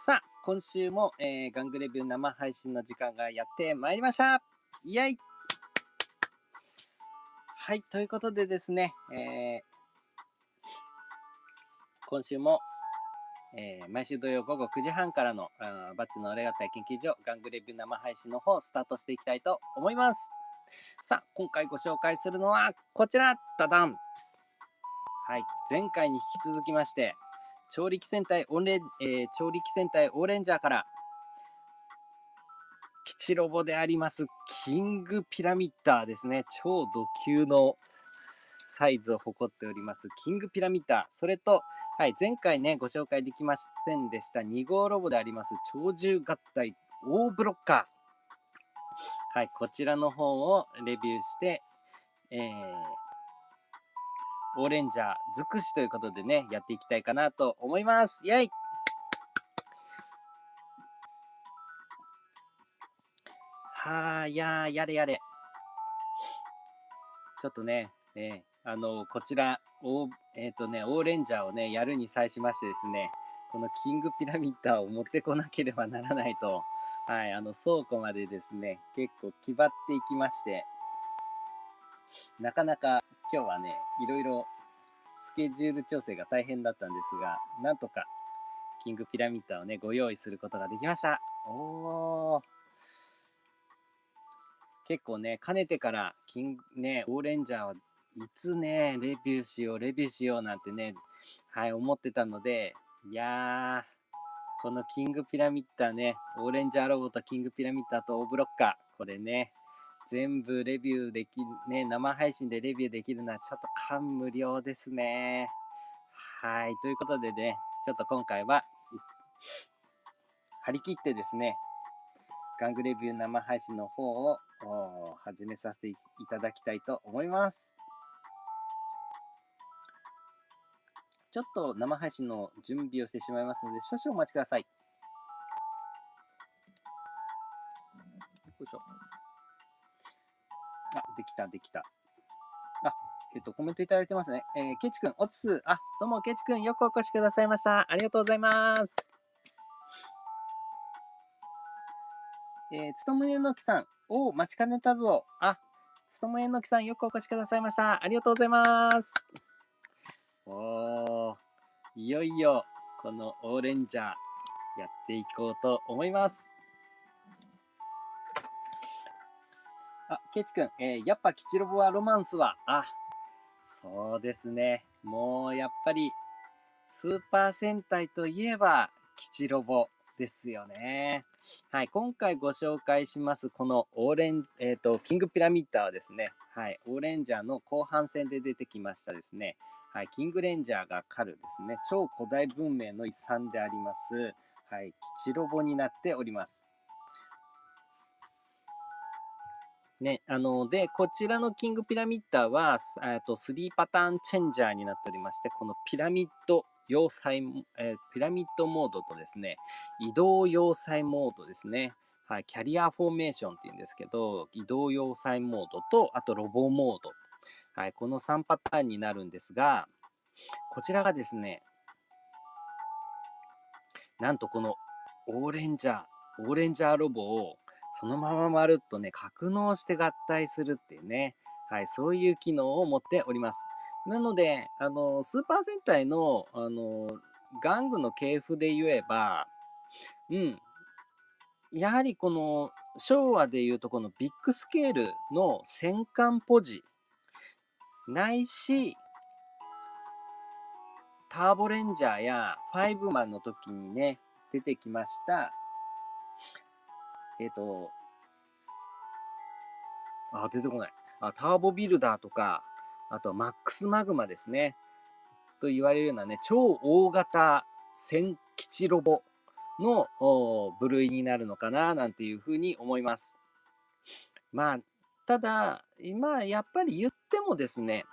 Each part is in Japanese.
さあ、今週も、玩具レビュー生配信の時間がやってまいりました。イエイ。はい、ということでですね、今週も、毎週土曜午後9時半からのバチの俺が体研究所玩具レビュー生配信の方をスタートしていきたいと思います。さあ、今回ご紹介するのはこちら、ダダン。はい、前回に引き続きまして、超力戦隊オーレンジャーから基地ロボでありますキングピラミッダーですね。超ド級のサイズを誇っておりますキングピラミッダー、それと、はい、前回ねご紹介できませんでした2号ロボであります超獣合体大ブロッカー、はい、こちらの方をレビューして、オーレンジャー尽くしということでねやっていきたいかなと思います。イエイ。やれやれ。ちょっとね、こちら、オーレンジャーをね、やるに際しましてですね、このキングピラミッダーを持ってこなければならないと、はい、倉庫までですね、結構気張っていきまして、なかなか今日はね、いろいろスケジュール調整が大変だったんですが、なんとかキングピラミッダーをね、ご用意することができました。結構ね、かねてからオーレンジャーはいつね、レビューしようなんてね、はい、思ってたので、いやー、このキングピラミッダーね、オーレンジャーロボとキングピラミッダーとオーブロッカー、これね、全部レビューできね、生配信でレビューできるのはちょっと感無量ですね。はい、ということでね、ちょっと今回は張り切ってですね、玩具レビュー生配信の方を始めさせていただきたいと思います。ちょっと生配信の準備をしてしまいますので、少々お待ちください。よいしょ。できた。あ、コメントいただいてますね。ケチくん、おつす。どうも、ケチくん、よくお越しくださいました。ありがとうございます。つとむえのきさん、待ちかねたぞ。つとむえのきさん、よくお越しくださいました。ありがとうございます。いよいよ、このオーレンジャー、やっていこうと思います。ケイチくん、やっぱキチロボはロマンスは、そうですね。もうやっぱり、スーパー戦隊といえば、キチロボですよね。はい、今回ご紹介します、このキングピラミッダーはですね、はい、オーレンジャーの後半戦で出てきましたですね、はい、キングレンジャーが狩るですね、超古代文明の遺産であります、はい、キチロボになっております。ね、で、こちらのキングピラミッダーは、3パターンチェンジャーになっておりまして、このピラミッド要塞、ピラミッドモードとですね、移動要塞モードですね。はい、キャリアフォーメーションっていうんですけど、移動要塞モードと、あとロボモード。はい、この3パターンになるんですが、こちらがですね、なんとこのオーレンジャーロボをそのまままるっとね、格納して合体するっていうね、はい、そういう機能を持っております。なので、スーパー戦隊の、玩具の系譜で言えば、うん、やはりこの昭和でいうとこのビッグスケールの戦艦ポジないし、ターボレンジャーやファイブマンの時にね、出てきました、出てこない。ターボビルダーとか、あとマックスマグマですね。と言われるようなね、超大型戦基地ロボの部類になるのかな、なんていうふうに思います。まあ、ただ、今、やっぱり言ってもですね、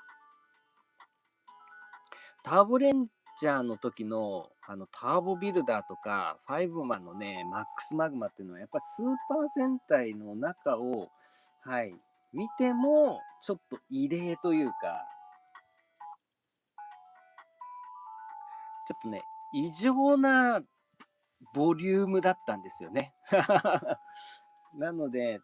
ターボレンジャーの時のターボビルダーとか、ファイブマンのね、マックスマグマっていうのは、やっぱりスーパー戦隊の中を、はい、見ても、ちょっと異例というか、ちょっとね、異常なボリュームだったんですよね。なので、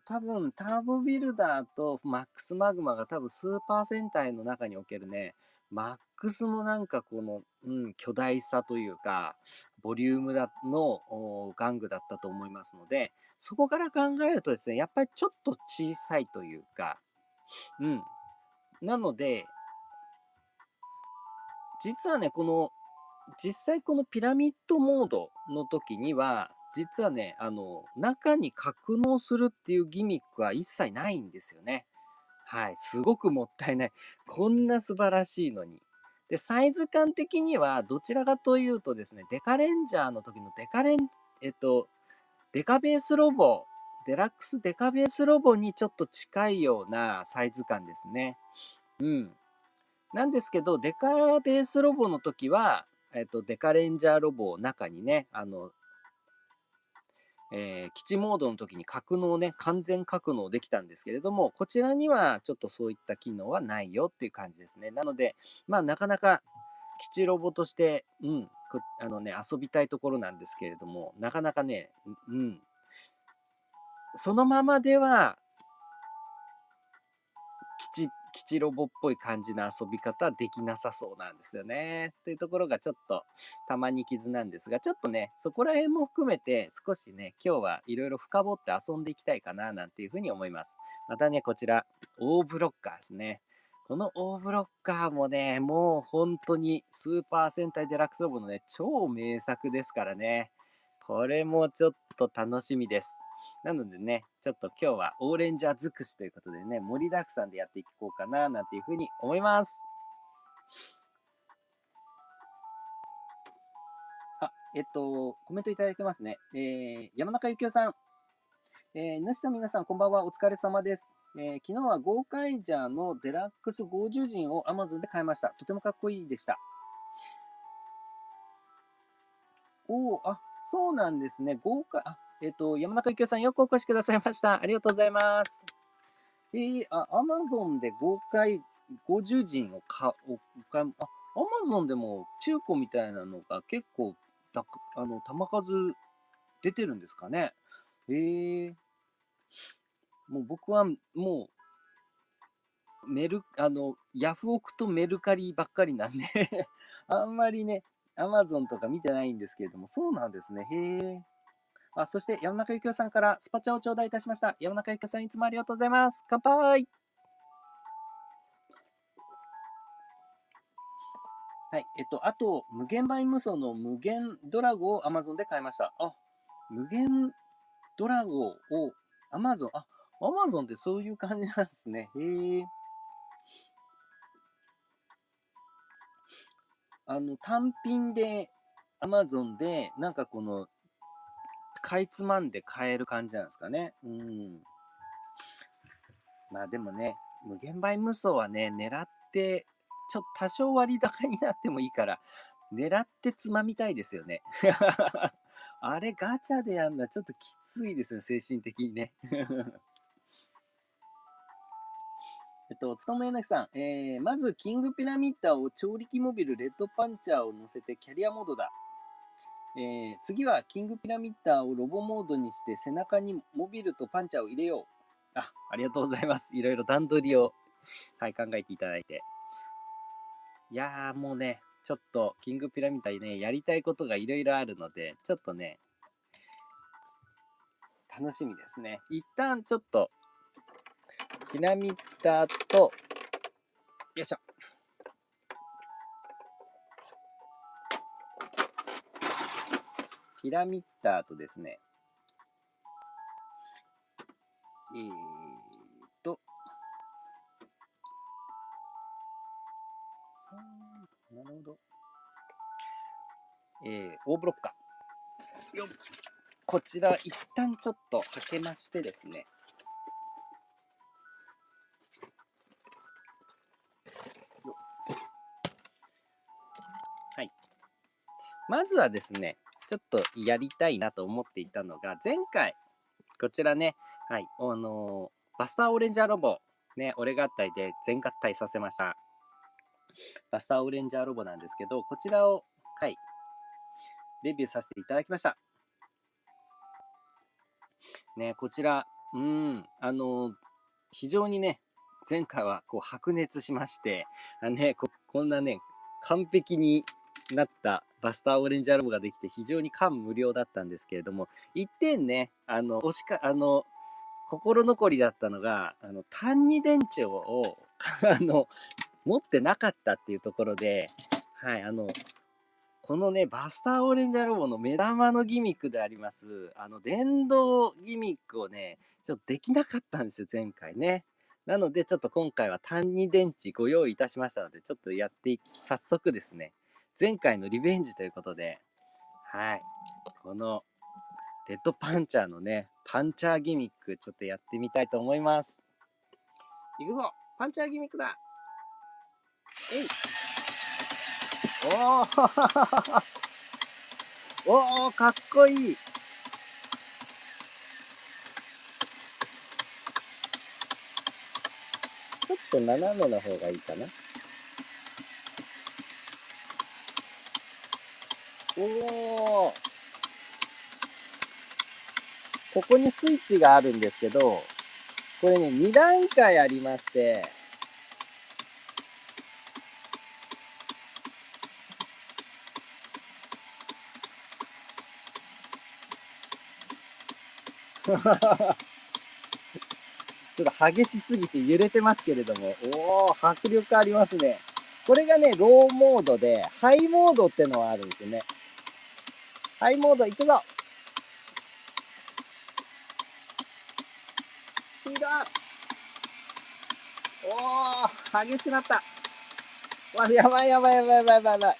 多分ターボビルダーとマックスマグマが多分スーパー戦隊の中におけるね、マックスのなんかこの、巨大さというか、ボリュームの玩具だったと思いますので、そこから考えるとですね、やっぱりちょっと小さいというか、うん。なので、実はね、実際このピラミッドモードの時には、実はね、中に格納するっていうギミックは一切ないんですよね。はい。すごくもったいない。こんな素晴らしいのに。で、サイズ感的には、どちらかというとですね、デカレンジャーの時のデカベースロボ、デラックスデカベースロボにちょっと近いようなサイズ感ですね。うん。なんですけど、デカベースロボの時は、デカレンジャーロボを中にね、基地モードの時に格納ね、完全格納できたんですけれども、こちらにはちょっとそういった機能はないよっていう感じですね。なので、まあなかなか基地ロボとして、遊びたいところなんですけれども、なかなかね、そのままでは基地ロボっぽい感じの遊び方はできなさそうなんですよね。というところがちょっとたまに傷なんですが、ちょっとね、そこら辺も含めて少しね、今日はいろいろ深掘って遊んでいきたいかななんていうふうに思います。またね、こちら、オーブロッカーですね。このオーブロッカーもね、もう本当にスーパー戦隊デラックスロボのね、超名作ですからね。これもちょっと楽しみです。なのでね、ちょっと今日はオーレンジャー尽くしということでね、盛りだくさんでやっていこうかな、なんていうふうに思います。コメントいただいてますね。山中幸雄さん。主さん皆さん、こんばんは。お疲れ様です。昨日はゴーカイジャーのデラックス50人を Amazon で買いました。とてもかっこいいでした。そうなんですね。山中幸雄さん、よくお越しくださいました。ありがとうございます。アマゾンで豪快50人をアマゾンでも中古みたいなのが結構玉数出てるんですかね。もう僕はもヤフオクとメルカリばっかりなんであんまりね、アマゾンとか見てないんですけれども、そうなんですね。そして山中幸雄さんからスパチャを頂戴いたしました。山中幸雄さん、いつもありがとうございます。乾杯。はい。あと、無限米無双の無限ドラゴを Amazon で買いました。無限ドラゴを Amazon ってそういう感じなんですね。へえ。単品で Amazon で、なんかかいつまんで買える感じなんですかね。まあでもね、無限米無双はね、狙って、多少割高になってもいいから、狙ってつまみたいですよね。あれガチャでやんのはちょっときついですね、精神的にね。つともえなきさん、まず、キングピラミッダーを調力モビル、レッドパンチャーを乗せてキャリアモードだ。次は、キングピラミッダーをロボモードにして、背中にモビルとパンチャーを入れよう。ありがとうございます。いろいろ段取りを、はい、考えていただいて。いやー、もうね、ちょっと、キングピラミッダーね、やりたいことがいろいろあるので、ちょっとね、楽しみですね。一旦ちょっと、ピラミッダーと、よいしょ。ピラミッダーとですね、えーと、なるほど。大ブロッカー。こちら、一旦ちょっとはけましてですね、はい。まずはですね、ちょっとやりたいなと思っていたのが、前回、こちらね、はい、バスターオレンジャーロボ、ね、俺合体で全合体させました。バスターオレンジャーロボなんですけど、こちらを、はい、レビューさせていただきました。ね、こちら、非常にね、前回はこう白熱しまして、こんなね、完璧になったバスターオレンジアルボができて非常に感無量だったんですけれども、一点ね、心残りだったのが、単二電池を持ってなかったっていうところで、はい、このね、バスターオレンジャーロボの目玉のギミックであります、電動ギミックをね、ちょっとできなかったんですよ、前回ね。なので、ちょっと今回は単二電池ご用意いたしましたので、ちょっと早速ですね、前回のリベンジということで、はい、このレッドパンチャーのね、パンチャーギミック、ちょっとやってみたいと思います。いくぞ、パンチャーギミックだ。えい。おーおー、かっこいい。ちょっと斜めの方がいいかな。おー、ここにスイッチがあるんですけど、これね、2段階ありまして、ちょっと激しすぎて揺れてますけれども、おー、迫力ありますね。これがね、ローモードで、ハイモードってのはあるんですよね。ハイモード行くぞ。スピードアップ。おー、激しくなった。わ、やばいやばいやばいやばいやばいやばい。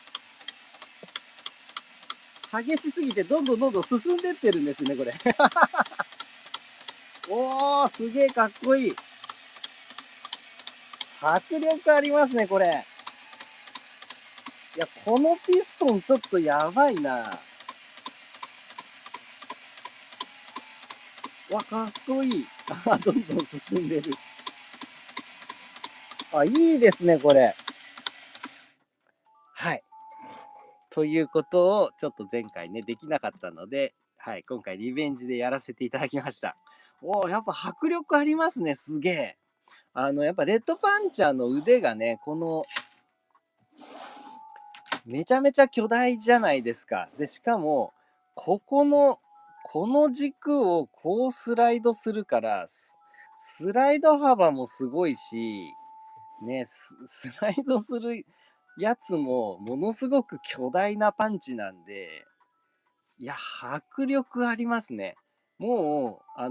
激しすぎてどんどんどんどん進んでってるんですね、これ。おー、すげえかっこいい。迫力ありますね、これ。いや、このピストンちょっとやばいな。わ、かっこいい。あ、どんどん進んでる。あ、いいですね、これ。はい。ということを、ちょっと前回ね、できなかったので、はい、今回リベンジでやらせていただきました。おー、やっぱ迫力ありますね、すげえ。やっぱレッドパンチャーの腕がね、めちゃめちゃ巨大じゃないですか。で、しかも、この軸をこうスライドするから、スライド幅もすごいし、ね、スライドするやつもものすごく巨大なパンチなんで、いや、迫力ありますね。もう、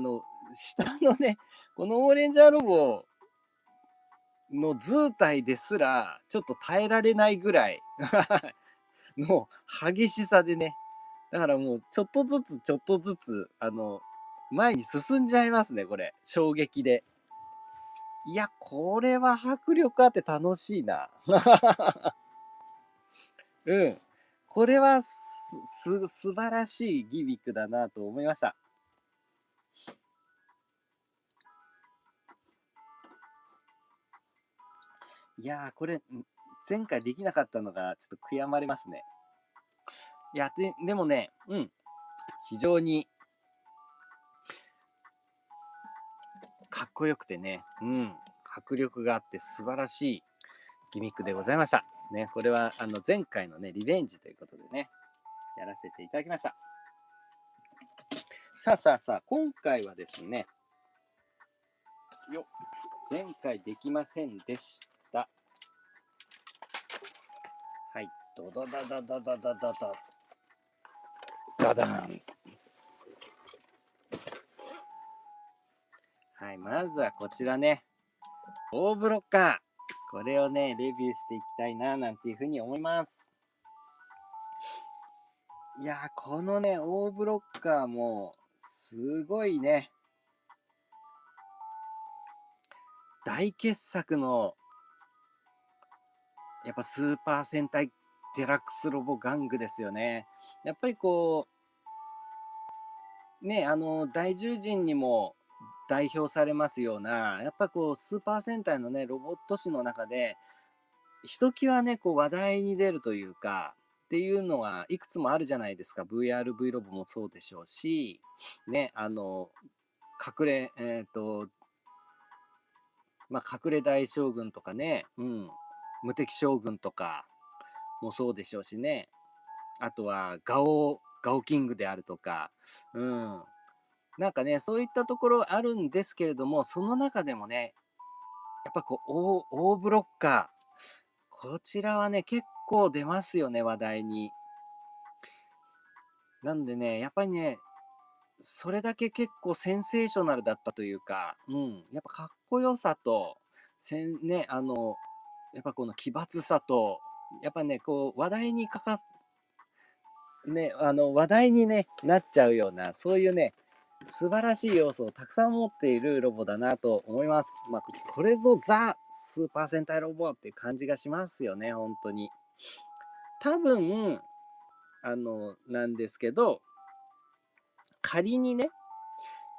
下のね、このオーレンジャーロボの図体ですら、ちょっと耐えられないぐらいの激しさでね。だからもう、ちょっとずつ、ちょっとずつ、前に進んじゃいますね、これ。衝撃で。いや、これは迫力あって楽しいな。うん。これは素晴らしいギミックだなと思いました。いやー、これ、前回できなかったのが、ちょっと悔やまれますね。いや、でもね、非常にかっこよくてね、迫力があって素晴らしいギミックでございました。ね、これは、前回のね、リベンジということでね、やらせていただきました。さあさあさあ、今回はですね、前回できませんでした。はい、ドドドドドドドドド。ダダン。はい、まずはこちらね、大ブロッカー。これをね、レビューしていきたいな、なんていうふうに思います。いやー、このね、大ブロッカーも、すごいね、大傑作の、やっぱスーパー戦隊デラックスロボ玩具ですよね。やっぱりこう、ね、大獣人にも代表されますような、やっぱこう、スーパー戦隊のね、ロボット誌の中で、ひときわね、こう話題に出るというか、っていうのはいくつもあるじゃないですか。VR、V ロボもそうでしょうし、ね、隠れ、隠れ大将軍とかね、無敵将軍とかもそうでしょうしね。あとはガオキングであるとか、うん。なんかね、そういったところあるんですけれども、その中でもね、やっぱこう、大ブロッカー。こちらはね、結構出ますよね、話題に。なんでね、やっぱりね、それだけ結構センセーショナルだったというか、やっぱかっこよさと、ね、やっぱこの奇抜さと、やっぱね、こう、話題に、ね、なっちゃうような、そういうね、素晴らしい要素をたくさん持っているロボだなと思います。これぞザ・スーパー戦隊ロボっていう感じがしますよね、本当に。多分、なんですけど、仮にね、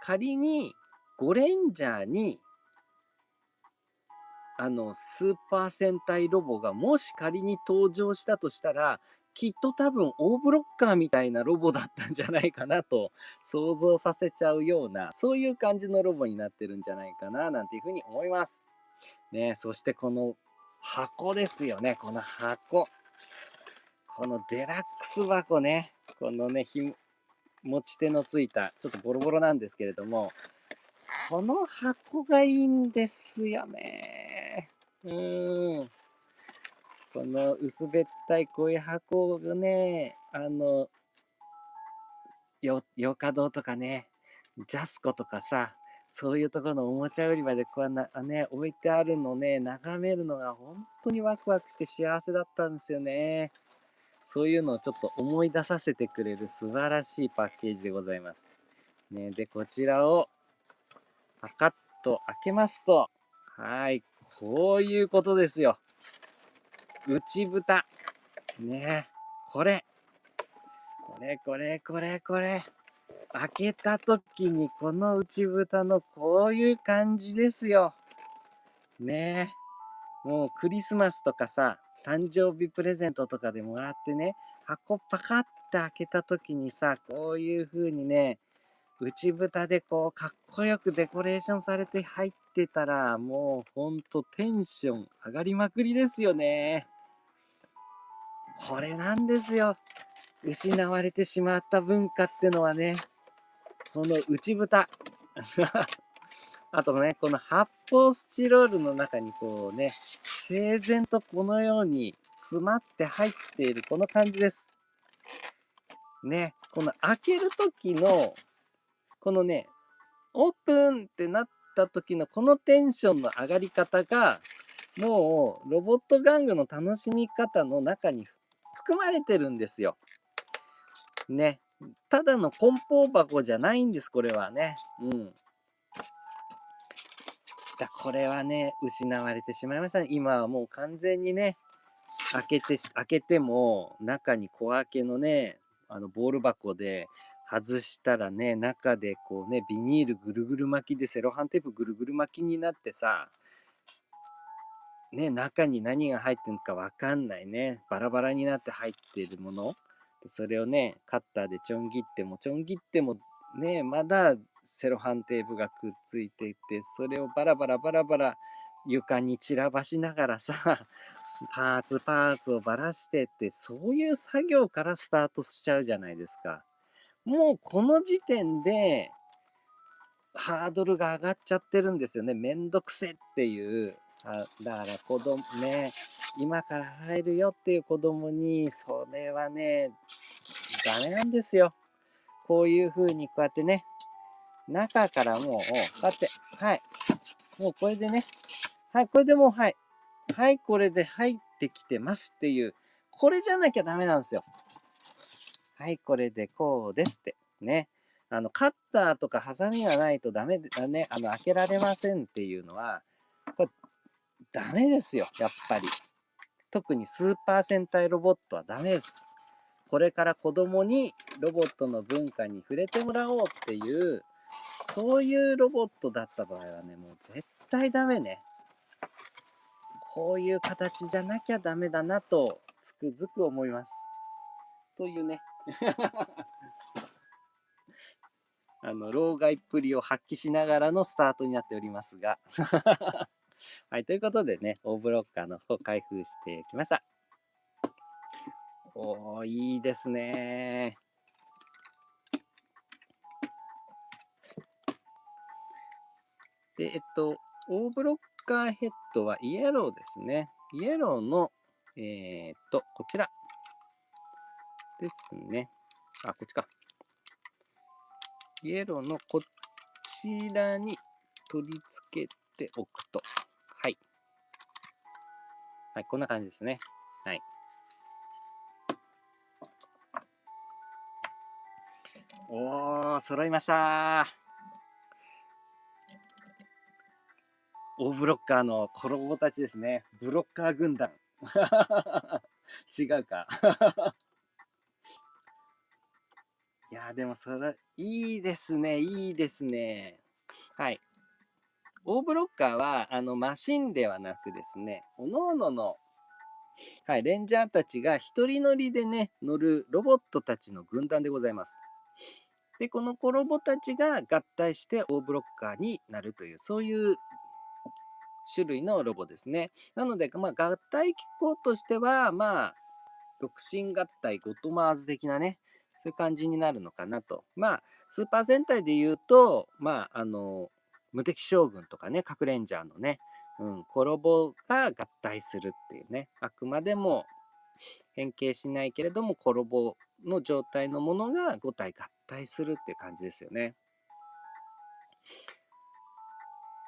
仮にゴレンジャーに、スーパー戦隊ロボがもし仮に登場したとしたら、きっと多分大ブロッカーみたいなロボだったんじゃないかなと想像させちゃうような、そういう感じのロボになってるんじゃないかななんていうふうに思います。ね、そしてこの箱ですよね、この箱。このデラックス箱ね、このね、持ち手のついた、ちょっとボロボロなんですけれども、この箱がいいんですよね。この薄べったいこういう箱がね、ヨカドーとかね、ジャスコとかさ、そういうところのおもちゃ売り場でこう置いてあるのね、眺めるのが本当にワクワクして幸せだったんですよね。そういうのをちょっと思い出させてくれる素晴らしいパッケージでございます。ね、で、こちらをパカッと開けますと、はい、こういうことですよ。内蓋。ね、これ。これ。開けた時にこの内蓋のこういう感じですよ。ねえ。もうクリスマスとかさ、誕生日プレゼントとかでもらってね、箱パカって開けた時にさ、こういう風にね、内蓋でこうかっこよくデコレーションされて入ってたら、もうほんとテンション上がりまくりですよね。これなんですよ。失われてしまった文化ってのはね、この内蓋。あとね、この発泡スチロールの中にこうね、整然とこのように詰まって入っているこの感じです。ね、この開ける時の、このね、オープンってなった時のこのテンションの上がり方が、もうロボット玩具の楽しみ方の中に含まれてるんですよ。ね。ただの梱包箱じゃないんです、これはね。これはね、失われてしまいましたね。今はもう完全にね、開けても、中に小分けのね、ボール箱で外したらね、中でこうね、ビニールぐるぐる巻きでセロハンテープぐるぐる巻きになってさ、ね、中に何が入ってるのかわかんないね。バラバラになって入っているもの。それをね、カッターでちょん切っても、ね、まだセロハンテープがくっついていて、それをバラバラ床に散らばしながらさ、パーツをばらしてって、そういう作業からスタートしちゃうじゃないですか。もうこの時点で、ハードルが上がっちゃってるんですよね。めんどくせっていう。だから子供ね、今から入るよっていう子供に、それはね、ダメなんですよ。こういう風にこうやってね、中からもう、こうやって、はい。もうこれでね、はい、これでもう、はい。はい、これで入ってきてますっていう、これじゃなきゃダメなんですよ。はい、これでこうですって。ね。カッターとかハサミがないとダメだね。開けられませんっていうのは、これ、ダメですよ。やっぱり。特にスーパー戦隊ロボットはダメです。これから子供にロボットの文化に触れてもらおうっていう、そういうロボットだった場合はね、もう絶対ダメね。こういう形じゃなきゃダメだなとつくづく思います。というね、老害っぷりを発揮しながらのスタートになっておりますが。はい、ということでね、大ブロッカーの方開封してきました。おー、いいですね。で、大ブロッカーヘッドはイエローですね。イエローの、こちらですね。あ、こっちか。イエローのこちらに取り付けておくと。はい。はい、こんな感じですね。はい。おー、揃いました。大ブロッカーの子供たちですね。ブロッカー軍団。違うか。いや、でもそれ、いいですね、いいですね。はい。大ブロッカーは、マシンではなくですね、各々の、はい、レンジャーたちが一人乗りでね、乗るロボットたちの軍団でございます。で、このコロボたちが合体して大ブロッカーになるという、そういう種類のロボですね。なので、まあ、合体機構としては、まあ、六神合体ゴトマーズ的なね、そういう感じになるのかなと。まあ、スーパー戦隊で言うと、まあ、無敵将軍とかね、核レンジャーのね、コロボが合体するっていうね、あくまでも変形しないけれども、コロボの状態のものが5体合体するっていう感じですよね。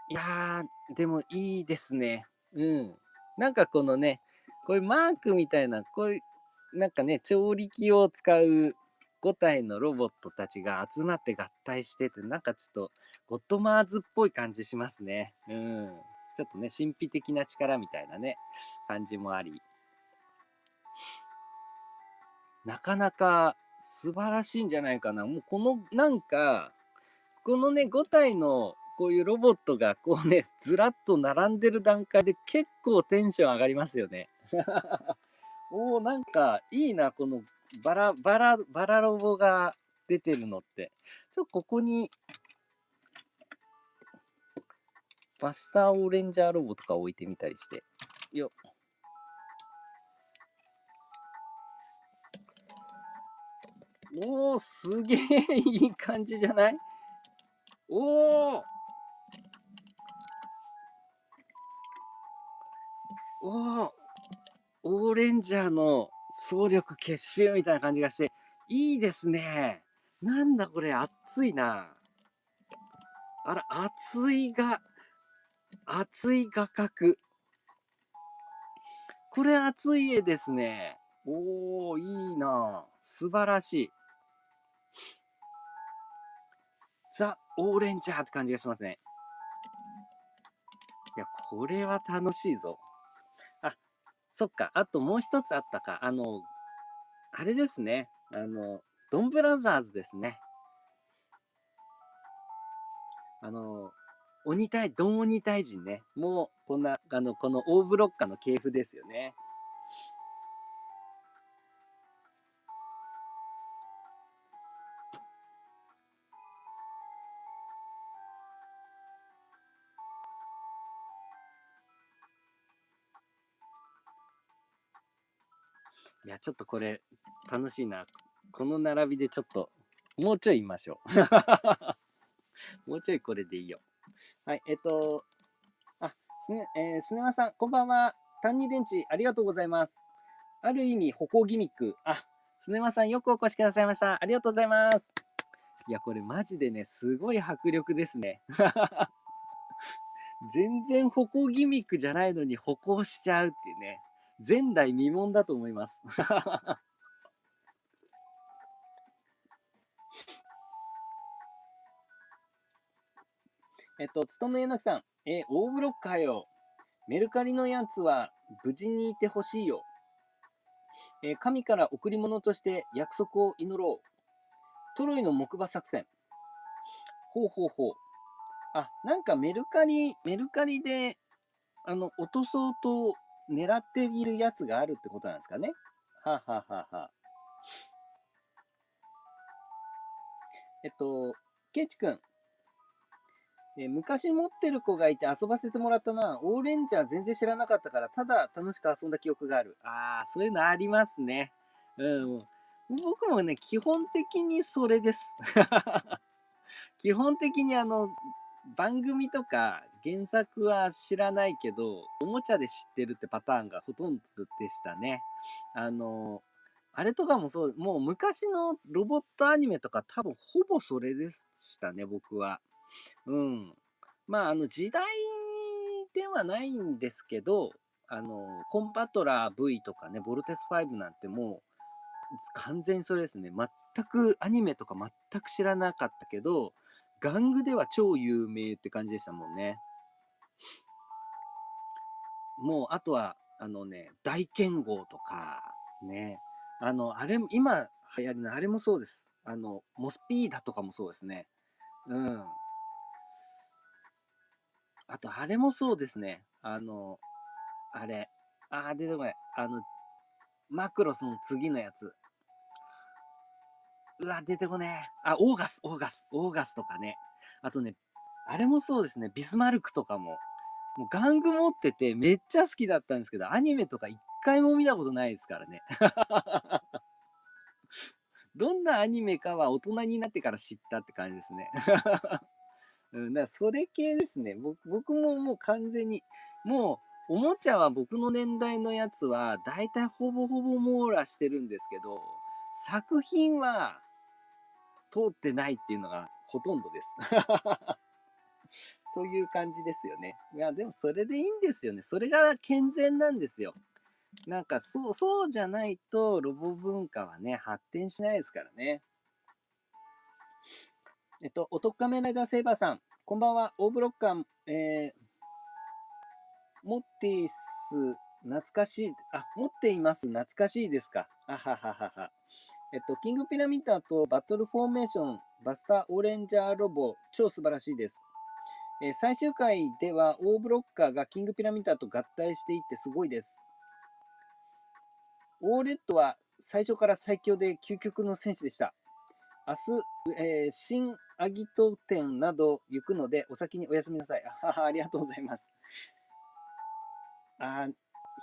いやー、でもいいですね。なんかこのね、こういうマークみたいな、こういう、なんかね、調理器を使う5体のロボットたちが集まって合体してて、なんかちょっとゴッドマーズっぽい感じしますね。ちょっとね、神秘的な力みたいなね、感じもあり。なかなか素晴らしいんじゃないかな。もうこの、なんか、このね、5体のこういうロボットがこうね、ずらっと並んでる段階で結構テンション上がりますよね。おお、なんかいいな、このバラロボが出てるのって。ここにバスターオレンジャーロボとか置いてみたりして。よおお、すげえいい感じじゃない？おおおお、オーレンジャーの総力結集みたいな感じがして、いいですね。なんだこれ、熱いな。あら、熱い画角。これ熱い絵ですね。おー、いいな。素晴らしい。ザ・オーレンジャーって感じがしますね。いや、これは楽しいぞ。あ、そっか。あともう一つあったか。あれですね。ドンブラザーズですね。ドン鬼退治ね。もう、この大ブロッカーの系譜ですよね。いや、ちょっとこれ、楽しいな。この並びでちょっと、もうちょい言いましょう。もうちょいこれでいいよ。はい、あ、すねまさん、こんばんは。単二電池、ありがとうございます。ある意味、歩行ギミック。あ、すねまさん、よくお越しくださいました。ありがとうございます。いや、これマジでね、すごい迫力ですね。全然歩行ギミックじゃないのに歩行しちゃうっていうね。前代未聞だと思います。つとめえのきさん、大ブロッカーよ。メルカリのやつは無事にいてほしいよ。神から贈り物として約束を祈ろう。トロイの木馬作戦。ほうほうほう。あ、なんかメルカリで、落とそうと狙っているやつがあるってことなんですかね。はあ、はあはあはあ、ケイチくん、昔持ってる子がいて遊ばせてもらったな。オーレンジャー全然知らなかったから、ただ楽しく遊んだ記憶がある。ああ、そういうのありますね。うん。僕もね、基本的にそれです。基本的に番組とか原作は知らないけど、おもちゃで知ってるってパターンがほとんどでしたね。あの、あれとかもそう、もう昔のロボットアニメとか多分ほぼそれでしたね、僕は。うん。まあ、時代ではないんですけど、コンパトラー V とかね、ボルテス5なんてもう完全にそれですね。全くアニメとか全く知らなかったけど、玩具では超有名って感じでしたもんね。もう、あとは、大剣豪とか、ね。あれ、今流行りのあれもそうです。モスピーダとかもそうですね。うん。あと、あれもそうですね。あれ。出てこない。マクロスの次のやつ。うわ、出てこねえ。オーガスとかね。あとね、あれもそうですね。ビスマルクとかも。もう玩具持っててめっちゃ好きだったんですけど、アニメとか一回も見たことないですからね。どんなアニメかは大人になってから知ったって感じですね。うん、だからそれ系ですね。僕ももう完全に、もうおもちゃは僕の年代のやつは大体ほぼほぼ網羅してるんですけど、作品は通ってないっていうのがほとんどです。という感じですよね。いや、でもそれでいいんですよね。それが健全なんですよ。なんかそうじゃないとロボ文化はね、発展しないですからね。おとっかめライダーセイバーさん、こんばんは。オーブロッカー、持っていす、懐かしい、持っています、懐かしいですか。あはははは。キングピラミッドとバトルフォーメーション、バスターオレンジャーロボ、超素晴らしいです。最終回ではオーブロッカーがキングピラミッドと合体していってすごいです。オーレッドは最初から最強で究極の戦士でした。明日、新アギト店など行くのでお先におやすみなさい。ありがとうございます。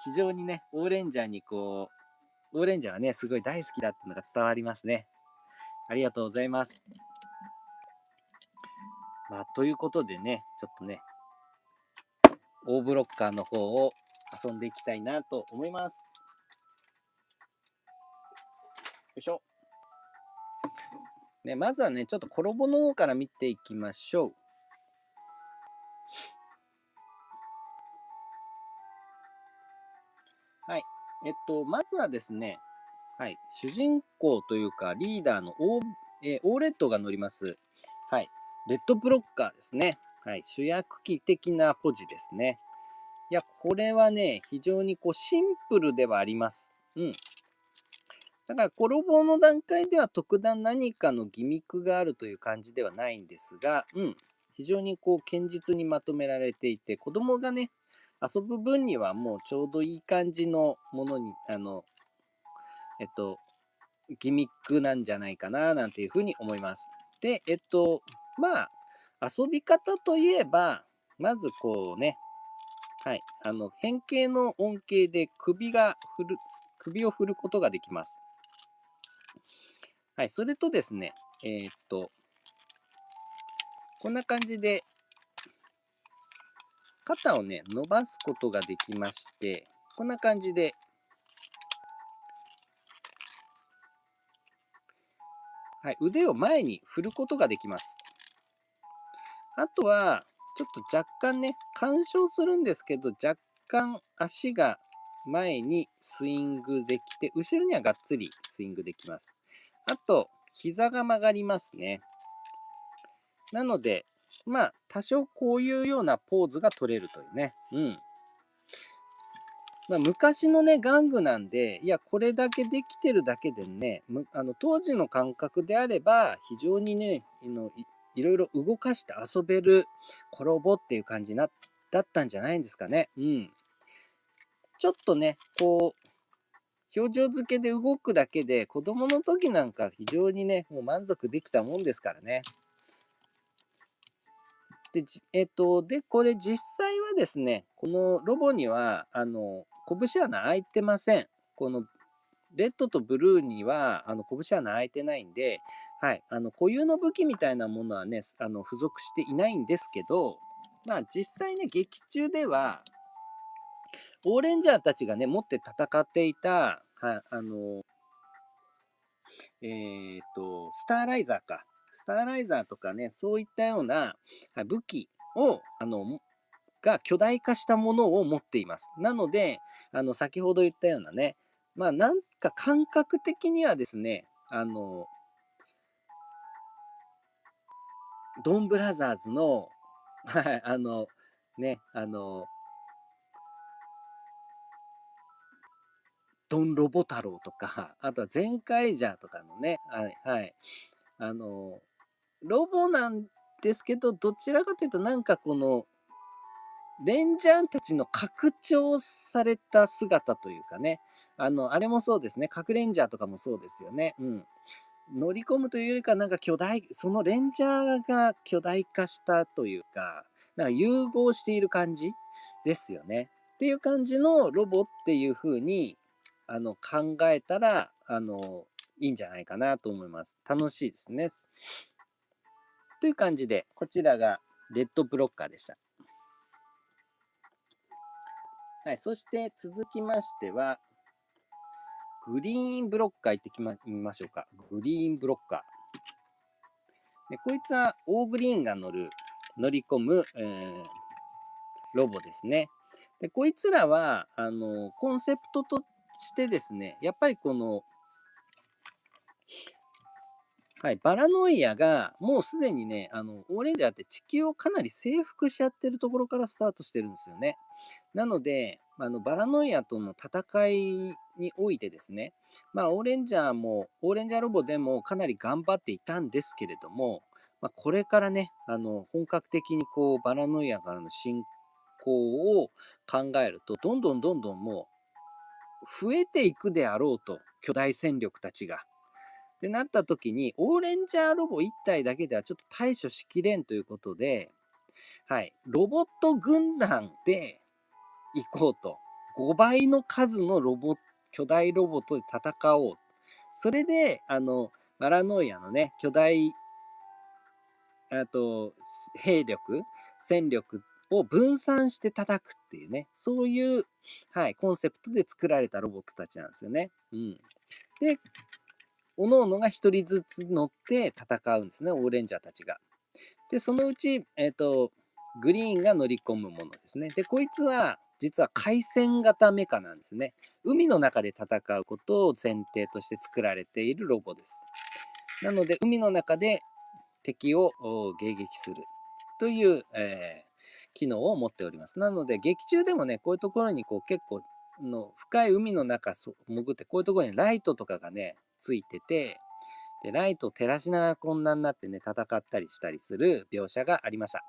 非常にね、オーレンジャーにオーレンジャーはね、すごい大好きだっていうのが伝わりますね。ありがとうございます。まあ、ということでね、ちょっとね、オーブロッカーの方を遊んでいきたいなと思います。よいしょ。ね、まずはね、ちょっとコロボの方から見ていきましょう。はい。まずはですね、はい、主人公というかリーダーのオーレッドが乗ります。はい。レッドブロッカーですね。はい。主役機的なポジですね。いや、これはね、非常にシンプルではあります。うん。だから、コロボの段階では特段何かのギミックがあるという感じではないんですが、うん。非常に堅実にまとめられていて、子供がね、遊ぶ分にはもうちょうどいい感じのものに、えっと、ギミックなんじゃないかな、なんていうふうに思います。で、まあ、遊び方といえば、まずはい、変形の恩恵で首を振ることができます。はい、それとですね、こんな感じで、肩をね、伸ばすことができまして、こんな感じで、はい、腕を前に振ることができます。あとは、ちょっと若干ね、干渉するんですけど、若干足が前にスイングできて、後ろにはがっつりスイングできます。あと、膝が曲がりますね。なので、まあ、多少こういうようなポーズが取れるというね。うん。まあ、昔のね、玩具なんで、いや、これだけできてるだけでね、当時の感覚であれば、非常にね、いろいろ動かして遊べる転ぼっていう感じだったんじゃないんですかね。うん。ちょっとね、表情付けで動くだけで、子供の時なんか非常にね、もう満足できたもんですからね。で、で、これ実際はですね、このロボには、拳穴開いてません。このレッドとブルーには、拳穴開いてないんで、はい、固有の武器みたいなものはね、付属していないんですけど、まあ実際ね、劇中では、オーレンジャーたちがね、持って戦っていた、はスターライザーか。スターライザーとかね、そういったような武器を、が巨大化したものを持っています。なので、先ほど言ったようなね、まあ、なんか感覚的にはですね、ドンブラザーズの、はい、ね、ドンロボ太郎とか、あとはゼンカイジャーとかのね、はい、はい、あの、ロボなんですけど、どちらかというと、なんかこの、レンジャーたちの拡張された姿というかね、あれもそうですね、核レンジャーとかもそうですよね。うん。乗り込むというよりか、なんか巨大、そのレンジャーが巨大化したというか、なんか融合している感じですよね。っていう感じのロボっていう風に、考えたら、いいんじゃないかなと思います。楽しいですね。という感じで、こちらがレッドブロッカーでした。はい、そして続きましては、グリーンブロッカー行ってみましょうか。グリーンブロッカー。でこいつはオーグリーンが乗り込む、ロボですね。でこいつらはコンセプトとしてですね、やっぱりこの、はい、バラノイアがもうすでにね、オーレンジャーって地球をかなり征服しちゃってるところからスタートしてるんですよね。なので、バラノイアとの戦いにおいてですね、まあ、オーレンジャーロボでもかなり頑張っていたんですけれども、まあ、これからね、本格的にこう、バラノイアからの進行を考えると、どんどんもう、増えていくであろうと、巨大戦力たちが。ってなった時に、オーレンジャーロボ1体だけではちょっと対処しきれんということで、はい、ロボット軍団で行こうと。5倍の数の巨大ロボットで戦おう。それで、バラノイアのね、巨大、兵力、戦力を分散して叩くっていうね、そういう、はい、コンセプトで作られたロボットたちなんですよね。うん。で、各々が一人ずつ乗って戦うんですね、オーレンジャーたちが。で、そのうち、グリーンが乗り込むものですね。で、こいつは、実は回線型メカなんですね。海の中で戦うことを前提として作られているロボです。なので、海の中で敵を迎撃するという、機能を持っております。なので、劇中でもね、こういうところにこう結構深い海の中潜って、こういうところにライトとかがね、ついてて、でライトを照らしながらこんなになってね、戦ったりしたりする描写がありました。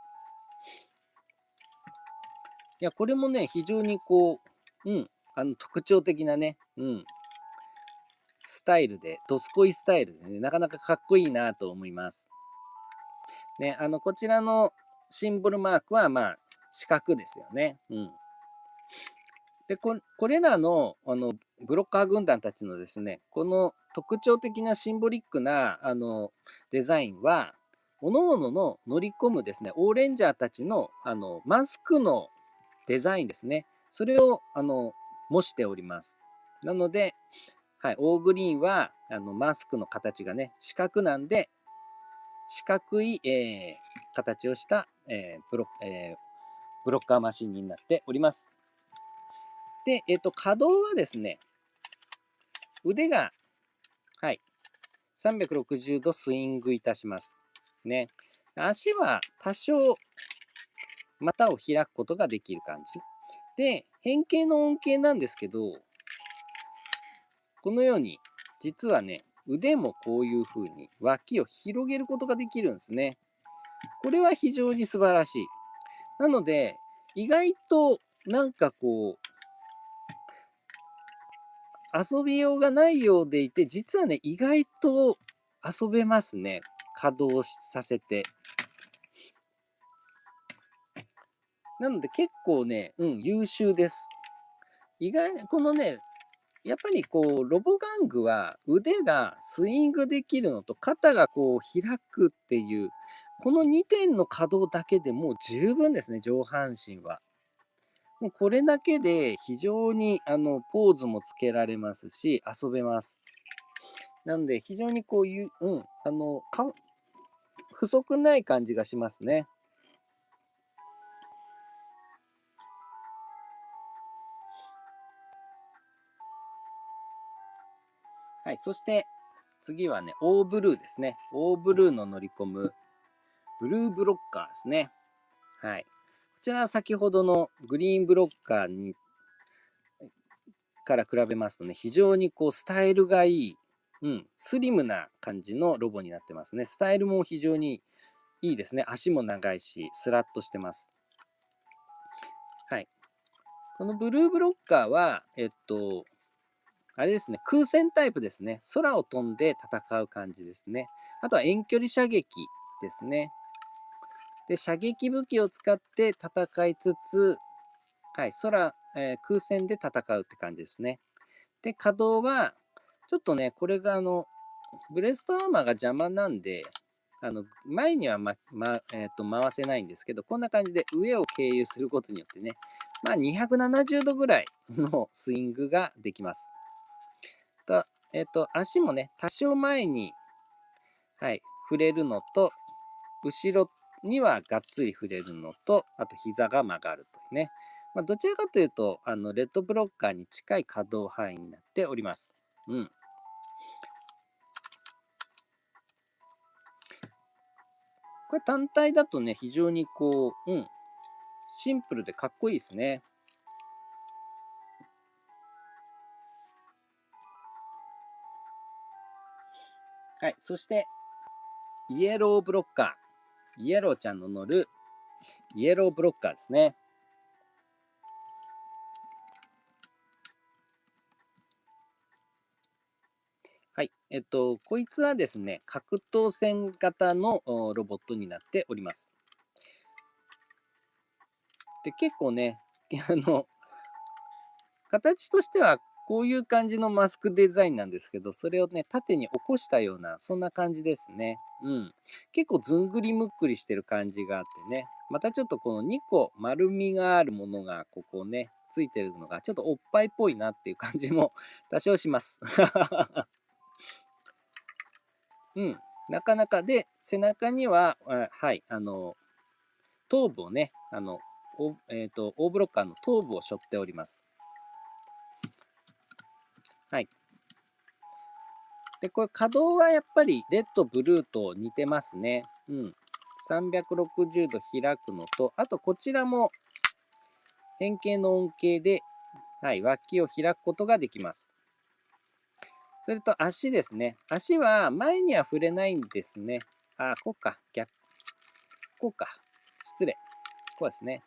いや、これもね、非常にこう、特徴的なね、スタイルで、ドスコイスタイルでね、なかなかかっこいいなと思います。ね、こちらのシンボルマークは、まあ、四角ですよね。うん。で、これらの、ブロッカー軍団たちのですね、この特徴的なシンボリックな、デザインは、各々の乗り込むですね、オーレンジャーたちの、マスクのデザインですね。それを、模しております。なので、はい、オーグリーンは、マスクの形がね、四角なんで、四角い、形をした、ブロッカーマシンになっております。で、可動はですね、腕が、はい、360度スイングいたします。ね。足は多少股を開くことができる感じ。で、変形の恩恵なんですけど、このように、実はね、腕もこういう風に脇を広げることができるんですね。これは非常に素晴らしい。なので、意外となんかこう、遊びようがないようでいて、実はね、意外と遊べますね。稼働させて。なので結構ね、優秀です。このね、やっぱりこう、ロボ玩具は腕がスイングできるのと肩がこう開くっていう、この2点の稼働だけでもう十分ですね、上半身は。もうこれだけで非常にポーズもつけられますし、遊べます。なので非常にこういう、不足ない感じがしますね。はい、そして次はね、オーブルーですね。オーブルーの乗り込むブルーブロッカーですね。はい。こちらは先ほどのグリーンブロッカーから比べますとね、非常にこうスタイルがいい、スリムな感じのロボになってますね。スタイルも非常にいいですね。足も長いし、スラッとしてます。はい。このブルーブロッカーは、あれですね、空戦タイプですね。空を飛んで戦う感じですね。あとは遠距離射撃ですね。で、射撃武器を使って戦いつつ、はい、空戦で戦うって感じですね。で、稼働は、ちょっとね、これがブレストアーマーが邪魔なんで、前には、回せないんですけど、こんな感じで上を経由することによってね、まあ、270度ぐらいのスイングができます。足もね、多少前に、はい、触れるのと、後ろにはがっつり触れるのと、あと膝が曲がるというね。まあ、どちらかというと、レッドブロッカーに近い可動範囲になっております。うん。これ単体だとね、非常にこう、シンプルでかっこいいですね。はい。そして、イエローブロッカー。イエローちゃんの乗るイエローブロッカーですね。はい。こいつはですね、格闘戦型のロボットになっております。で、結構ね、形としてはこういう感じのマスクデザインなんですけど、それをね、縦に起こしたような、そんな感じですね。結構ずんぐりむっくりしてる感じがあってね。またちょっとこの2個丸みがあるものがここね、ついてるのがちょっとおっぱいっぽいなっていう感じも多少します。なかなかで、背中には、はい、頭部をね、オーブロッカーの頭部を背負っております。はい。で、これ稼働はやっぱりレッド、ブルーと似てますね。360度開くのと、あとこちらも変形の恩恵で、はい、脇を開くことができます。それと足ですね。足は前には触れないんですね。こうか。こうか。失礼。こうですね。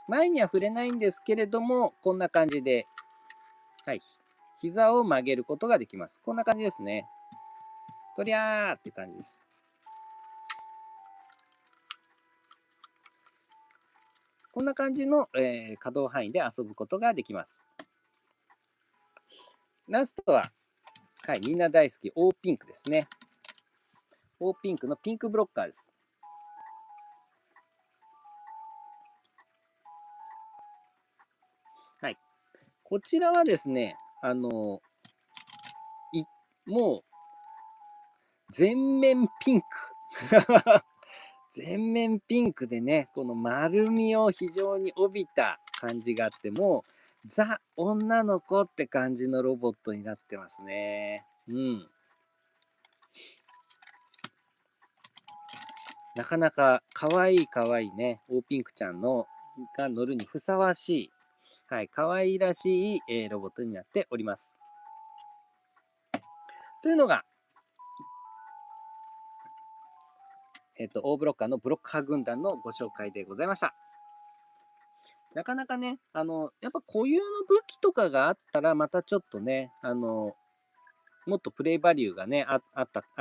前には触れないんですけれども、こんな感じで、はい、膝を曲げることができます。こんな感じですね。とりゃーって感じです。こんな感じの、可動範囲で遊ぶことができます。ラストは、はい、みんな大好き、オーピンクですね。オーピンクのピンクブロッカーです。はい。こちらはですね、もう、全面ピンク。全面ピンクでね、この丸みを非常に帯びた感じがあって、もう、ザ・女の子って感じのロボットになってますね。なかなか可愛い可愛いね、オーピンクちゃんが乗るにふさわしい、はい、可愛らしい、ロボットになっております。というのが、オーブロッカーのブロッカー軍団のご紹介でございました。なかなかね、やっぱ固有の武器とかがあったら、またちょっとね、もっとプレイバリューがね、あ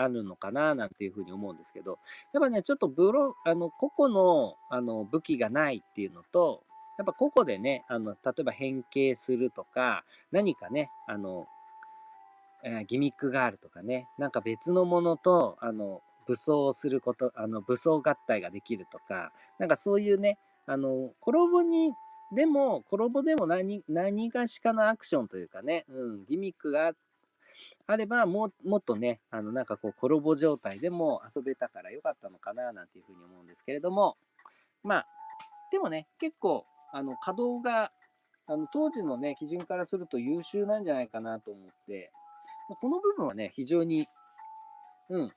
るのかななんていうふうに思うんですけど、やっぱね、ちょっと個々の、武器がないっていうのと、やっぱ個々でね、例えば変形するとか、何かね、ギミックがあるとかね、なんか別のものと、武装すること、武装合体ができるとか、なんかそういうね、コロボでも何がしかのアクションというかね、ギミックがあれば、もっとね、なんかこう、コロボ状態でも遊べたからよかったのかな、なんていうふうに思うんですけれども、まあ、でもね、結構、稼働が、当時のね、基準からすると優秀なんじゃないかなと思って、この部分はね、非常に、遊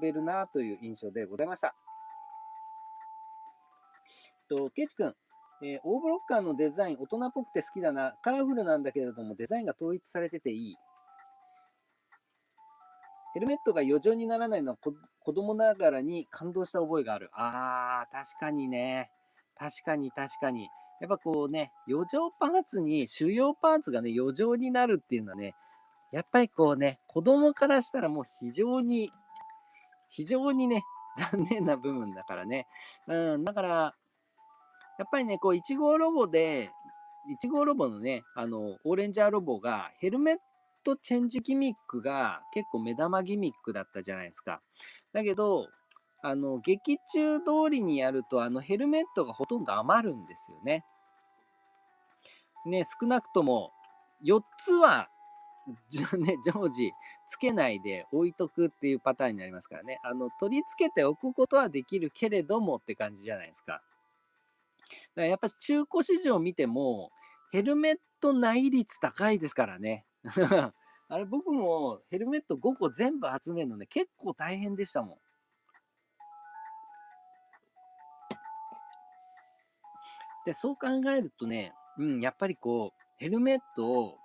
べるなという印象でございました。ケイチ君、オーブロッカーのデザイン、大人っぽくて好きだな。カラフルなんだけれども、デザインが統一されてていい。ヘルメットが余剰にならないのは子供ながらに感動した覚えがある。確かにね。確かに確かに。やっぱこうね、余剰パーツに、主要パーツがね、余剰になるっていうのはね、やっぱりこうね、子供からしたらもう非常にね、残念な部分だからね。だから、やっぱりね、こう、1号ロボのね、オーレンジャーロボが、ヘルメットチェンジギミックが結構目玉ギミックだったじゃないですか。だけど、劇中通りにやると、ヘルメットがほとんど余るんですよね。ね、少なくとも4つは、常時つけないで置いとくっていうパターンになりますからね。取り付けておくことはできるけれどもって感じじゃないですか。からやっぱり中古市場見ても、ヘルメット内率高いですからね。あれ僕もヘルメット5個全部集めるのね、結構大変でしたもん。で、そう考えるとね、やっぱりこう、ヘルメットを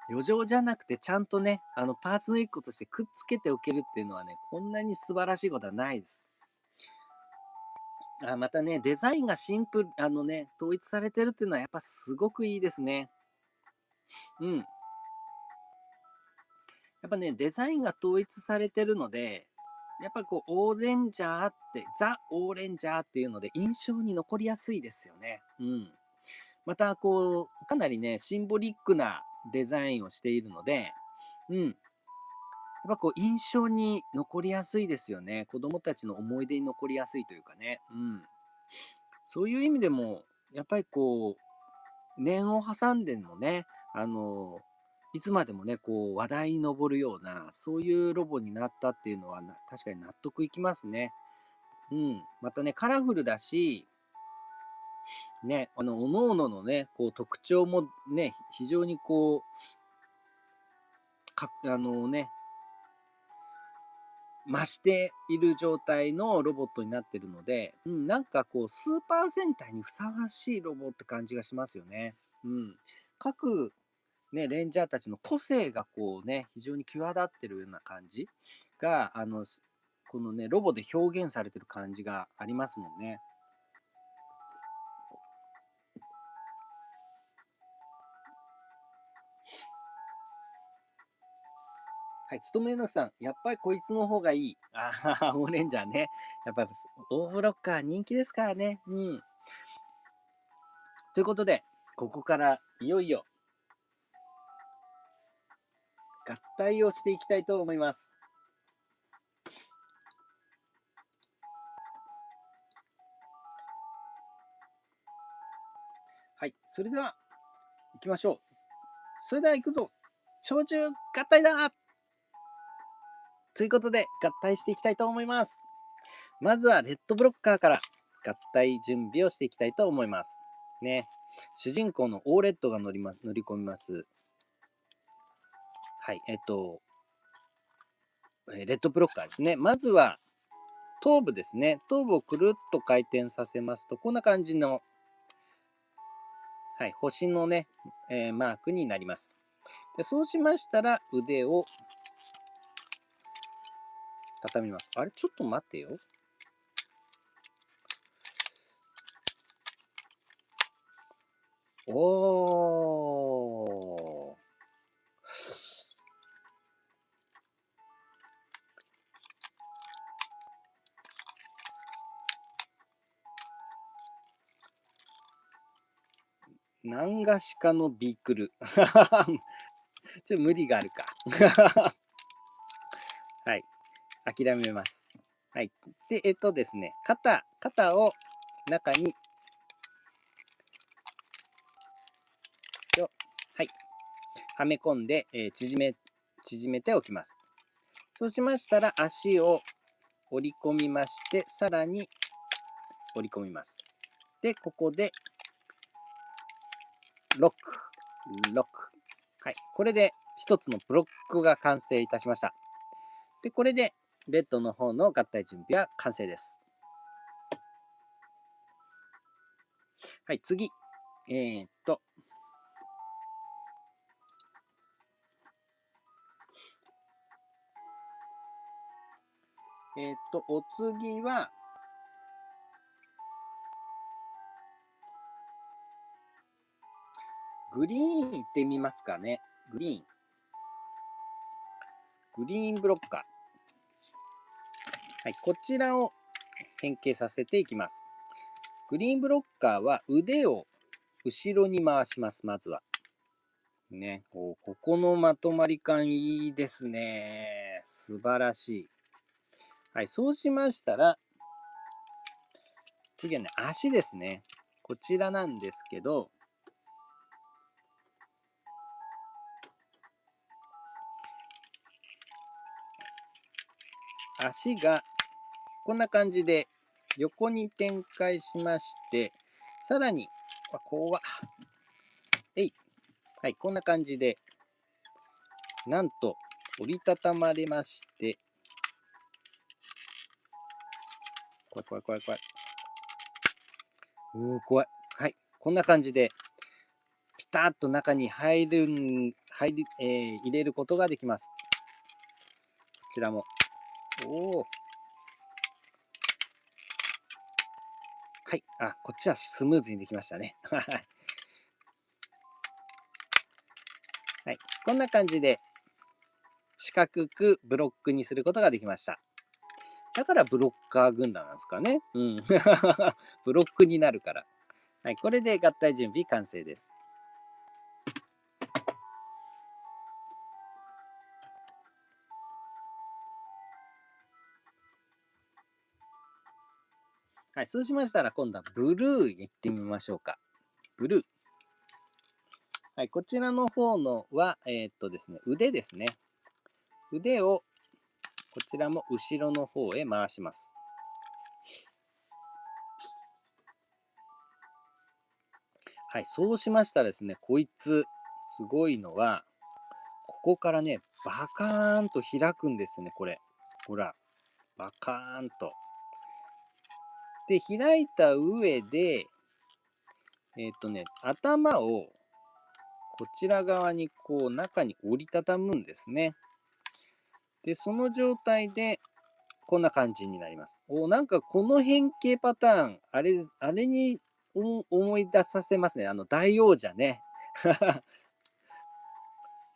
余剰じゃなくてちゃんとね、パーツの一個としてくっつけておけるっていうのはね、こんなに素晴らしいことはないです。またね、デザインがシンプル、統一されてるっていうのはやっぱすごくいいですね。うん。やっぱね、デザインが統一されてるので、やっぱりこう、オーレンジャーって、ザ・オーレンジャーっていうので印象に残りやすいですよね。うん。また、こう、かなりね、シンボリックなデザインをしているので、うん。やっぱこう、印象に残りやすいですよね。子供たちの思い出に残りやすいというかね。うん。そういう意味でも、やっぱりこう、念を挟んでもね、あの、いつまでもね、こう、話題に上るような、そういうロボになったっていうのは確かに納得いきますね。うん。またね、カラフルだし、ね、各々のね、こう、特徴もね、非常にこう、増している状態のロボットになってるので、なんかこう、スーパー戦隊にふさわしいロボって感じがしますよね。うん。各ね、レンジャーたちの個性がこうね、非常に際立ってるような感じが、このね、ロボで表現されてる感じがありますもんね。はい、つとめのさん、やっぱりこいつの方がいい。オレンジャーね。やっぱりオーブロッカー人気ですからね。うん。ということで、ここからいよいよ合体をしていきたいと思います。はい、それでは行きましょう。それでは行くぞ。鳥獣合体だということで合体していきたいと思います。まずはレッドブロッカーから合体準備をしていきたいと思います。ね。主人公のオーレッドが乗り込みます。はい、レッドブロッカーですね。まずは頭部ですね。頭部をくるっと回転させますと、こんな感じの、はい、星のね、マークになります。でそうしましたら、腕を畳みます。あれちょっと待ってよ。おー。何がしかのビークル。ちょっと無理があるか。はい。諦めます。はい。で、ですね、肩を中に、はい。はめ込んで、縮めておきます。そうしましたら、足を折り込みまして、さらに折り込みます。で、ここで、ロック。はい。これで一つのブロックが完成いたしました。で、これでベッドの方の合体準備は完成です。はい、次。お次は、グリーン行ってみますかね。グリーンブロッカー。はい、こちらを変形させていきます。グリーンブロッカーは腕を後ろに回します、まずは。ね、ここのまとまり感いいですね。素晴らしい。はい、そうしましたら、次はね、足ですね。こちらなんですけど、足がこんな感じで横に展開しまして、さらに、はい、こんな感じで、なんと折りたたまれまして、怖い。怖い。はい、こんな感じで、ピタッと中に入れることができます。こちらも。はい。こっちはスムーズにできましたね。はい。こんな感じで、四角くブロックにすることができました。だからブロッカー軍団なんですかね。うん。ブロックになるから。はい。これで合体準備完成です。はい。そうしましたら、今度はブルーいってみましょうか。ブルー。はい。こちらの方のは、ですね、腕ですね。腕を、こちらも後ろの方へ回します。はい。そうしましたらですね、こいつ、すごいのは、ここからね、バカーンと開くんですね、これ。ほら、バカーンと。で、開いた上で、頭をこちら側にこう中に折りたたむんですね。で、その状態でこんな感じになります。なんかこの変形パターン、あれに思い出させますね。大王者ね。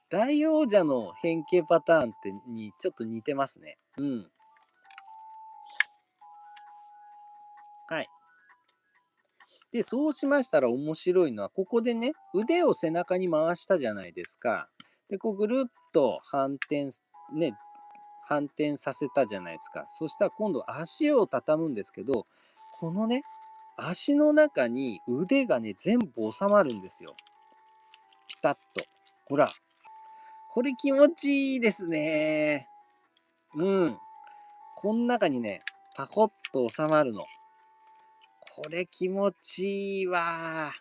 大王者の変形パターンってにちょっと似てますね。うん。はい。で、そうしましたら面白いのは、ここでね、腕を背中に回したじゃないですか。で、こうぐるっと反転させたじゃないですか。そしたら今度足を畳むんですけど、このね、足の中に腕がね、全部収まるんですよ。ピタッと。ほら。これ気持ちいいですね。うん。この中にね、パコッと収まるの。これ気持ちいいわ。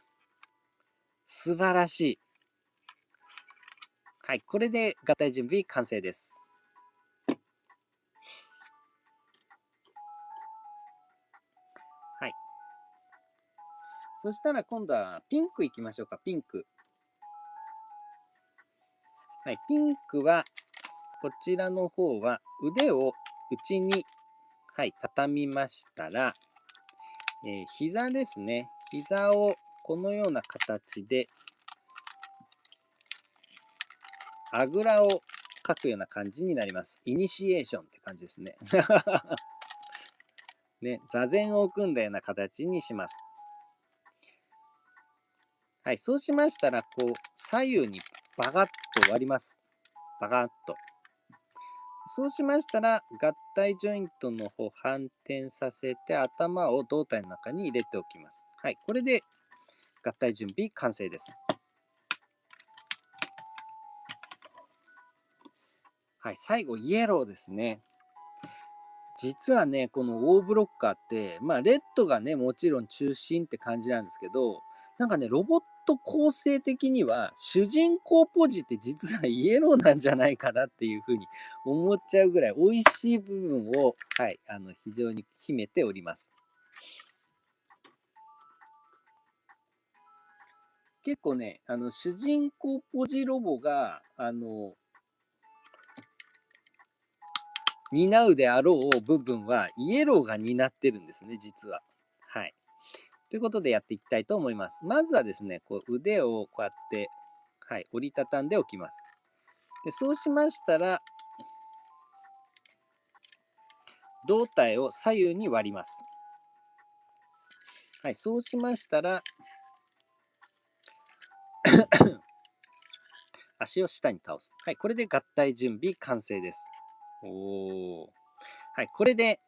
素晴らしい。はい。これで合体準備完成です。はい。そしたら今度はピンクいきましょうか。ピンク。はい。ピンクは、こちらの方は腕を内に、はい、畳みましたら、膝ですね。膝をこのような形で、あぐらをかくような感じになります。イニシエーションって感じですね。ね、座禅を組んだような形にします。はい、そうしましたら、こう、左右にバガッと割ります。バガッと。そうしましたら、合体ジョイントの方反転させて、頭を胴体の中に入れておきます。はい、これで合体準備完成です。はい、最後、イエローですね。実はね、この O ブロッカーって、まあ、レッドがね、もちろん中心って感じなんですけど、なんかね、ロボット構成的には、主人公ポジって実はイエローなんじゃないかなっていうふうに思っちゃうぐらい、美味しい部分を、はい、非常に秘めております。結構ね、主人公ポジロボが、担うであろう部分は、イエローが担ってるんですね、実は。はい。ということでやっていきたいと思います。まずはですね、こう腕をこうやって、はい、折りたたんでおきます。でそうしましたら、胴体を左右に割ります。はい、そうしましたら、足を下に倒す。はい、これで合体準備完成です。おー。はい、これで、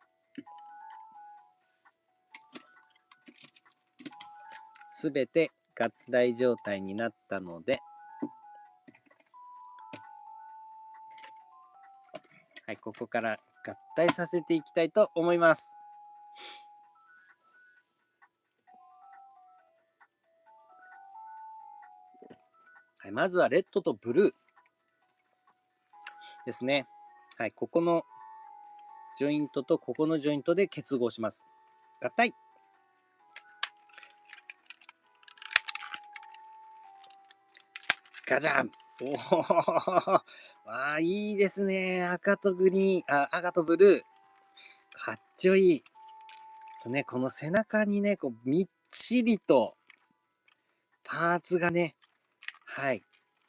すべて合体状態になったので、はい、ここから合体させていきたいと思います。はい、まずはレッドとブルーですね。はい、ここのジョイントとここのジョイントで結合します。合体。ガチャン。おお、あ、いいですね。赤とグリーン、赤とブルー。かっちょいい。とね、この背中にね、こう、みっちりと、パーツがね、はい、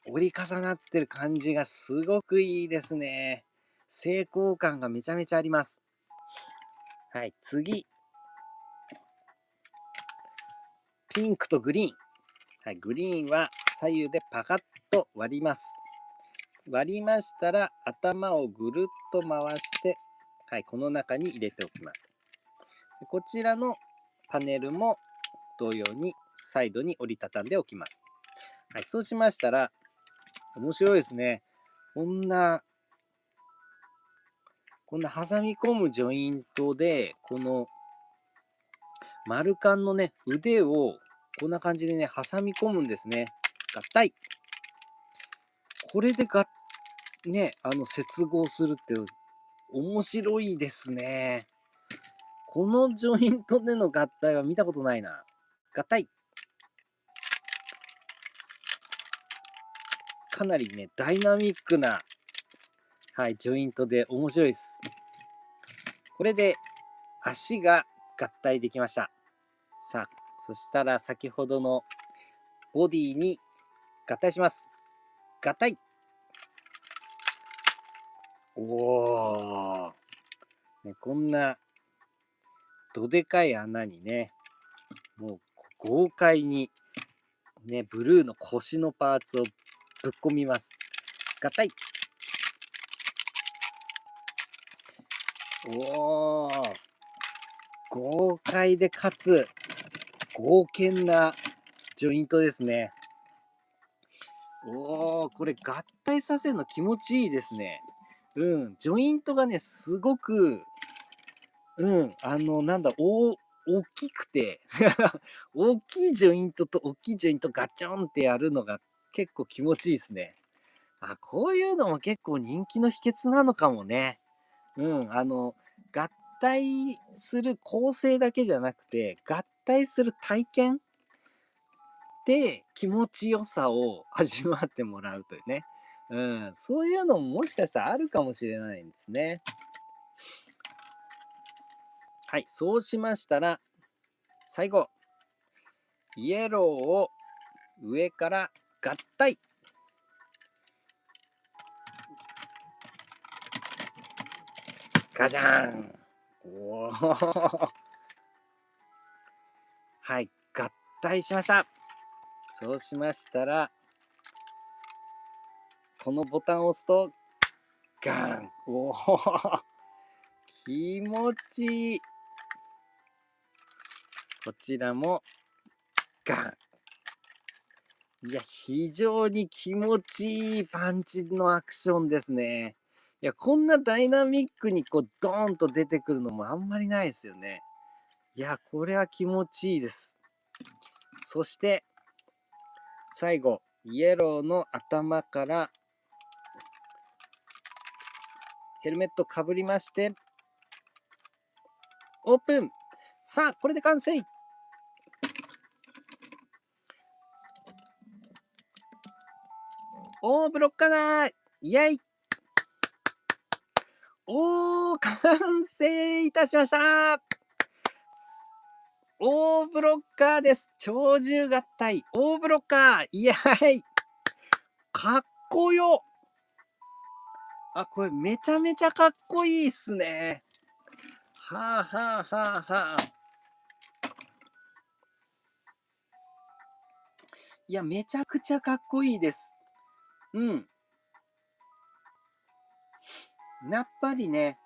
折り重なってる感じがすごくいいですね。成功感がめちゃめちゃあります。はい、次。ピンクとグリーン。はい、グリーンは左右でパカッと割ります。割りましたら、頭をぐるっと回して、はい、この中に入れておきます。こちらのパネルも同様にサイドに折りたたんでおきます。はい、そうしましたら、面白いですね。こんな挟み込むジョイントで、この丸カンのね、腕をこんな感じでね、挟み込むんですね。合体。これでね、接合するって面白いですね。このジョイントでの合体は見たことないな。合体。かなりね、ダイナミックな、はい、ジョイントで面白いです。これで足が合体できました。さあ、そしたら先ほどのボディに合体します。合体。おー。ね、こんなどでかい穴にね、もう豪快にね、ブルーの腰のパーツをぶっ込みます。合体。おー。豪快でかつ剛健なジョイントですね。おー、これ合体させるの気持ちいいですね。うん、ジョイントがね、すごく、うん、大きくて大きいジョイントと大きいジョイントガチョンってやるのが結構気持ちいいですね。あ、こういうのも結構人気の秘訣なのかもね。うん、合体する構成だけじゃなくて、合体する体験で気持ちよさを味わってもらうというね。うん、そういうのももしかしたらあるかもしれないんですね。はい、そうしましたら、最後、イエローを上から合体。ガジャン。おーはい、合体しました。そうしましたら、このボタンを押すと、ガン。おー気持ちいい。こちらも、ガン。いや、非常に気持ちいいパンチのアクションですね。いや、こんなダイナミックにこう、ドーンと出てくるのもあんまりないですよね。いや、これは気持ちいいです。そして、最後、イエローの頭からヘルメットかぶりまして、オープン。さあ、これで完成。ブロッカーだー。イェイ。完成いたしました。ブロッカーです。鳥獣合体。ブロッカー。イェイ。かっこよ。これめちゃめちゃかっこいいっすね。はあはあはあはあ。いや、めちゃくちゃかっこいいです。うん。やっぱりね、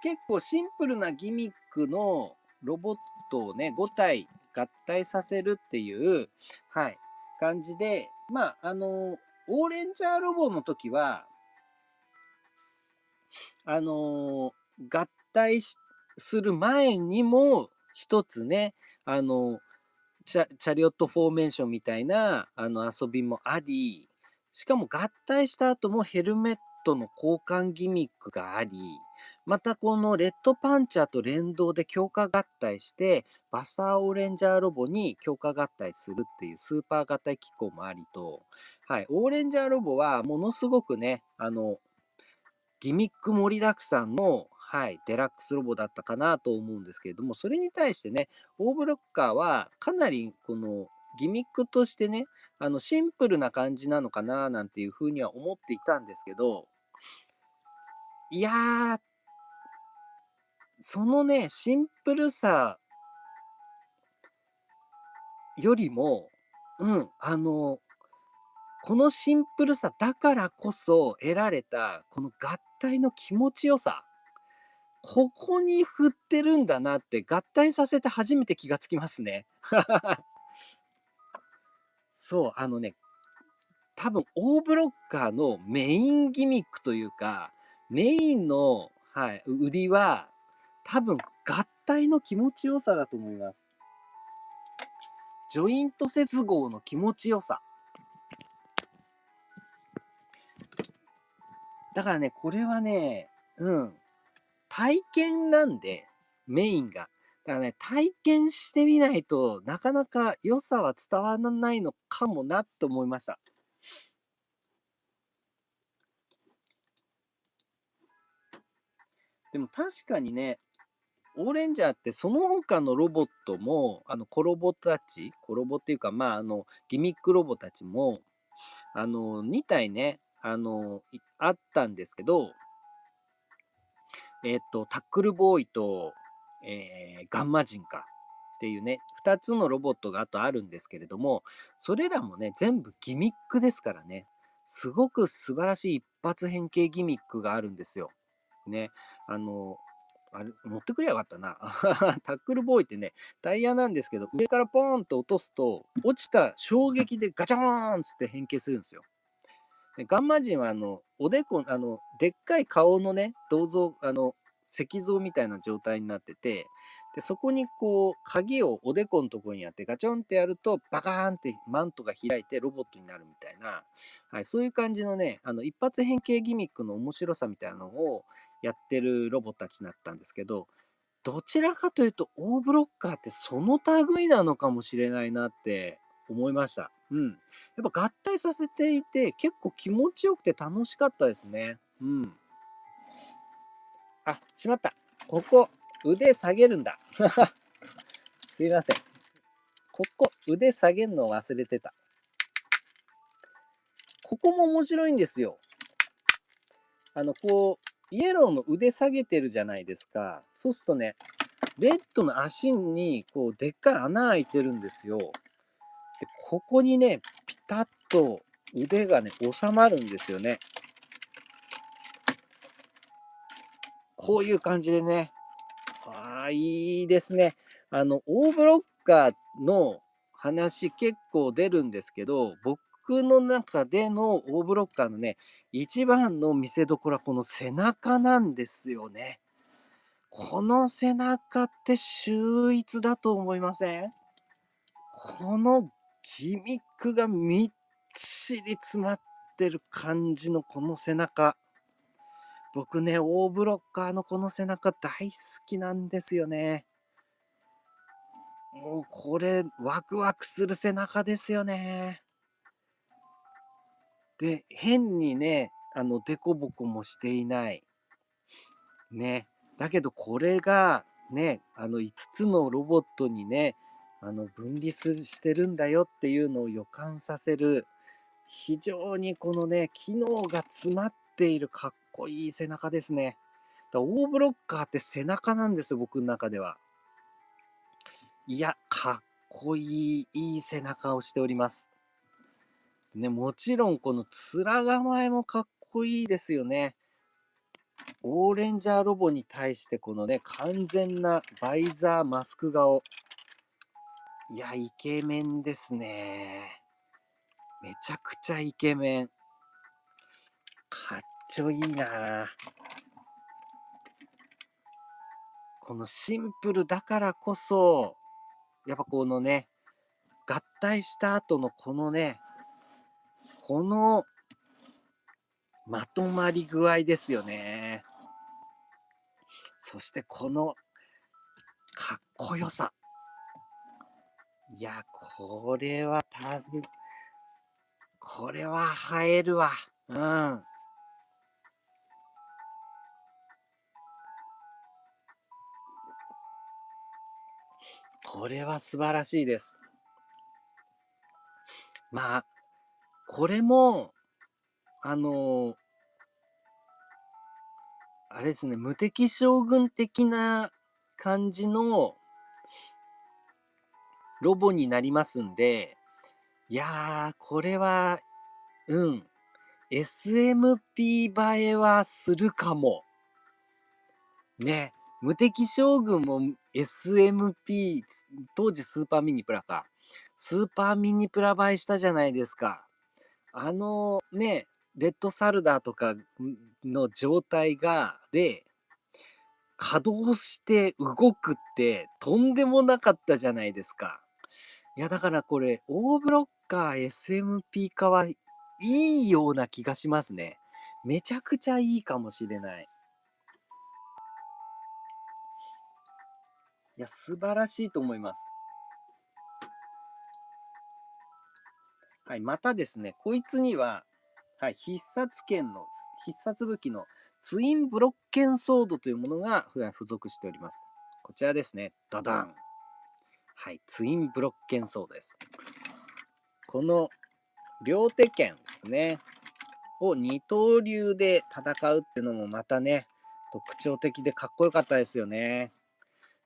結構シンプルなギミックのロボットをね、5体合体させるっていう、はい、感じで、オーレンジャーロボの時は、合体する前にも、一つね、あの、チャリオットフォーメーションみたいな遊びもあり、しかも合体した後もヘルメットの交換ギミックがあり、またこのレッドパンチャーと連動で強化合体して、バスターオレンジャーロボに強化合体するっていうスーパー合体機構もありと、はい、オーレンジャーロボはものすごくね、ギミック盛りだくさんの、はい、デラックスロボだったかなと思うんですけれども、それに対してね、オーブロッカーはかなりこのギミックとしてね、シンプルな感じなのかななんていうふうには思っていたんですけど、いやー、そのね、シンプルさよりも、このシンプルさだからこそ得られた、この合体の気持ちよさ。ここに振ってるんだなって合体させて初めて気がつきますね。そう、多分オーブロッカーのメインギミックというか、メインの、はい、売りは、多分合体の気持ちよさだと思います。ジョイント接合の気持ちよさ。だからね、これはね、体験なんで、メインが。だからね、体験してみないとなかなか良さは伝わらないのかもなと思いました。でも確かにね、オーレンジャーってその他のロボットも、コロボっていうか、ギミックロボたちも、2体ね、あったんですけど、タックルボーイと、ガンマ人かっていうね、2つのロボットがあとあるんですけれども、それらもね、全部ギミックですからね、すごく素晴らしい一発変形ギミックがあるんですよ。ね、あれ、持ってくりゃよかったな。タックルボーイってね、タイヤなんですけど、上からポーンと落とすと、落ちた衝撃でガチャーンつって変形するんですよ。でガンマ人はおでこ、でっかい顔のね、銅像、石像みたいな状態になってて、でそこにこう、鍵をおでこのところにやってガチョンってやると、バカーンってマントが開いてロボットになるみたいな、はい、そういう感じのね、一発変形ギミックの面白さみたいなのをやってるロボたちだったんですけど、どちらかというと、オーブロッカーってその類なのかもしれないなって思いました。うん。やっぱ合体させていて、結構気持ちよくて楽しかったですね。うん。しまった。ここ、腕下げるんだ。すいません。ここ、腕下げるの忘れてた。ここも面白いんですよ。こう、イエローの腕下げてるじゃないですか。そうするとね、レッドの足に、こう、でっかい穴開いてるんですよ。で、ここにね、ピタッと腕がね、収まるんですよね。こういう感じでね。いいですね。オーブロッカーの話結構出るんですけど、僕の中でのオーブロッカーのね、一番の見せ所はこの背中なんですよね。この背中って秀逸だと思いません？このギミックがみっちり詰まってる感じのこの背中。僕ね、オーブロッカーのこの背中大好きなんですよね。もうこれ、ワクワクする背中ですよね。で、変にね、デコボコもしていない。ね。だけどこれが、ね、5つのロボットにね、分離してるんだよっていうのを予感させる、非常にこのね、機能が詰まっているかっこいい背中ですね。オーブロッカーって背中なんですよ、僕の中では。いや、かっこいい、いい背中をしております。ね、もちろんこの面構えもかっこいいですよね。オーレンジャーロボに対してこのね、完全なバイザーマスク顔。いや、イケメンですね。めちゃくちゃイケメン。かっちょいいな。このシンプルだからこそ、やっぱこのね、合体した後のこのね、このまとまり具合ですよね。そしてこのかっこよさ。いや、これは映えるわ。うん。これは素晴らしいです。まあ、これも、あの、あれですね、無敵将軍的な感じのロボになりますんで、いやー、これは、SMP 映えはするかも。ね。無敵将軍も SMP、当時スーパーミニプラか。スーパーミニプラ映えしたじゃないですか。ね、レッドサルダーとかの状態で、稼働して動くってとんでもなかったじゃないですか。いや、だからこれ、オーブロッカー SMP 化はいいような気がしますね。めちゃくちゃいいかもしれない。いや、素晴らしいと思います。はい、またですね、こいつには、はい、必殺武器のツインブロッケンソードというものが付属しております。こちらですね。ダダン。はい、ツインブロッケンソードです。この両手剣ですね。を二刀流で戦うっていうのもまたね、特徴的でかっこよかったですよね。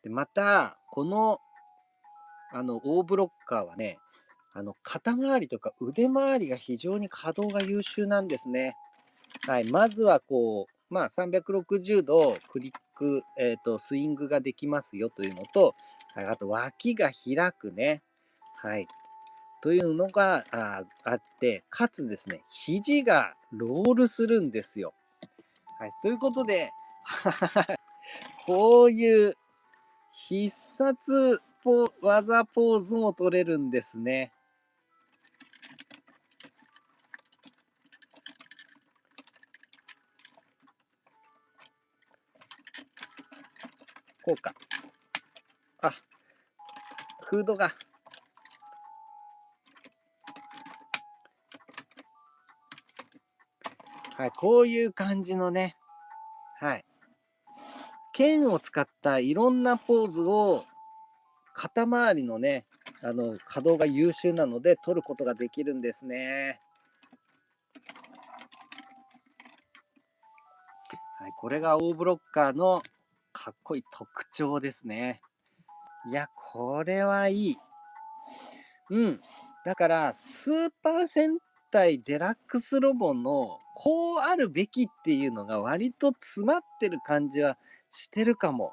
で、また、この、オーブロッカーはね、肩周りとか腕周りが非常に可動が優秀なんですね。はい、まずはこう、まあ、360度クリック、スイングができますよというのと、はい、あと脇が開くね。はい。というのがあって、かつですね、肘がロールするんですよ。はい。ということで、こういう必殺技ポーズも取れるんですね。こうか。あ、フードが。はい、こういう感じのね、はい。剣を使ったいろんなポーズを肩周りのね、稼働が優秀なので取ることができるんですね。はい、これがオーブロッカーのかっこいい特徴ですね。いや、これはいい。うん。だから、スーパー戦隊デラックスロボのこうあるべきっていうのが割と詰まってる感じはしてるかも。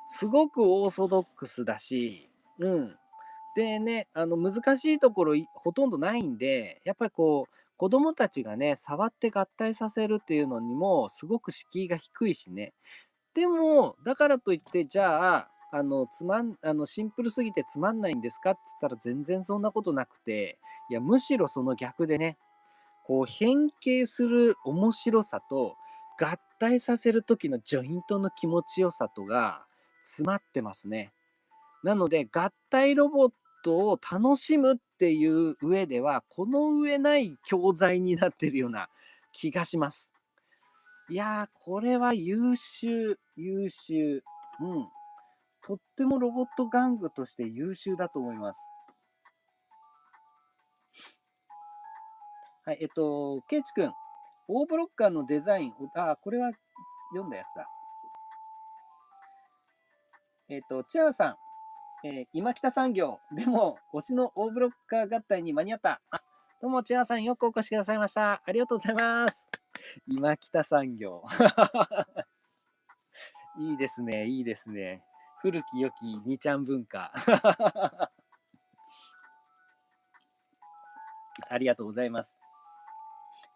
すごくオーソドックスだし、うん。でね、難しいところほとんどないんで、やっぱりこう、子供たちがね、触って合体させるっていうのにもすごく敷居が低いしね。でも、だからといって、じゃあ、シンプルすぎてつまんないんですかっつったら全然そんなことなくて、いや、むしろその逆でね、こう変形する面白さと、合体させる時のジョイントの気持ちよさとが詰まってますね。なので、合体ロボットを楽しむっていう上では、この上ない教材になってるような気がします。いやー、これは優秀、優秀。うん。とってもロボット玩具として優秀だと思います。はい、ケイチ君、オーブロッカーのデザイン、これは読んだやつだ。チャーさん、今北産業、でも、推しのオーブロッカー合体に間に合った。あ、どうも、チャーさん、よくお越しくださいました。ありがとうございます。今北産業。いいですね、いいですね。古き良き2ちゃん文化。ありがとうございます。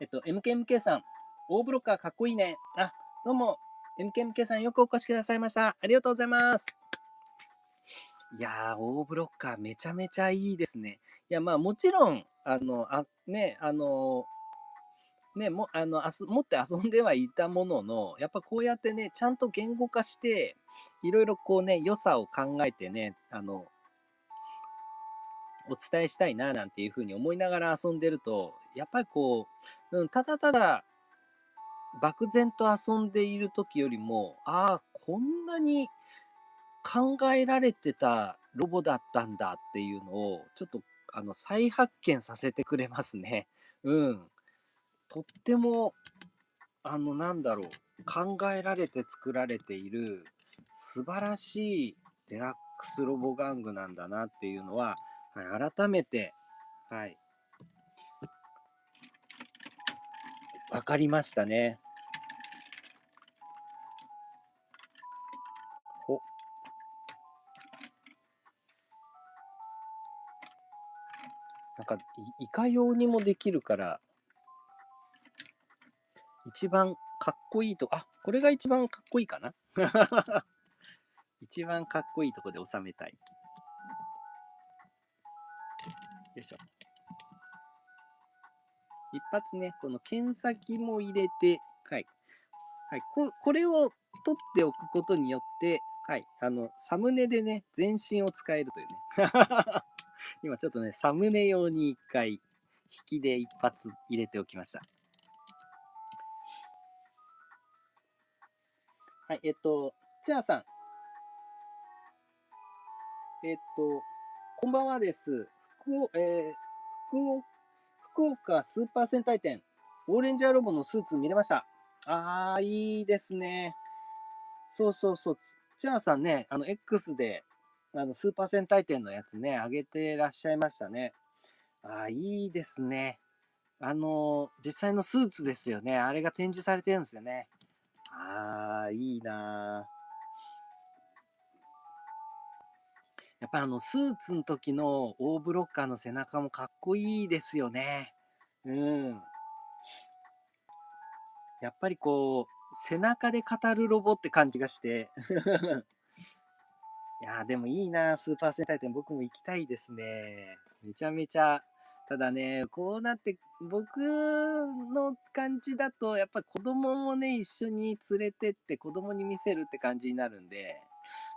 MKMK さん、オーブロッカーかっこいいね。あ、どうも、MKMK さんよくお越しくださいました。ありがとうございます。いやー、オーブロッカーめちゃめちゃいいですね。いや、まあもちろん、持って遊んではいたものの、やっぱこうやってね、ちゃんと言語化して、いろいろこうね、良さを考えてね、お伝えしたいな、なんていうふうに思いながら遊んでると、やっぱりこう、ただただ漠然と遊んでいる時よりも、ああ、こんなに考えられてたロボだったんだっていうのを、ちょっと再発見させてくれますね。うん。とっても、なんだろう、考えられて作られている素晴らしいデラックスロボ玩具なんだなっていうのは、はい、改めて、はい、分かりましたね。お、なんかいかようにもできるから、一番かっこいいと、これが一番かっこいいかな。一番かっこいいとこで収めたい。よいしょ。一発ね、この剣先も入れて、はい。はい、これを取っておくことによって、はい、サムネでね、全身を使えるというね。今ちょっとね、サムネ用に一回、引きで一発入れておきました。はい、チャーさん。こんばんはです。福福岡スーパー戦隊店、オーレンジャーロボのスーツ見れました。いいですね。そうそうそう。チャーさんね、X で、スーパー戦隊店のやつね、上げてらっしゃいましたね。いいですね。実際のスーツですよね。あれが展示されてるんですよね。いいなやっぱスーツの時のオーブロッカーの背中もかっこいいですよね。うん。やっぱりこう、背中で語るロボって感じがして。いやーでもいいな、スーパー戦隊店、僕も行きたいですね。めちゃめちゃ。ただね、こうなって、僕の感じだと、やっぱ子供もね、一緒に連れてって子供に見せるって感じになるんで、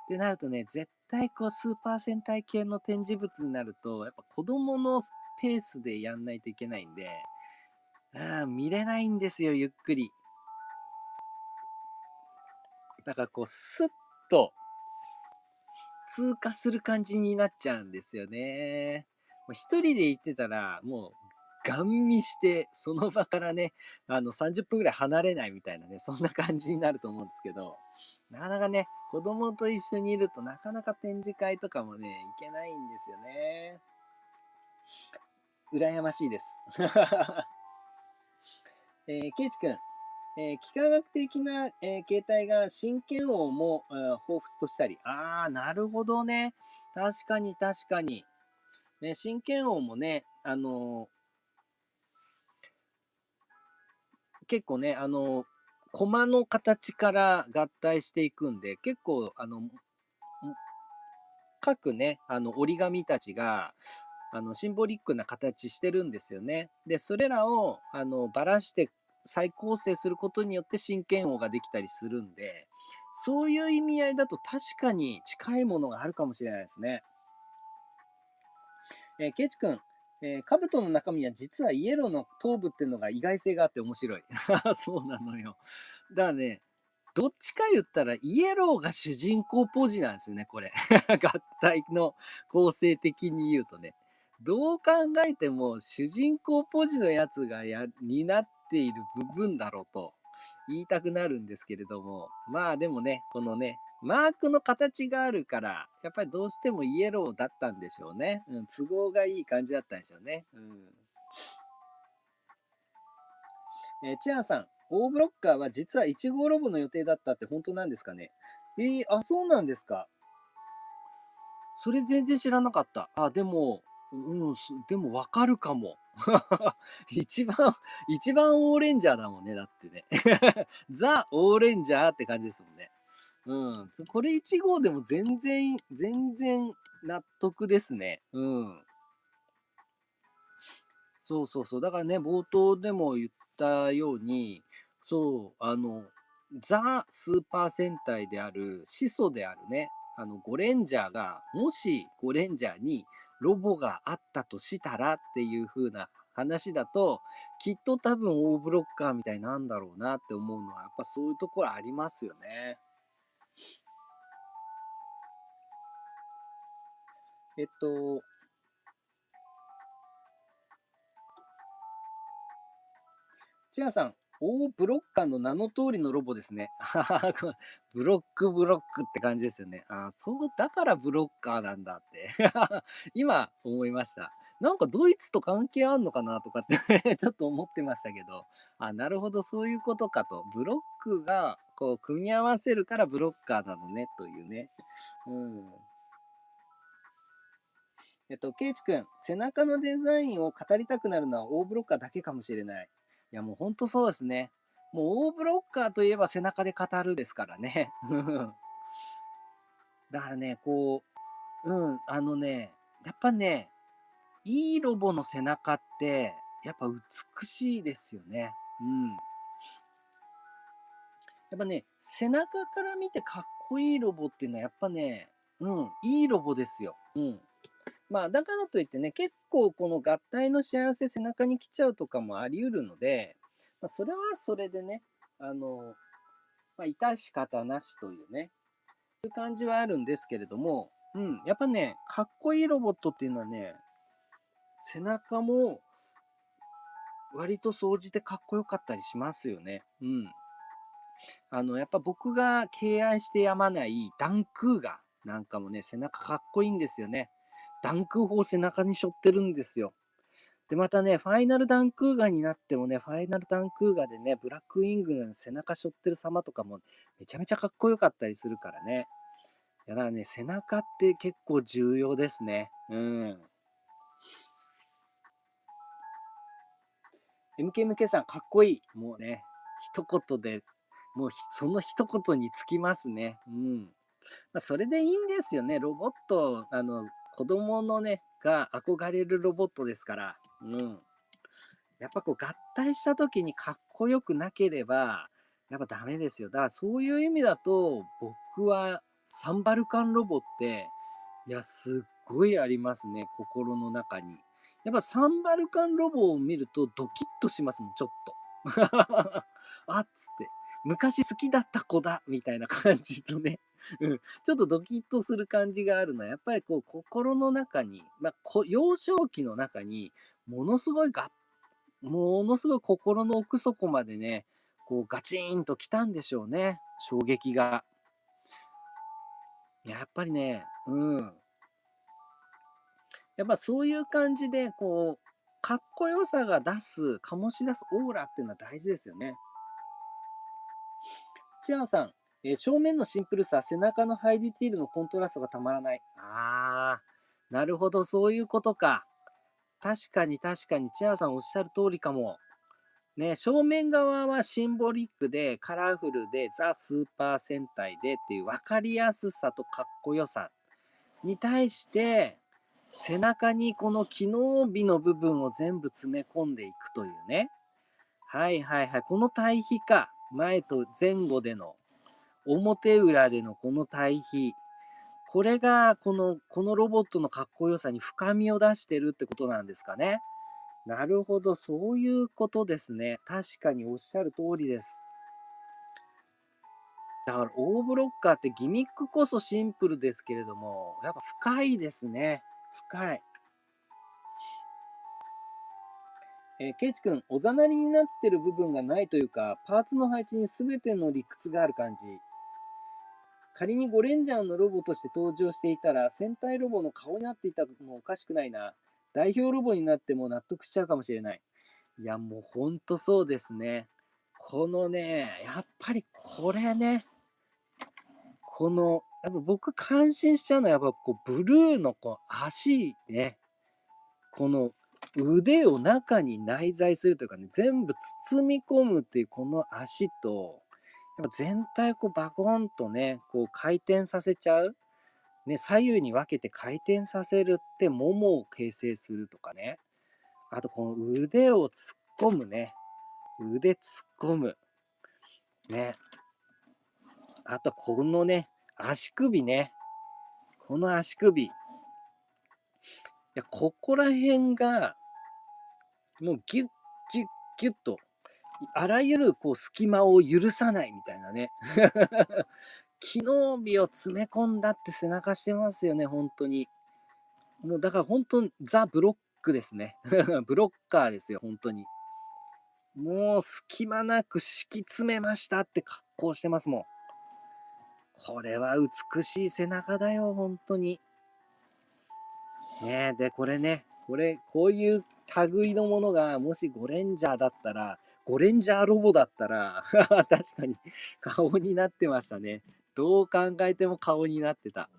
ってなるとね、絶対こうスーパー戦隊系の展示物になると、やっぱ子供のペースでやんないといけないんで、見れないんですよ、ゆっくり。だからこう、スッと通過する感じになっちゃうんですよね。もう一人で行ってたら、もう、ガン見して、その場からね、30分ぐらい離れないみたいなね、そんな感じになると思うんですけど、なかなかね、子供と一緒にいるとなかなか展示会とかもね、行けないんですよね。羨ましいです。ケイチ君、幾何学的な、形態が真剣王も、彷彿としたり。ああ、なるほどね。確かに確かに。ね、真剣王もね、結構ね、コマの形から合体していくんで、結構、各ね、折り紙たちが、シンボリックな形してるんですよね。で、それらを、ばらして再構成することによって真剣王ができたりするんで、そういう意味合いだと確かに近いものがあるかもしれないですね。ケイチ君、兜の中身は実はイエローの頭部っていうのが意外性があって面白い。そうなのよ。だからね、どっちか言ったらイエローが主人公ポジなんですよね、これ。合体の構成的に言うとね。どう考えても主人公ポジのやつが担っている部分だろうと言いたくなるんですけれども、まあでもね、このね、マークの形があるから、やっぱりどうしてもイエローだったんでしょうね。うん、都合がいい感じだったんでしょうね。うん。チアンさん、オーブロッカーは実は1号ロボの予定だったって本当なんですかね。あ、そうなんですか。それ全然知らなかった。あ、でも、うん、でもわかるかも。一番、一番オーレンジャーだもんね、だってね。ザ・オーレンジャーって感じですもんね。うん。これ1号でも全然納得ですね。うん。そうそうそう。だからね、冒頭でも言ったように、そう、ザ・スーパー戦隊である、始祖であるね、ゴレンジャーが、もしゴレンジャーにロボがあったとしたらっていう風な話だと、きっと多分オーブロッカーみたいになんだろうなって思うのは、やっぱそういうところありますよね。えっと、チアさん、ブロッカーの名の通りのロボですね。ブロックって感じですよね。そう、だからブロッカーなんだって今思いました。なんかドイツと関係あんのかなとかってちょっと思ってましたけど、なるほど、そういうことかと。ブロックがこう組み合わせるからブロッカーなのね、というね。うん。ケイチ君、背中のデザインを語りたくなるのはオーブロッカーだけかもしれない。いや、もうほんとそうですね。もうオーブロッカーといえば背中で語るですからね。だからね、こう、やっぱね、いいロボの背中って、やっぱ美しいですよね。うん。やっぱね、背中から見てかっこいいロボっていうのはやっぱね、うん、いいロボですよ。うん。まあ、だからといってね、結構この合体の幸せ背中に来ちゃうとかもあり得るので、まあ、それはそれでね、致し方なしというね、そういう感じはあるんですけれども、うん、やっぱね、かっこいいロボットっていうのはね、背中も割と総じてかっこよかったりしますよね。うん。やっぱ僕が敬愛してやまないダンクーガなんかもね、背中かっこいいんですよね。ダンクー砲背中に背負ってるんですよ。で、またね、ファイナルダンクーガになってもね、ファイナルダンクーガでね、ブラックウィングの背中背負ってる様とかもめちゃめちゃかっこよかったりするからね。いやだからね、背中って結構重要ですね。うん。MKMK さん、かっこいい。もうね、一言で、もうその一言につきますね。うん。まあ、それでいいんですよね。ロボット、子供のね、が憧れるロボットですから。うん。やっぱこう合体した時にかっこよくなければ、やっぱダメですよ。だからそういう意味だと、僕はサンバルカンロボって、いや、すっごいありますね、心の中に。やっぱサンバルカンロボを見るとドキッとしますもん、ちょっと。あっつって。昔好きだった子だみたいな感じのね。うん、ちょっとドキッとする感じがあるのは、やっぱりこう心の中に、幼少期の中に、ものすごいがものすごい心の奥底までね、こうガチーンと来たんでしょうね、衝撃が。やっぱりね、やっぱそういう感じで、こう、かっこよさが出す、醸し出すオーラっていうのは大事ですよね。チアさん、正面のシンプルさ、背中のハイディティールのコントラストがたまらない。なるほど、そういうことか。確かに確かに、チアさんおっしゃる通りかも。ね、正面側はシンボリックで、カラフルで、ザ・スーパー戦隊でっていう分かりやすさとかっこよさに対して、背中にこの機能美の部分を全部詰め込んでいくというね。はいはいはい。この対比か。前と前後での、表裏でのこの対比。これがこのロボットのかっこよさに深みを出してるってことなんですかね。なるほど、そういうことですね。確かにおっしゃる通りです。だから、オーブロッカーってギミックこそシンプルですけれども、やっぱ深いですね。深い。ケイチ君、おざなりになってる部分がないというか、パーツの配置に全ての理屈がある感じ。仮にゴレンジャーのロボとして登場していたら、戦隊ロボの顔になっていたのもおかしくないな。代表ロボになっても納得しちゃうかもしれない。いや、もうほんとそうですね。このね、やっぱりこれね、やっぱ僕感心しちゃうのは、やっぱこう、ブルーのこう足ね、この腕を中に内在するというかね、全部包み込むっていうこの足と、やっぱ全体をこうバコンとね、こう回転させちゃう。ね、左右に分けて回転させるってももを形成するとかね。あとこの腕を突っ込むね。腕突っ込む。ね。あとこのね、足首ね。この足首。いや、ここら辺が、もうギュッギュッギュッと、あらゆるこう隙間を許さないみたいなね。機能美を詰め込んだって背中してますよね、本当に。もうだから本当にザ・ブロックですね。ブロッカーですよ、本当に。もう隙間なく敷き詰めましたって格好してますもん。これは美しい背中だよ、本当に。ねえ、で、これね、こういう類のものが、もしゴレンジャーだったら、ゴレンジャーロボだったら、確かに顔になってましたね。どう考えても顔になってた。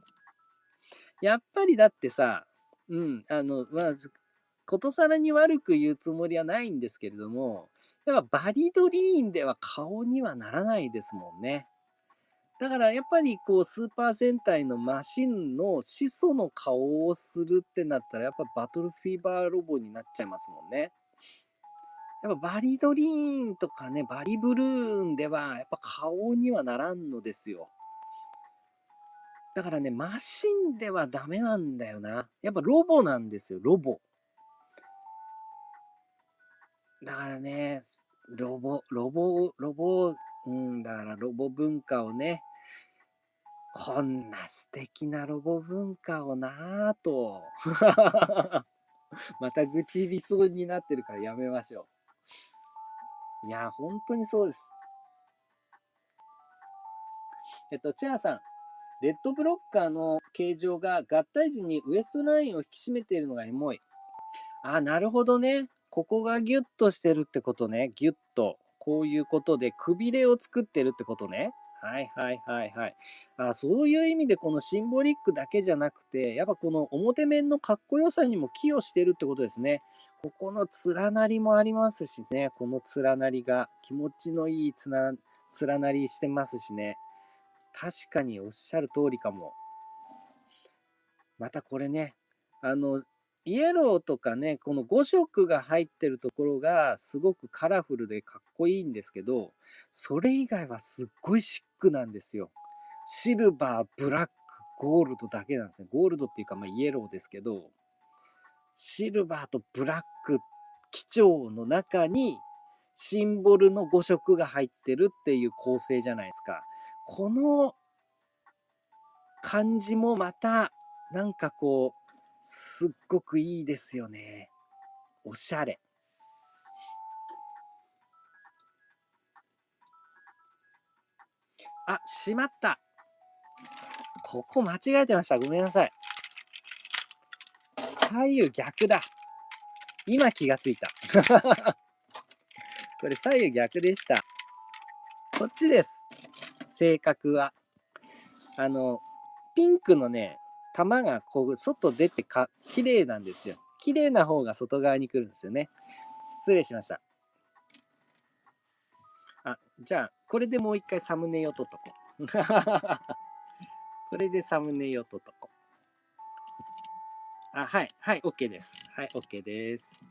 やっぱりだってさ、ことさらに悪く言うつもりはないんですけれども、やっぱバリドリーンでは顔にはならないですもんね。だからやっぱりこうスーパー戦隊のマシンの始祖の顔をするってなったらやっぱバトルフィーバーロボになっちゃいますもんね。やっぱバリドリーンとかね、バリブルーンではやっぱ顔にはならんのですよ。だからね、マシンではダメなんだよな。やっぱロボなんですよ、ロボ。だからね、だからロボ文化をね、こんな素敵なロボ文化をなぁと。また愚痴りそうになってるからやめましょう。いや、本当にそうです。チェアさん、レッドブロッカーの形状が合体時にウエストラインを引き締めているのがエモい。なるほどね。ここがギュッとしてるってことね。ギュッと。こういうことで、くびれを作ってるってことね。はいはいはいはい。そういう意味でこのシンボリックだけじゃなくて、やっぱこの表面のかっこよさにも寄与してるってことですね。ここの連なりもありますしね。この連なりが気持ちのいい連なりしてますしね。確かにおっしゃる通りかも。またこれね、あの、イエローとかね、この5色が入ってるところがすごくカラフルでかっこいいんですけど、それ以外はすっごいシックなんですよ。シルバー、ブラック、ゴールドだけなんですね。ゴールドっていうか、イエローですけど、シルバーとブラック基調の中にシンボルの5色が入ってるっていう構成じゃないですか。この感じもまた、なんかこう、すっごくいいですよね。おしゃれ。あ、しまった。ここ間違えてました。ごめんなさい。左右逆だ。今気がついた。これ左右逆でした。こっちです。性格は。ピンクのね、玉がこう、外出て綺麗なんですよ。綺麗な方が外側に来るんですよね。失礼しました。じゃあ、これでもう一回サムネを撮っとこう。これでサムネを撮っとこう。はい、はい、OK です。はい、OK です。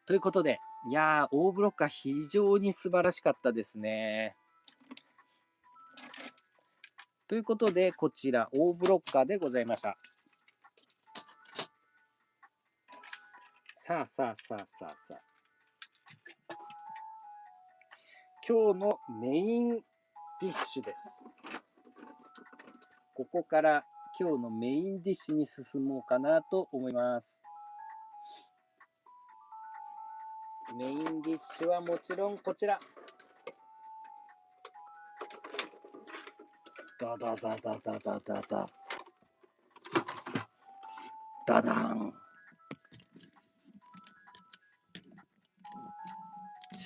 ということで、いやー、大ブロッカー非常に素晴らしかったですね。ということで、こちら、大ブロッカーでございました。さあさあさあさあさあ。今日のメインディッシュです。ここから今日のメインディッシュに進もうかなと思います。メインディッシュはもちろんこちら。ダダダダダダダダ。ダダン。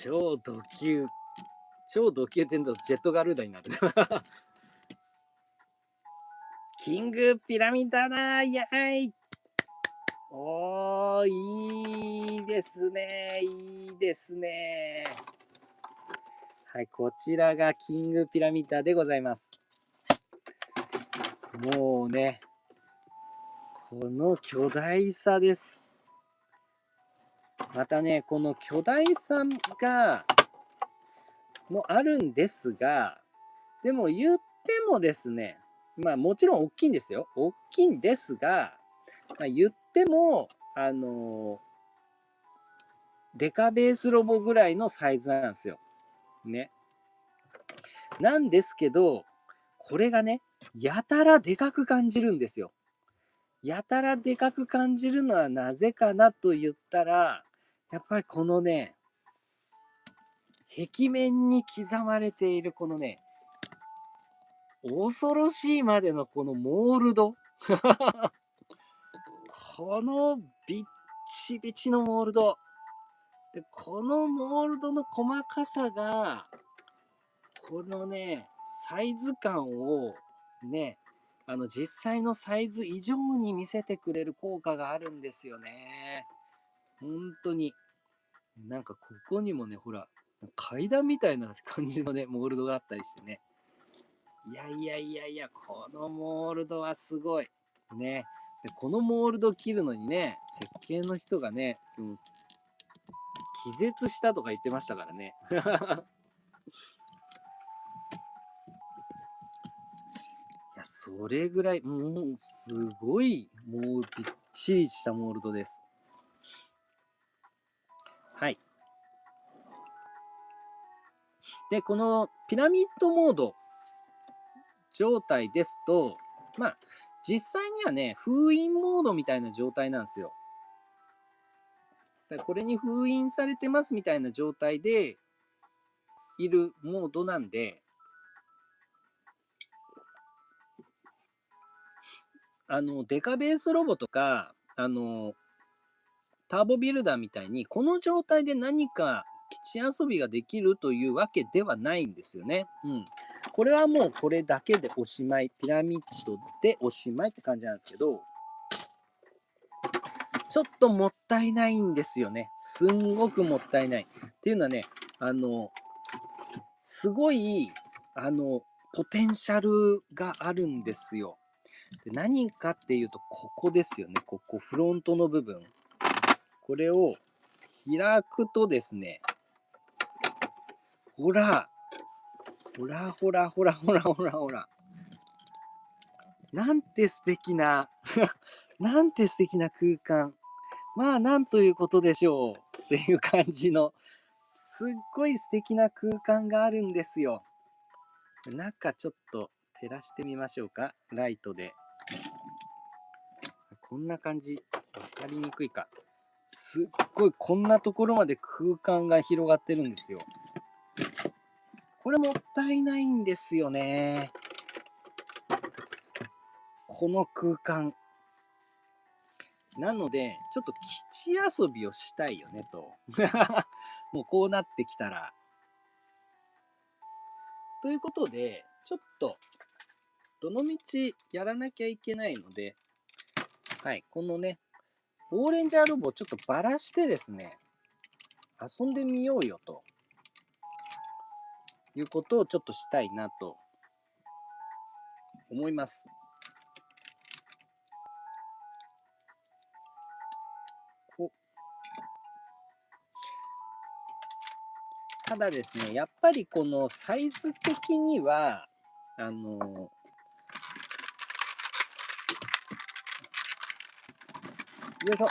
超ド級。超ド級って言うとジェットガルーダになる。キングピラミッドだイェイ。おー、いいですね。いいですね。はい、こちらがキングピラミッドでございます。もうね、この巨大さです。またね、この巨大さもあるんですが、でも言ってもですね、まあもちろん大きいんですよ。大きいんですが、まあ、言っても、デカベースロボぐらいのサイズなんですよ。ね。なんですけど、これがね、やたらでかく感じるんですよ。やたらでかく感じるのはなぜかなと言ったら、やっぱりこのね、壁面に刻まれているこのね、恐ろしいまでのこのモールド。このビッチビチのモールド。でこのモールドの細かさが、このね、サイズ感をね、実際のサイズ以上に見せてくれる効果があるんですよね。本当に。なんかここにもね、ほら、階段みたいな感じのね、モールドがあったりしてね。いやいやいやいや、このモールドはすごい。ね。でこのモールド切るのにね、設計の人がね、気絶したとか言ってましたからね。いや、それぐらい、もう、すごい、もう、びっちりしたモールドです。はい。で、このピラミッドモード状態ですと、まあ、実際にはね、封印モードみたいな状態なんですよ。だからこれに封印されてますみたいな状態でいるモードなんで、デカベースロボとか、ターボビルダーみたいに、この状態で何か基地遊びができるというわけではないんですよね。うん。これはもうこれだけでおしまい。ピラミッドでおしまいって感じなんですけど、ちょっともったいないんですよね。すんごくもったいない。っていうのはね、すごい、ポテンシャルがあるんですよ。で何かっていうと、ここですよね。ここ、フロントの部分。これを開くとですね、ほら、ほらほらほらほらほらほら。なんて素敵ななんて素敵な空間。まあ、なんということでしょう。っていう感じの、すっごい素敵な空間があるんですよ。中ちょっと照らしてみましょうか。ライトで。こんな感じ。わかりにくいか。すっごいこんなところまで空間が広がってるんですよ。これもったいないんですよね。この空間。なので、ちょっと基地遊びをしたいよねと。もうこうなってきたら。ということで、ちょっと、どのみちやらなきゃいけないので、はい、このね、オーレンジャーロボをちょっとばらしてですね、遊んでみようよということをちょっとしたいなと思います。ただですね、やっぱりこのサイズ的には、よいしょ、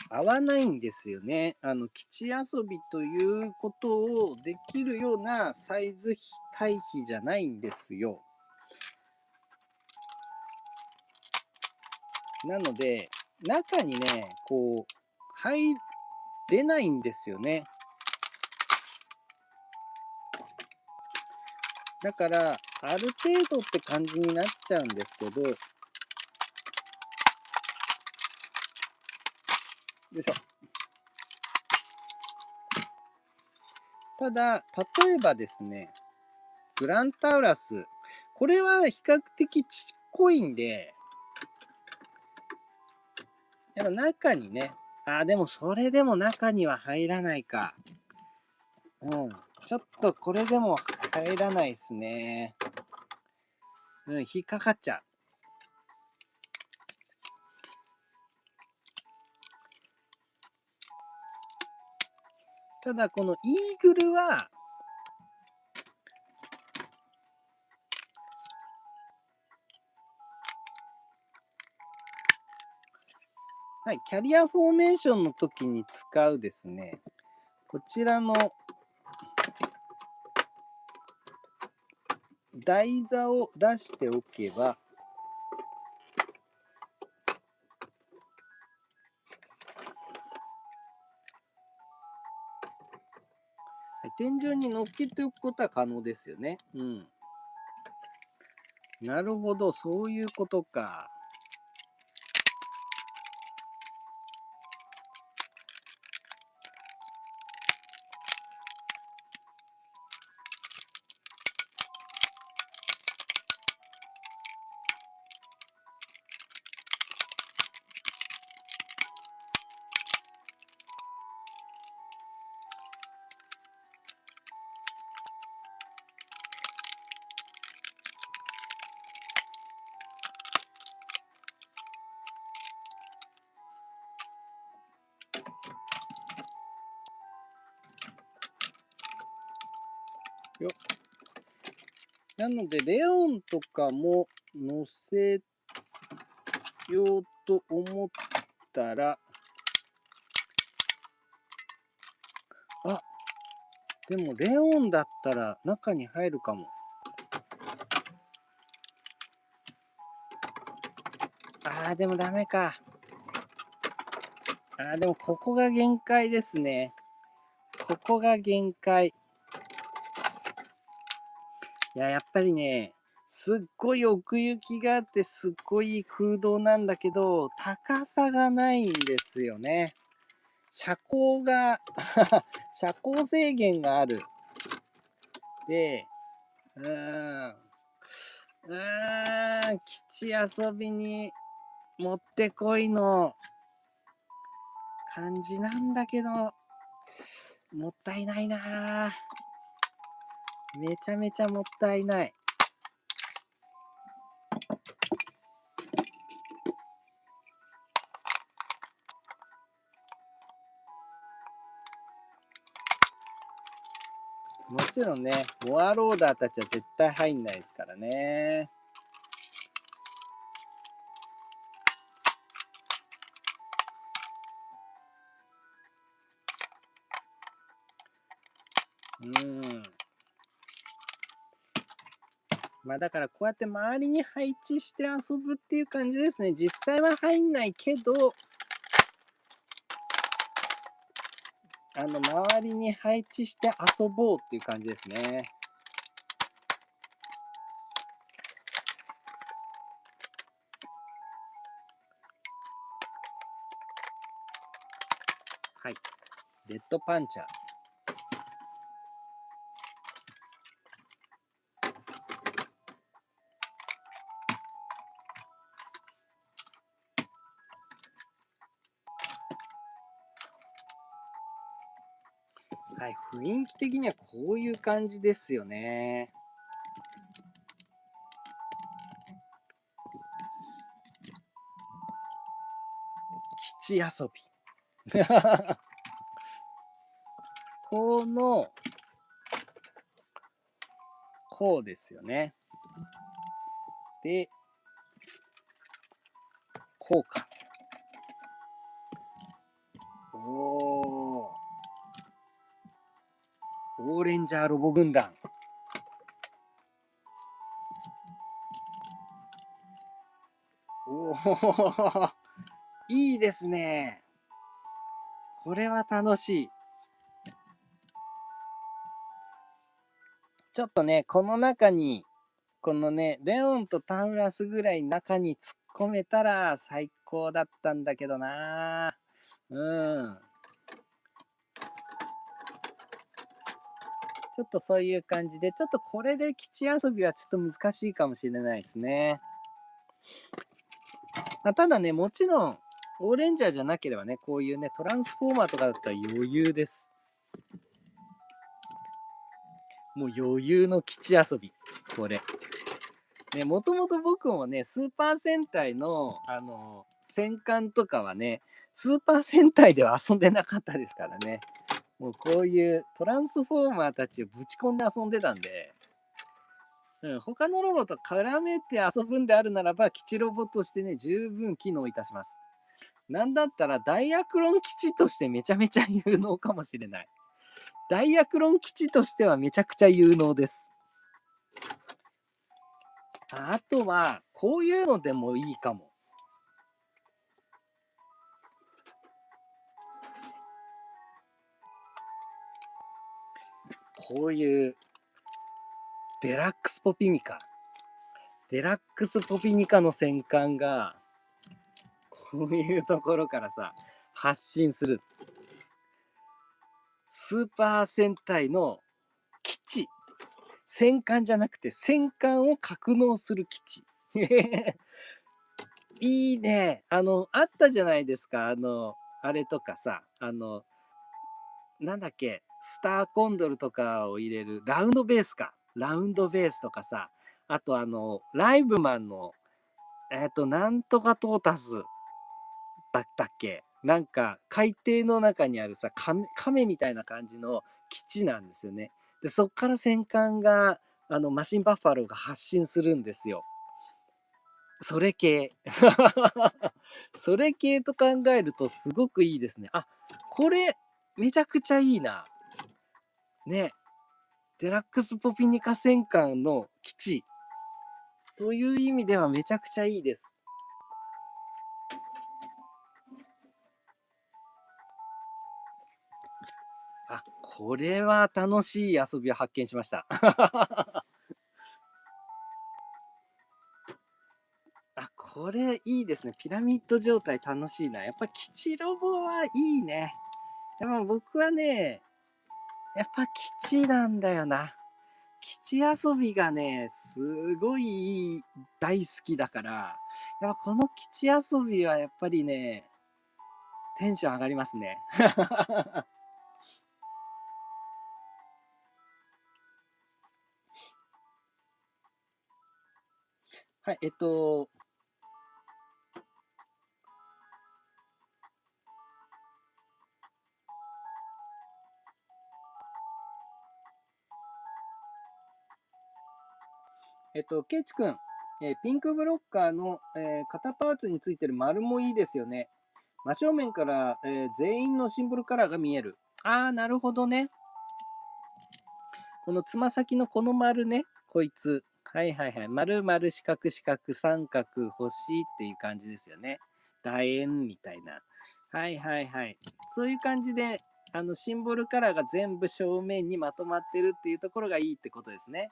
合わないんですよね。基地遊びということをできるようなサイズ対比じゃないんですよ。なので、中にね、こう、入れないんですよね。だから、ある程度って感じになっちゃうんですけど、よいしょ。ただ、例えばですね、グランタウラス。これは比較的ちっこいんで、やっぱ中にね、でもそれでも中には入らないか。うん。ちょっとこれでも入らないですね。うん、引っかかっちゃう。ただこのイーグルは、はい、キャリアフォーメーションの時に使うですね、こちらの台座を出しておけば、はい、天井に乗っけておくことは可能ですよね。うん。なるほど、そういうことか。よなので、レオンとかも乗せようと思ったら、でもレオンだったら中に入るかも。でもダメか。でもここが限界ですね。ここが限界。いや、やっぱりね、すっごい奥行きがあって、すっごい空洞なんだけど、高さがないんですよね。車高が車高制限がある。で、基地遊びにもってこいの感じなんだけど、もったいないな。めちゃめちゃもったいない。もちろんね、モアローダーたちは絶対入んないですからね。うん。まあだからこうやって周りに配置して遊ぶっていう感じですね。実際は入んないけど、周りに配置して遊ぼうっていう感じですね。はい。レッドパンチャー。はい、雰囲気的にはこういう感じですよね。基地遊び。こうですよね。で、こうか。オーレンジャーロボ軍団。おお、いいですね。これは楽しい。ちょっとね、この中に、このね、レオンとタウラスぐらい中に突っ込めたら最高だったんだけどな。うん。ちょっとそういう感じで、ちょっとこれで基地遊びはちょっと難しいかもしれないですね。ただね、もちろん、オーレンジャーじゃなければね、こういうね、トランスフォーマーとかだったら余裕です。もう余裕の基地遊び。これ。ね、もともと僕もね、スーパー戦隊の、戦艦とかはね、スーパー戦隊では遊んでなかったですからね。もうこういうトランスフォーマーたちをぶち込んで遊んでたんで、他のロボと絡めて遊ぶんであるならば、基地ロボとしてね、十分機能いたします。なんだったらダイアクロン基地としてめちゃめちゃ有能かもしれない。ダイアクロン基地としてはめちゃくちゃ有能です。あとは、こういうのでもいいかも。こういうデラックスポピニカ。デラックスポピニカの戦艦が、こういうところからさ、発信する。スーパー戦隊の基地。戦艦じゃなくて戦艦を格納する基地。いいね。あったじゃないですか。あれとかさ、なんだっけ、スターコンドルとかを入れるラウンドベースか。ラウンドベースとかさ、あとライブマンの、なんとかトータスだったっけ、なんか海底の中にあるさ、亀みたいな感じの基地なんですよね。で、そっから戦艦が、マシンバッファローが発進するんですよ。それ系。それ系と考えるとすごくいいですね。あ、これ、めちゃくちゃいいな。ね。デラックスポピニカ戦艦の基地。という意味ではめちゃくちゃいいです。あ、これは楽しい遊びを発見しました。あ、これいいですね。ピラミッド状態楽しいな。やっぱ基地ロボはいいね。でも僕はね、やっぱ基地なんだよな。基地遊びがね、すごい大好きだから、やっぱこの基地遊びはやっぱりね、テンション上がりますね。はい、ケイチ君、ピンクブロッカーの、肩パーツについてる丸もいいですよね。真正面から、全員のシンボルカラーが見える。あー、なるほどね。このつま先のこの丸ね、こいつ。はいはいはい。丸丸四角四角三角星っていう感じですよね。楕円みたいな。はいはいはい。そういう感じで、シンボルカラーが全部正面にまとまってるっていうところがいいってことですね。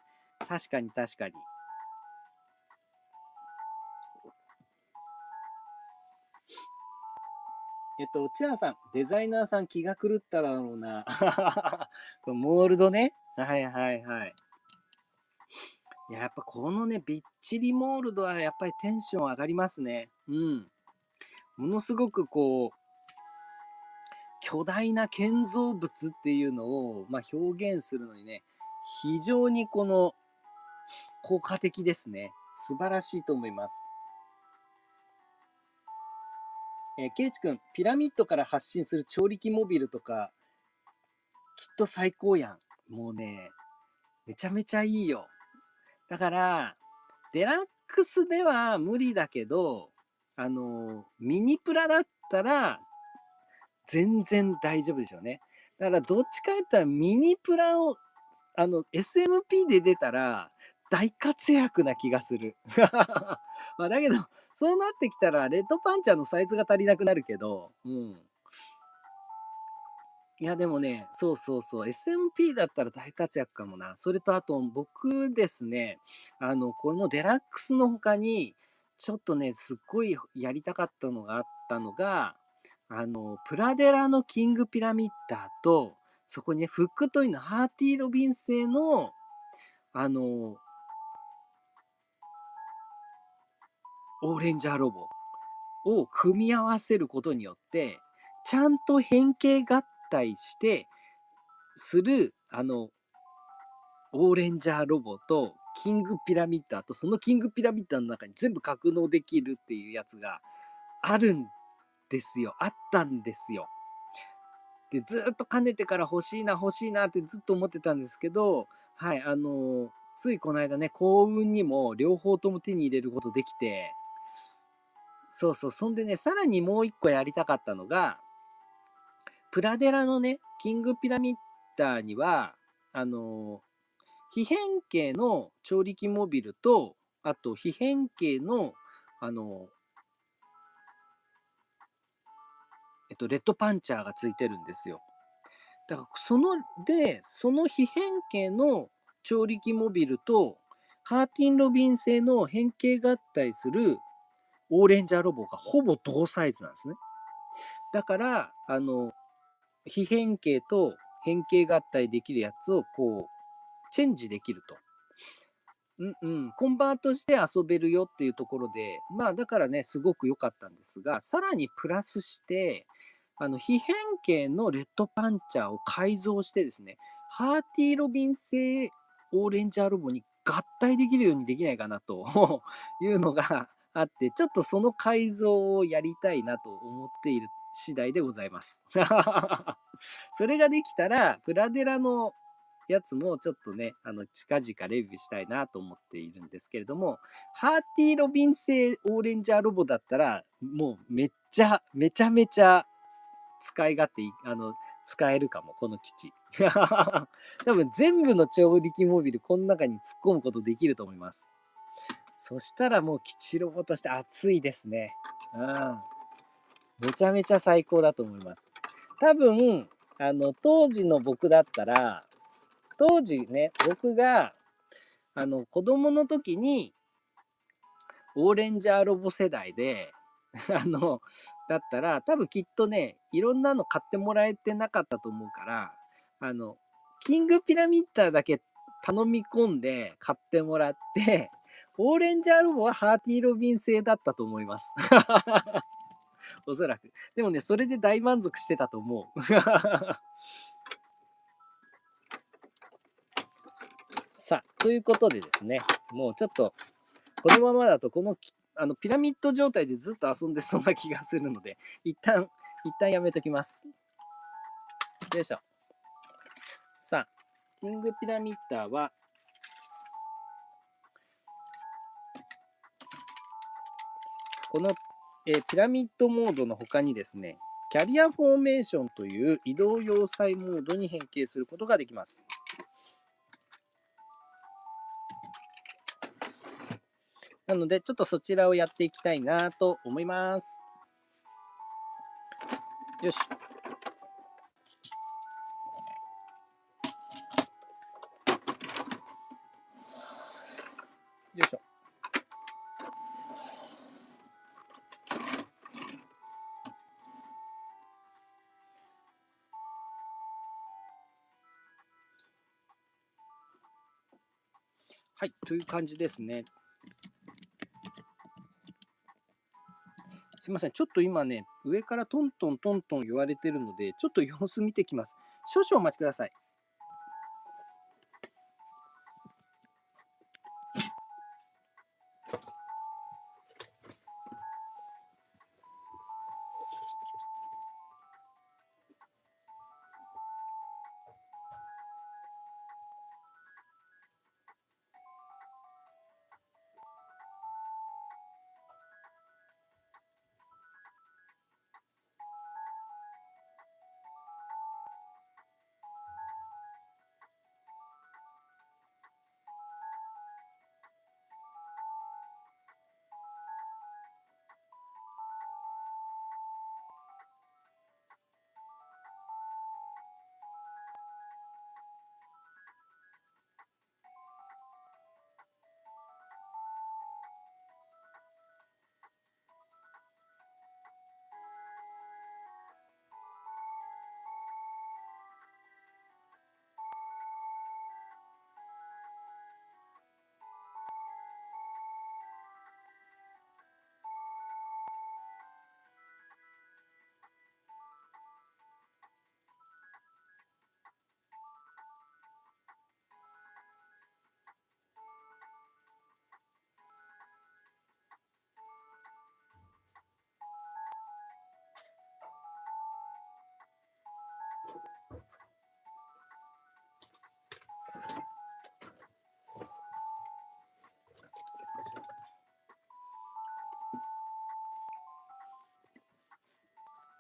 確かに確かに。チアンさん、デザイナーさん気が狂っただろうな。モールドね。はいはいはい。やっぱこのね、びっちりモールドはやっぱりテンション上がりますね。うん。ものすごくこう、巨大な建造物っていうのを、表現するのにね、非常にこの効果的ですね。素晴らしいと思います。ケイチ君、ピラミッドから発信する調理器モビルとか、きっと最高やん。もうね、めちゃめちゃいいよ。だから、デラックスでは無理だけど、ミニプラだったら全然大丈夫でしょうね。だからどっちか言ったらミニプラを、SMP で出たら大活躍な気がする。だけど、そうなってきたらレッドパンチャーのサイズが足りなくなるけど、うん。いや、でもね、そうそうそう、SMP だったら大活躍かもな。それとあと、僕ですね、このデラックスの他に、ちょっとね、すっごいやりたかったのがあったのが、プラデラのキングピラミッダーと、そこにね、フックトイのハーティーロビン製の、あの、オーレンジャーロボを組み合わせることによって、ちゃんと変形合体して、する、オーレンジャーロボと、キングピラミッダーと、そのキングピラミッダーの中に全部格納できるっていうやつがあるんですよ。あったんですよ。で、ずっとかねてから欲しいな、欲しいなってずっと思ってたんですけど、はい、ついこの間ね、幸運にも両方とも手に入れることできて、そうそう、そんでね、さらにもう一個やりたかったのが、プラデラのね、キングピラミッダーには、あの非変形の調理器モビルと、あと非変形の、あの、レッドパンチャーがついてるんですよ。だから、その非変形の調理器モビルと、ハーティンロビン製の変形合体するオーレンジャーロボがほぼ同サイズなんですね。だから、非変形と変形合体できるやつをこう、チェンジできると。うんうん、コンバートして遊べるよっていうところで、だからね、すごく良かったんですが、さらにプラスして、非変形のレッドパンチャーを改造してですね、ハーティーロビン製オーレンジャーロボに合体できるようにできないかなというのがあって、ちょっとその改造をやりたいなと思っている次第でございます。それができたら、プラデラのやつもちょっとね、近々レビューしたいなと思っているんですけれども、ハーティーロビン製オーレンジャーロボだったら、もうめちゃめちゃ使い勝手いい、使えるかも、この基地。多分全部の調理器モビル、この中に突っ込むことできると思います。そしたらもう基地ロボとして熱いですね。うん。めちゃめちゃ最高だと思います。多分、当時の僕だったら、当時ね、僕が、子供の時に、オーレンジャーロボ世代で、だったら、多分きっとね、いろんなの買ってもらえてなかったと思うから、キングピラミッダーだけ頼み込んで買ってもらって、オーレンジャーロボはハーティーロビン製だったと思います。おそらく。でもね、それで大満足してたと思う。さあ、ということでですね、もうちょっと、このままだと、この、ピラミッド状態でずっと遊んでそうな気がするので、一旦やめときます。よいしょ。さあ、キングピラミッダーは、この、ピラミッドモードの他にですね、キャリアフォーメーションという移動要塞モードに変形することができます。なので、ちょっとそちらをやっていきたいなと思います。よし。よいしょ。はい、という感じですね。すいません、ちょっと今ね、上からトントントントン言われてるので、ちょっと様子見てきます。少々お待ちください。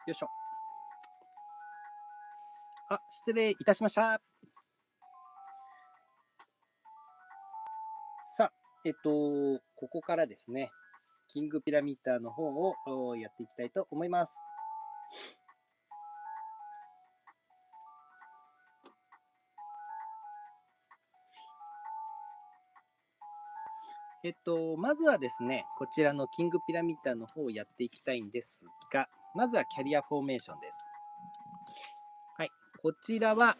よいしょ。あ、失礼いたしました。さあ、ここからですね、キングピラミッターの方をやっていきたいと思います。まずはですね、こちらのキングピラミッターの方をやっていきたいんですが、まずはキャリアフォーメーションです。はい、こちらは、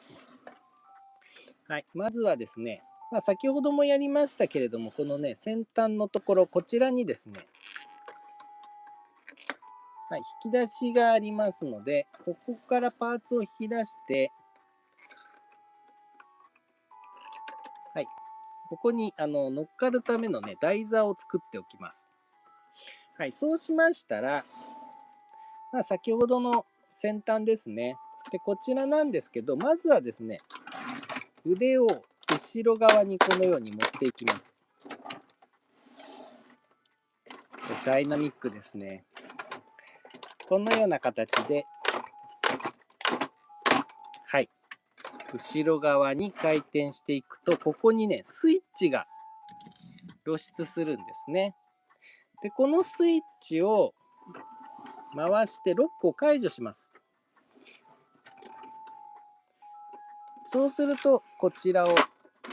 はい、まずはですね、先ほどもやりましたけれども、このね、先端のところ、こちらにですね、はい、引き出しがありますので、ここからパーツを引き出して、はい、ここに乗っかるためのね、台座を作っておきます。はい、そうしましたら、先ほどの先端ですね。で、こちらなんですけど、まずはですね、腕を後ろ側にこのように持っていきます。ダイナミックですね。このような形で、はい、後ろ側に回転していくと、ここにね、スイッチが露出するんですね。で、このスイッチを回してロックを解除します。そうすると、こちらを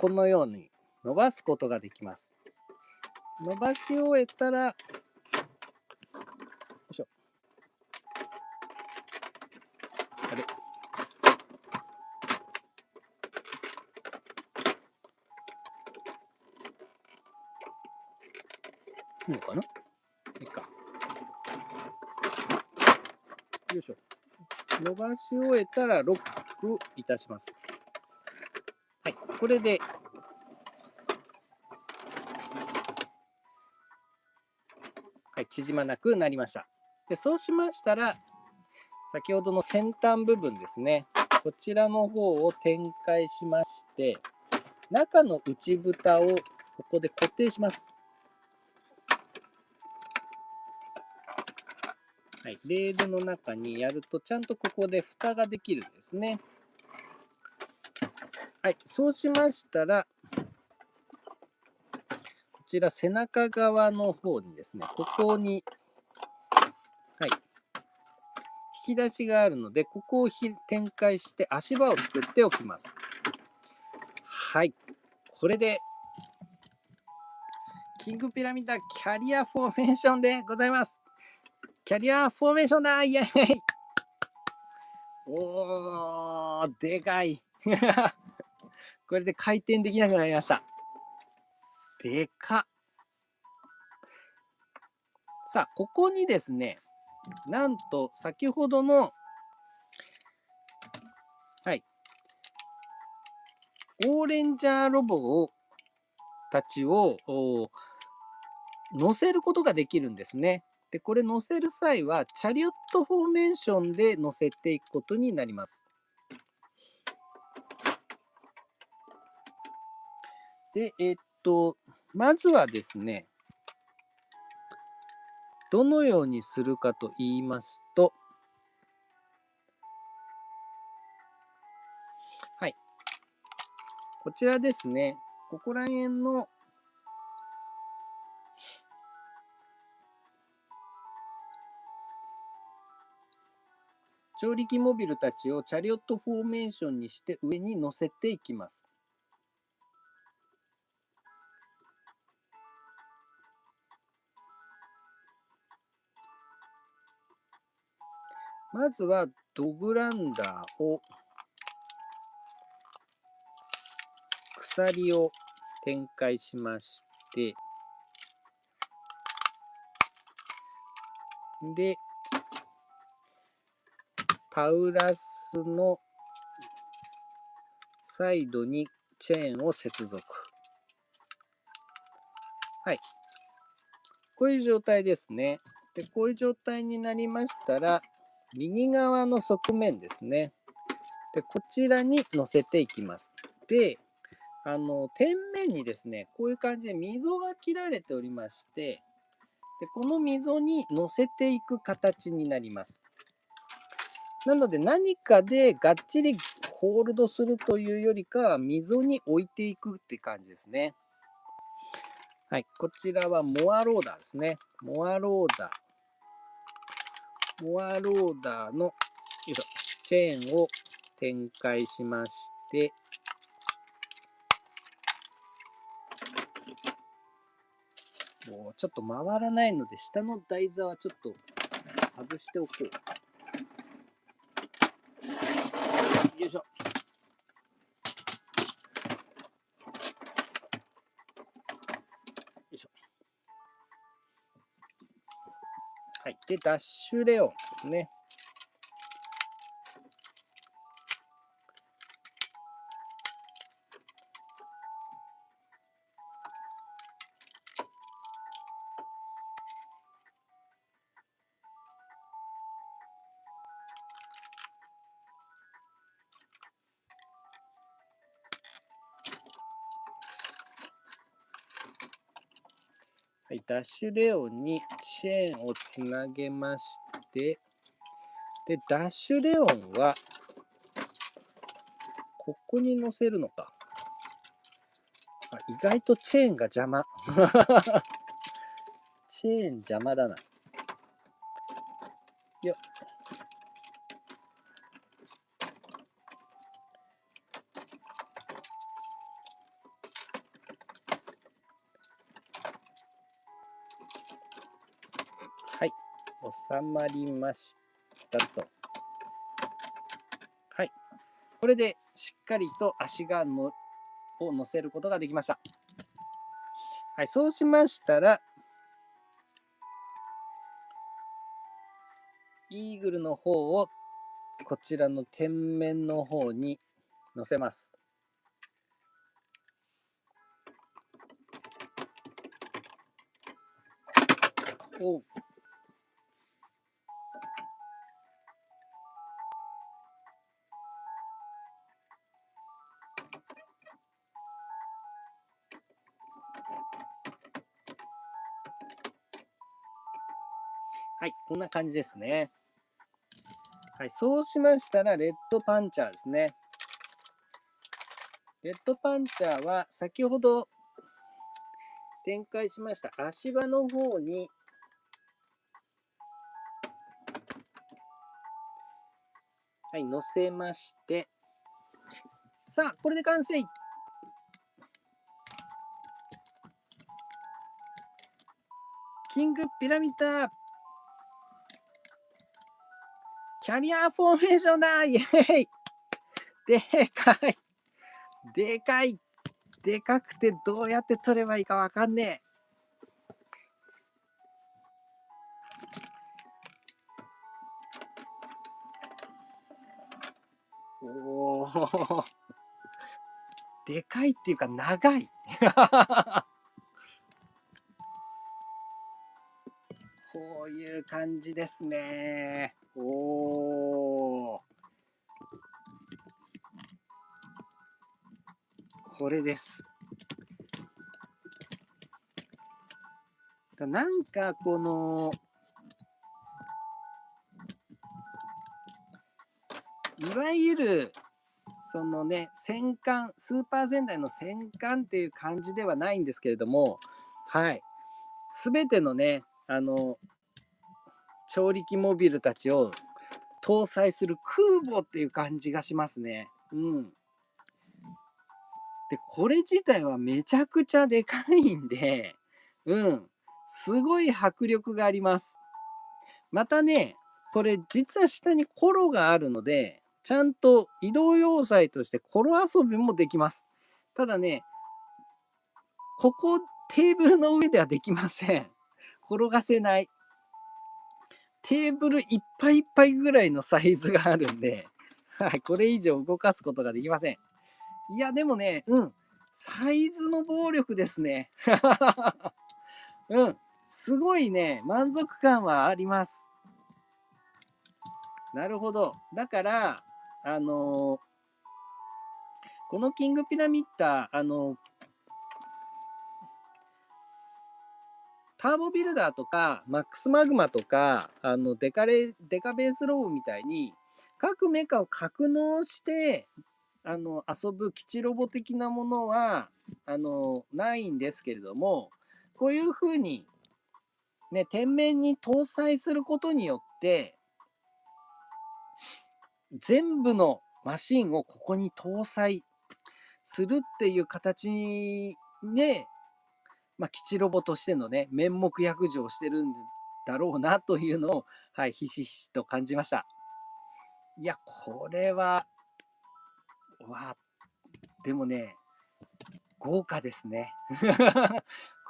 このように伸ばすことができます。伸ばし終えたら、よいしょ。あれ、いいのかな、いいか。よいしょ。伸ばし終えたらロックいたします。はい、これで、はい、縮まなくなりました。で、そうしましたら、先ほどの先端部分ですね、こちらの方を展開しまして、中の内蓋をここで固定します。はい、レールの中にやると、ちゃんとここで蓋ができるんですね。はい、そうしましたら、こちら背中側の方にですね、ここに、はい、引き出しがあるので、ここを展開して足場を作っておきます。はい。これで、キングピラミッドキャリアフォーメーションでございます。キャリアフォーメーションだイエーイおー、でかい。これで回転できなくなりました。でかっ。さあ、ここにですね、なんと先ほどの、はい、オーレンジャーロボたちを乗せることができるんですね。で、これ乗せる際は、チャリオットフォーメーションで乗せていくことになります。で、まずはですね、どのようにするかと言いますと、はい。こちらですね、ここら辺の調理器モビルたちをチャリオットフォーメーションにして上に乗せていきます。まずはドグランダーを鎖を展開しまして、で、タウラスのサイドにチェーンを接続。はい。こういう状態ですね。で、こういう状態になりましたら、右側の側面ですね。で、こちらに乗せていきます。で、天面にですね、こういう感じで溝が切られておりまして、でこの溝に乗せていく形になります。なので何かでがっちりホールドするというよりかは溝に置いていくって感じですね。はい、こちらはモアローダーですね。モアローダー。モアローダーのチェーンを展開しまして、もうちょっと回らないので、下の台座はちょっと外しておこう。よいしょ。よいしょ。はい。で、ダッシュレオンですね。はい、ダッシュレオンにチェーンをつなげまして、で、ダッシュレオンは、ここに乗せるのか。意外とチェーンが邪魔。チェーン邪魔だな。よっ。はい。収まりましたと。はい。これでしっかりと足を乗せることができました。はい。そうしましたら、イーグルの方をこちらの天面の方に乗せます。おう。はい、こんな感じですね。はい、そうしましたら、レッドパンチャーですね。レッドパンチャーは先ほど展開しました足場の方に、はい、乗せまして、さあ、これで完成。キングピラミッドキャリアフォーメーションだイエーイでかいでかいでかくてどうやって取ればいいかわかんねえ。おおでかいっていうか長いこういう感じですね。おおこれです。なんかこのいわゆるそのね戦艦スーパー戦隊の戦艦っていう感じではないんですけれども、はい全てのね超力モビルたちを搭載する空母っていう感じがしますね。うん。でこれ自体はめちゃくちゃでかいんで、うん、すごい迫力があります。またね、これ実は下にコロがあるので、ちゃんと移動要塞としてコロ遊びもできます。ただね、ここテーブルの上ではできません。転がせない。テーブルいっぱいいっぱいぐらいのサイズがあるんで、はい、これ以上動かすことができません。いや、でもね、サイズの暴力ですね。すごいね、満足感はあります。なるほど。だから、このキングピラミッド、ターボビルダーとか、マックスマグマとか、デカベースローブみたいに、各メカを格納して、遊ぶ基地ロボ的なものは、ないんですけれども、こういうふうに、ね、天面に搭載することによって、全部のマシンをここに搭載するっていう形で、基地ロボとしてのね、面目躍如をしてるんだろうなというのを、はい、ひしひしと感じました。いや、これは、でもね、豪華ですね。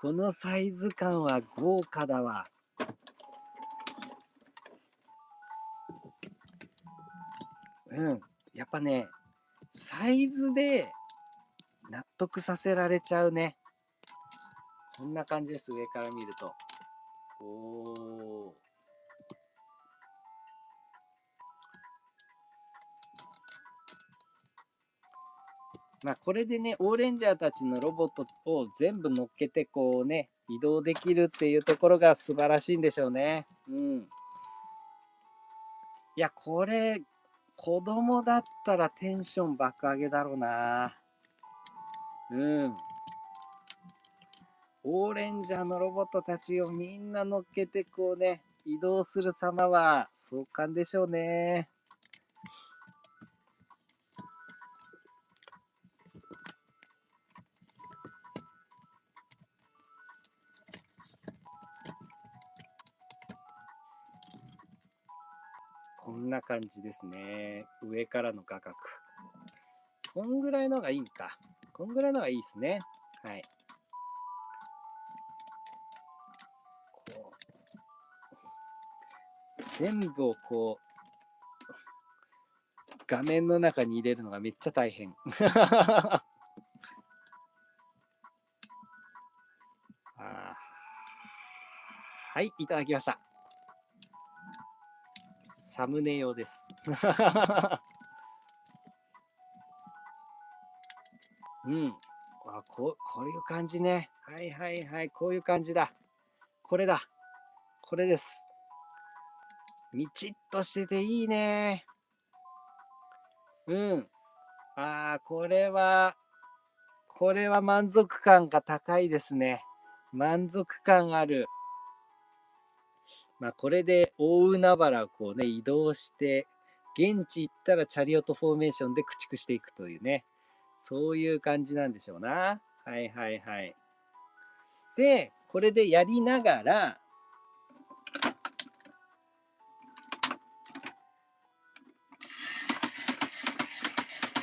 このサイズ感は豪華だわ。やっぱね、サイズで納得させられちゃうね。こんな感じです、上から見ると。おー。これでね、オーレンジャーたちのロボットを全部乗っけて、こうね、移動できるっていうところが素晴らしいんでしょうね。いや、これ、子供だったらテンション爆上げだろうな。オーレンジャーのロボットたちをみんな乗っけて、こうね、移動する様は壮観でしょうね。こんな感じですね。上からの画角。こんぐらいのがいいか。こんぐらいのがいいですね。はい。こう全部をこう、画面の中に入れるのがめっちゃ大変。はい、いただきました。サムネ用です。こういう感じね。はいはいはい、こういう感じだ。これだ。これです。みちっとしてていいね。これは満足感が高いですね。満足感ある。まあ、これで大海原をこうね、移動して、現地行ったらチャリオットフォーメーションで駆逐していくというね、そういう感じなんでしょうな。はいはいはい。で、これでやりながら、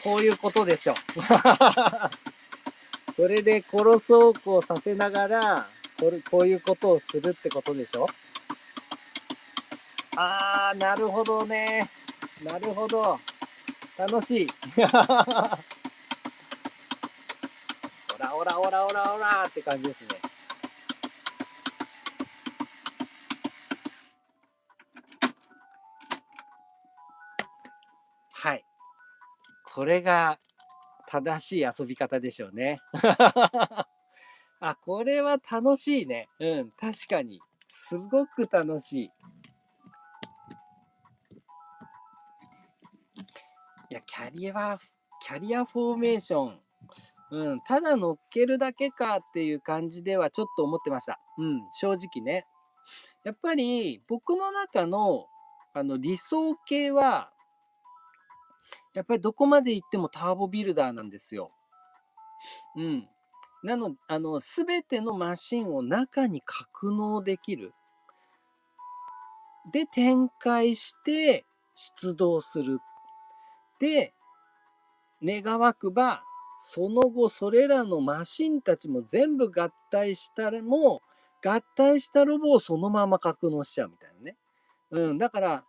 こういうことでしょ。これで殺そうこうさせながら、こういうことをするってことでしょ。あー、なるほどね。なるほど。楽しい。オラオラオラオラオラって感じですね。はい。これが正しい遊び方でしょうね。あ、これは楽しいね。うん、確かに。すごく楽しい。いや、キャリアフォーメーション。うん、ただ乗っけるだけかっていう感じではちょっと思ってました。うん、正直ね。やっぱり僕の中の理想形は、やっぱりどこまで行ってもターボビルダーなんですよ。うん。すべてのマシンを中に格納できる。で、展開して出動する。で、願わくば、その後、それらのマシンたちも全部合体したらもう、合体したロボをそのまま格納しちゃうみたいなね。うん。だから、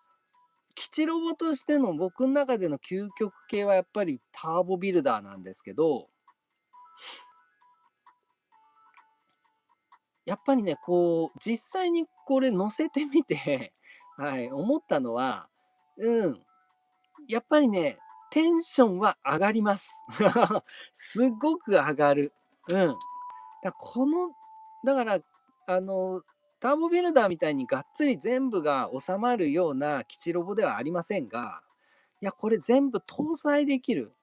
基地ロボとしての僕の中での究極系はやっぱりターボビルダーなんですけど、やっぱりね、こう、実際にこれ乗せてみてはい、思ったのは、うん、やっぱりね、テンションは上がります。すごく上がる。うん。だから、あの、ターボビルダーみたいにがっつり全部が収まるような基地ロボではありませんが、いや、これ全部搭載できる、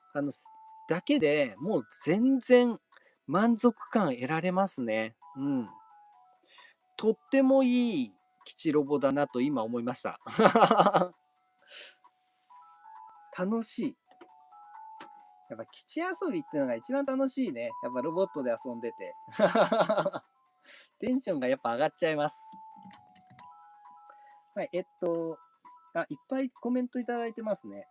だけでもう全然満足感得られますね。うん。とってもいい基地ロボだなと今思いました。楽しい。やっぱ基地遊びっていうのが一番楽しいね。やっぱロボットで遊んでて。テンションがやっぱ上がっちゃいます。はい、いっぱいコメントいただいてますね。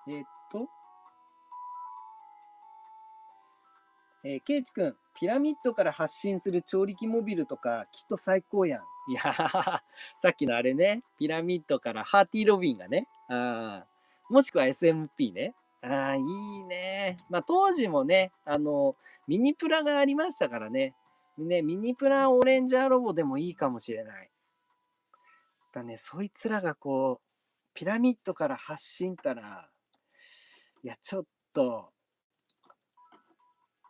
えっと、ケイチ君、ピラミッドから発信する調理器モビルとか、きっと最高やん。いやさっきのあれね、ピラミッドからハーティーロビンがね、もしくは SMP ね。いいね。まあ、当時もね、ミニプラがありましたからね。ね、ミニプラオレンジャーロボでもいいかもしれない。だね、そいつらがこう、ピラミッドから発信たら、いや、ちょっと、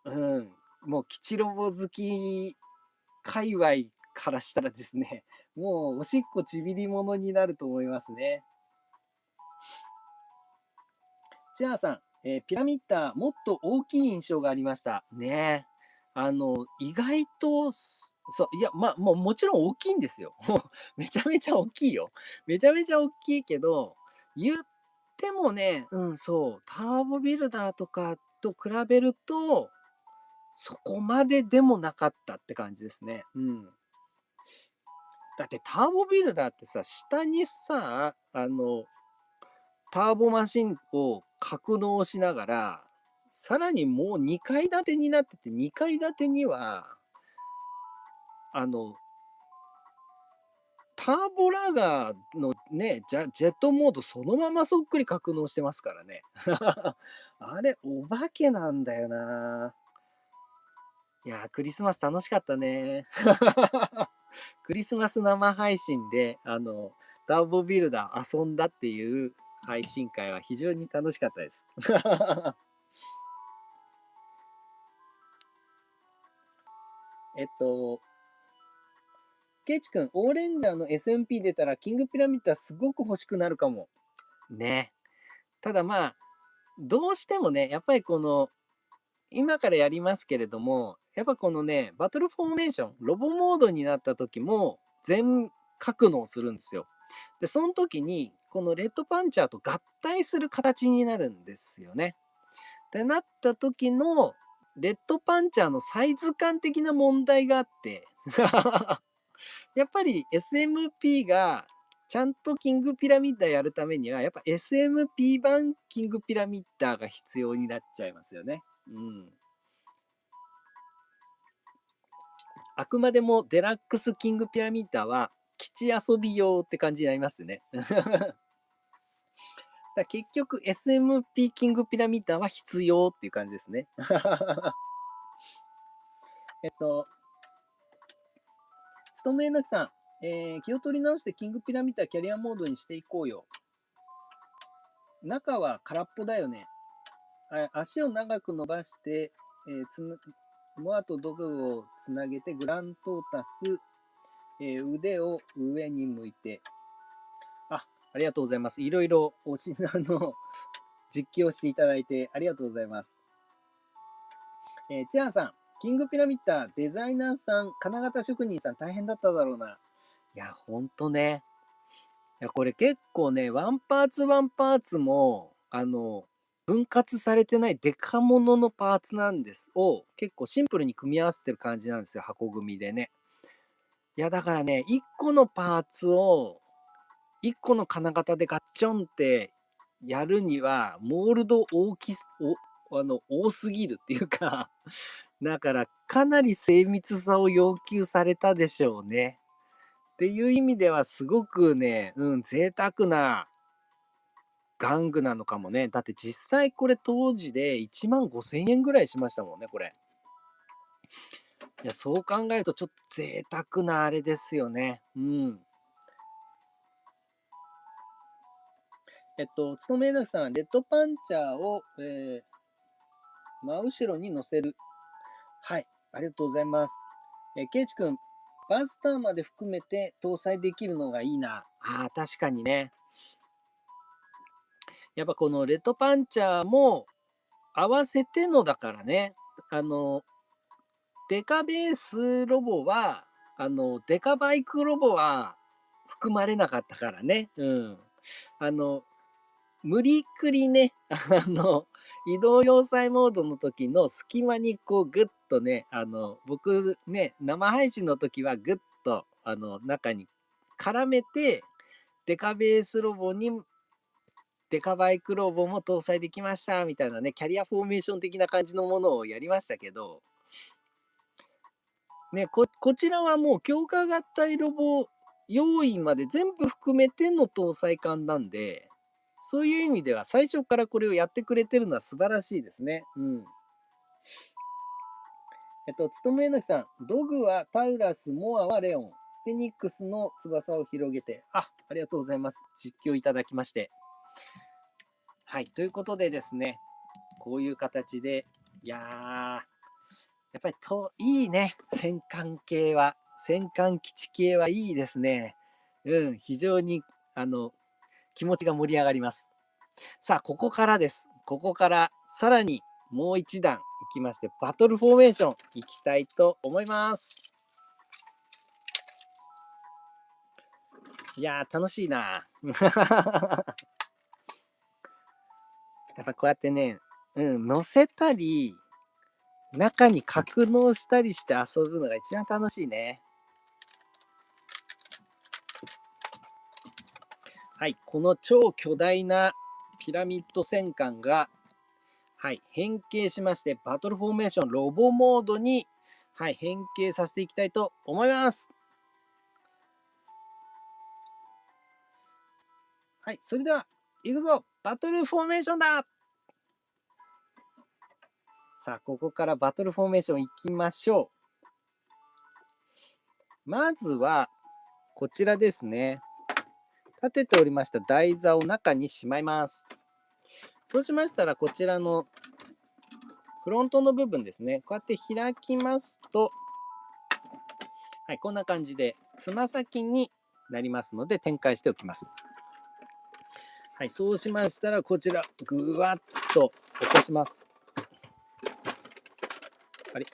うん、もう基地ロボ好き界隈からしたらですね、もうおしっこちびりものになると思いますね。チアさん、ピラミッドもっと大きい印象がありました。ね。意外と、そう、いや、まあ、もちろん大きいんですよ。もうめちゃめちゃ大きいよ。めちゃめちゃ大きいけど、言ってもね、うん、そう、ターボビルダーとかと比べると、そこまででもなかったって感じですね。うん。だってターボビルダーってさ、下にさ、ターボマシンを格納しながら、さらにもう2階建てになってて、2階建てには、あの、ターボラガーのね、ジェットモードそのままそっくり格納してますからね。あれ、お化けなんだよな。いやー、クリスマス楽しかったね。クリスマス生配信で、ターボビルダー遊んだっていう配信会は非常に楽しかったです。えっと、ケイチ君、オーレンジャーの SMP 出たら、キングピラミッドはすごく欲しくなるかも。ね。ただまあ、どうしてもね、やっぱりこの、今からやりますけれども、やっぱこのね、バトルフォーメーション、ロボモードになった時も全格納するんですよ。で、その時に、このレッドパンチャーと合体する形になるんですよね。ってなった時の、レッドパンチャーのサイズ感的な問題があって、やっぱり SMP がちゃんとキングピラミッダーやるためには、やっぱ SMP 版キングピラミッダーが必要になっちゃいますよね。うん。あくまでもデラックスキングピラミッダーは基地遊び用って感じになりますね。だ結局 SMP キングピラミッダーは必要っていう感じですね。えっと、つとめえなきさん、気を取り直してキングピラミッドはキャリアモードにしていこうよ。中は空っぽだよね。足を長く伸ばして、モアとドグをつなげてグラントータス、腕を上に向いて。ありがとうございます。いろいろお品の実況していただいてありがとうございます。チアンさん、キングピラミッドデザイナーさん、金型職人さん大変だっただろうな。いや、ほんとね。いや、これ結構ね、ワンパーツワンパーツも、分割されてないデカモノのパーツなんです。を結構シンプルに組み合わせてる感じなんですよ。箱組みでね。いや、だからね、1個のパーツを、1個の金型でガッチョンってやるには、モールド多すぎるっていうか、だからかなり精密さを要求されたでしょうね。っていう意味ではすごくね、贅沢な玩具なのかもね。だって実際これ当時で1万5千円ぐらいしましたもんね、これ。いや、そう考えるとちょっと贅沢なあれですよね。うん。つとめえなきさん、レッドパンチャーを、真後ろに乗せる。はい、ありがとうございます。ケイチ君、バスターまで含めて搭載できるのがいいな。確かにね。やっぱこのレッドパンチャーも合わせてのだからね。あの、デカベースロボは、デカバイクロボは含まれなかったからね。うん。あの、無理くりね、移動要塞モードの時の隙間にこうグッとね、僕ね、生配信の時はグッと、中に絡めて、デカベースロボに、デカバイクロボも搭載できました、みたいなね、キャリアフォーメーション的な感じのものをやりましたけど、ね、こちらはもう強化合体ロボ用意まで全部含めての搭載感なんで、そういう意味では最初からこれをやってくれてるのは素晴らしいですね。うん。つとめえなきさん、ドグはタウラス、モアはレオン、フェニックスの翼を広げて、ありがとうございます。実況いただきまして。はい、ということでですね、こういう形で、いやー、やっぱりいいね、戦艦系は。戦艦基地系はいいですね。非常に、気持ちが盛り上がります。さあ、ここからです。ここから、さらにもう一段いきまして、バトルフォーメーションいきたいと思います。いやー、楽しいな。やっぱこうやってね、乗せたり、中に格納したりして遊ぶのが一番楽しいね。はい、この超巨大なピラミッド戦艦が、はい、変形しまして、バトルフォーメーションロボモードに、はい、変形させていきたいと思います。はい、それでは、行くぞバトルフォーメーションださあ、ここからバトルフォーメーション行きましょう。まずは、こちらですね。立てておりました台座を中にしまいます。そうしましたら、こちらのフロントの部分ですね。こうやって開きますと、はい、こんな感じで、つま先になりますので、展開しておきます。はい、そうしましたら、こちら、ぐわっと起こします。あれ、よ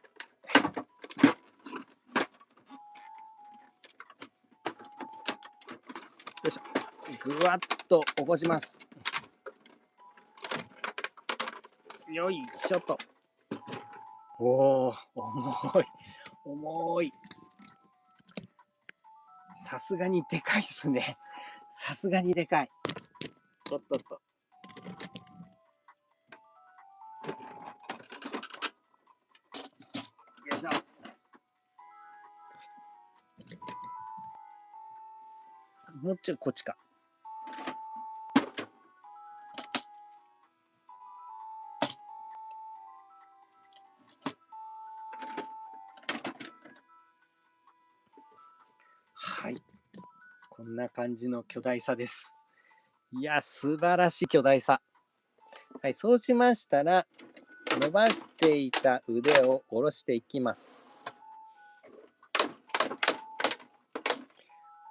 いしょ。ぐわっと起こします。よいしょと。おお、重い。重い。さすがにでかいっすね。さすがにでかい。おっとっと。よいしょ。もうちょいこっちか。はい。こんな感じの巨大さです。いや、素晴らしい巨大さ。はい、そうしましたら、伸ばしていた腕を下ろしていきます。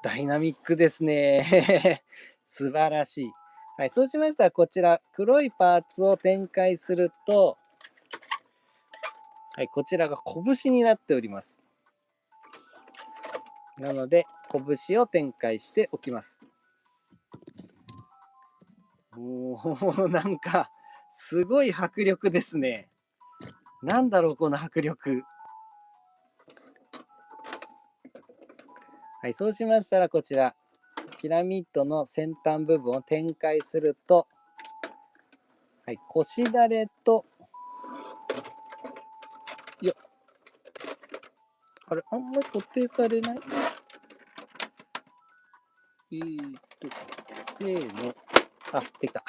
ダイナミックですね。素晴らしい。はい、そうしましたら、こちら、黒いパーツを展開すると、はい、こちらが拳になっております。なので、拳を展開しておきます。おお、なんか、すごい迫力ですね。なんだろう、この迫力。はい、そうしましたら、こちら、ピラミッドの先端部分を展開すると、はい、腰だれと、いや、あれ、あんまり固定されない。せーの。あ、できた。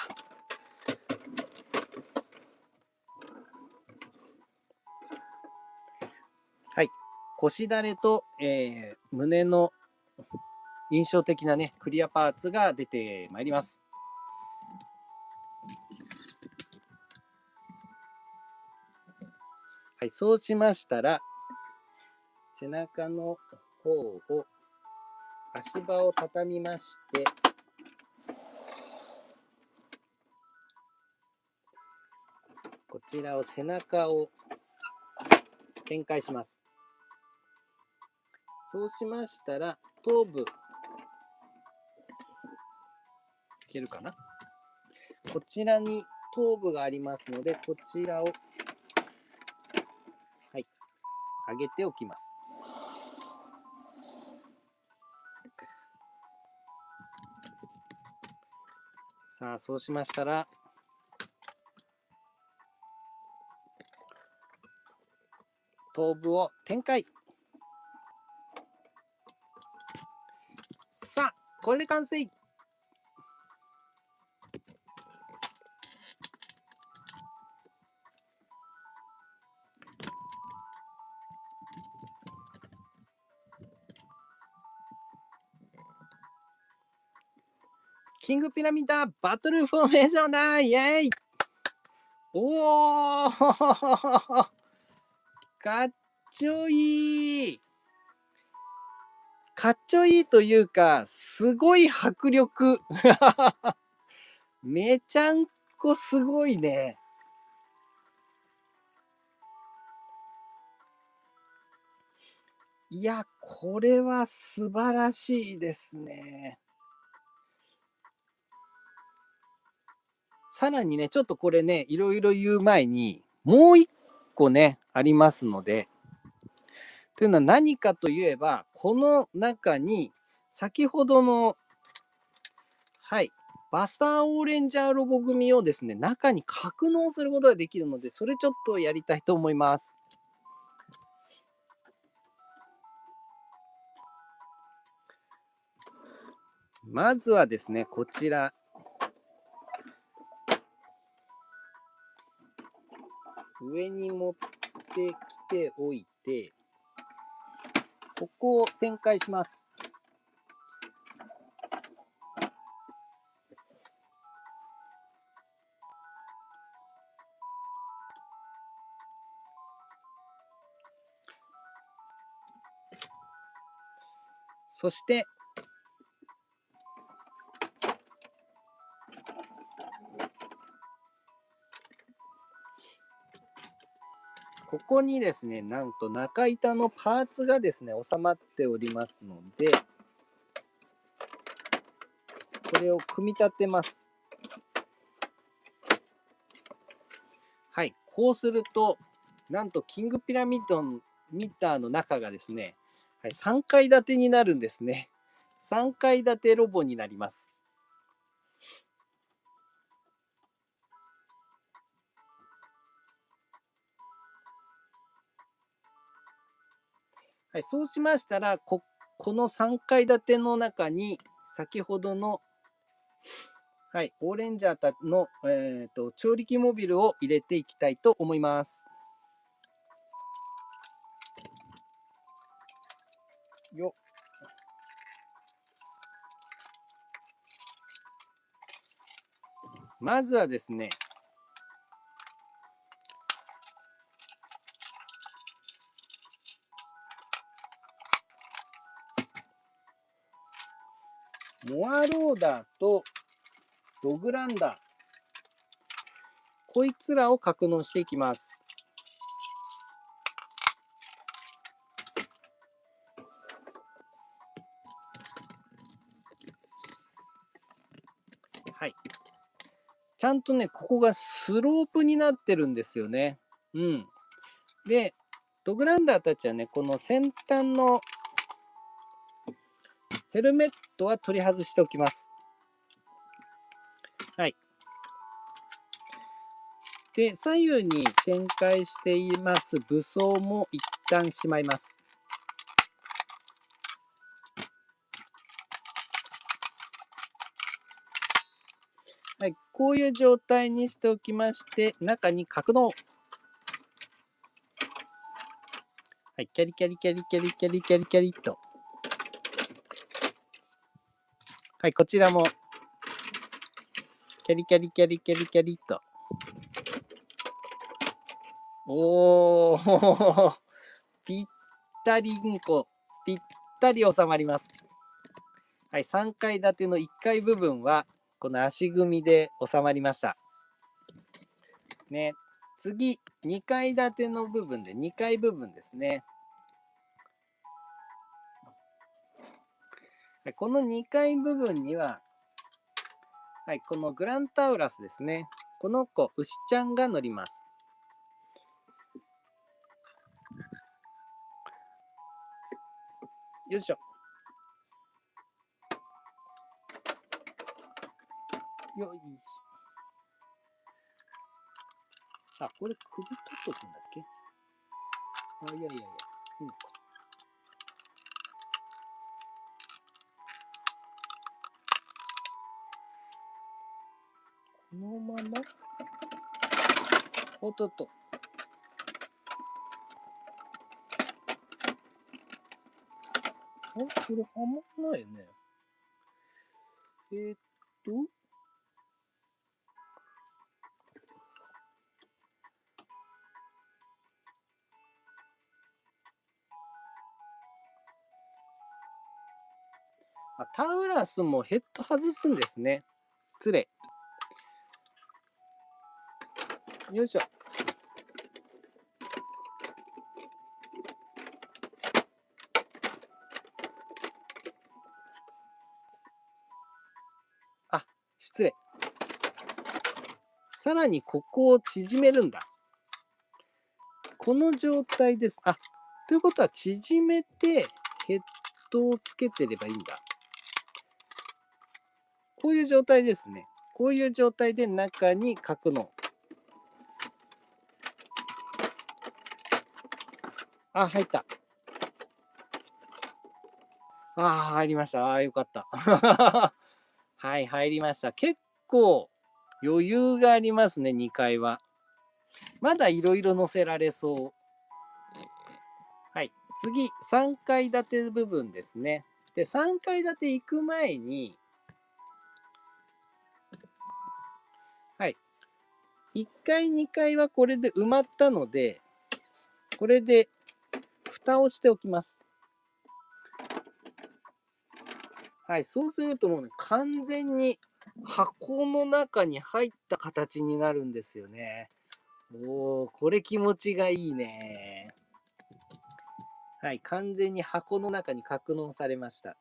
はい。腰だれと、胸の印象的なね、クリアパーツが出てまいります。はい、そうしましたら、背中の方を、足場を畳みまして、こちらを背中を展開します。そうしましたら、頭部、いけるかな？こちらに頭部がありますので、こちらを、はい、上げておきます。さあ、そうしましたら、頭部を展開。さあ、これで完成。キングピラミッドバトルフォーメーションだ、イエーイ。おおかっちょいい。かっちょいいというか、すごい迫力。めちゃんこすごいね。いや、これは素晴らしいですね。さらにね、ちょっとこれね、いろいろ言う前に、もう一個ね、ありますので、というのは何かといえば、この中に、先ほどの、はい、バスターオーレンジャーロボ組をですね、中に格納することができるので、それちょっとやりたいと思います。まずはですね、こちら。上に持ってきておいて、ここを展開します。そして、ここにですね、なんと中板のパーツがですね、収まっておりますので、これを組み立てます。はい、こうすると、なんとキングピラミッドミッターの中がですね、はい、3階建てになるんですね。3階建てロボになります。はい、そうしましたら、この3階建ての中に、先ほどの、はい、オーレンジャーの、調理器モビルを入れていきたいと思います。よまずはですね、モアローダーとドグランダー、こいつらを格納していきます。はい。ちゃんとね、ここがスロープになってるんですよね。うん。で、ドグランダーたちはね、この先端のヘルメットは取り外しておきます。はい。で、左右に展開しています武装も一旦しまいます。はい、こういう状態にしておきまして、中に格納。はい、キャリキャリキャリキャリキャリキャリキャリっと。はい、こちらもキャリキャリキャリキャリキャリっと。おー、ぴったりんこ、ぴったり収まります。はい、3階建ての1階部分は、この足組みで収まりました。ね、次、2階建ての部分で、2階部分ですね。この2階部分には、はい、このグランタウラスですね。この子、牛ちゃんが乗ります。よいしょ。よいしょ。あ、これ首取っとくんだっけ？あ、いやいやいや、いいのか。このまま、おっとっと。これはまんないよね。ーっと、あ、タウラスもヘッド外すんですね。失礼。よいしょ。あ、失礼。さらにここを縮めるんだ。この状態です。あ、ということは縮めてヘッドをつけてればいいんだ。こういう状態ですね。こういう状態で中に格納。あ、入った。あ、入りました。あ、よかった。はい、入りました。結構余裕がありますね、2階は。まだいろいろ乗せられそう。はい、次、3階建て部分ですね。で、3階建て行く前に、はい、1階、2階はこれで埋まったので、これで蓋をしておきます。はい、そうするともうね、完全に箱の中に入った形になるんですよね。おー、これ気持ちがいいね。はい、完全に箱の中に格納されました。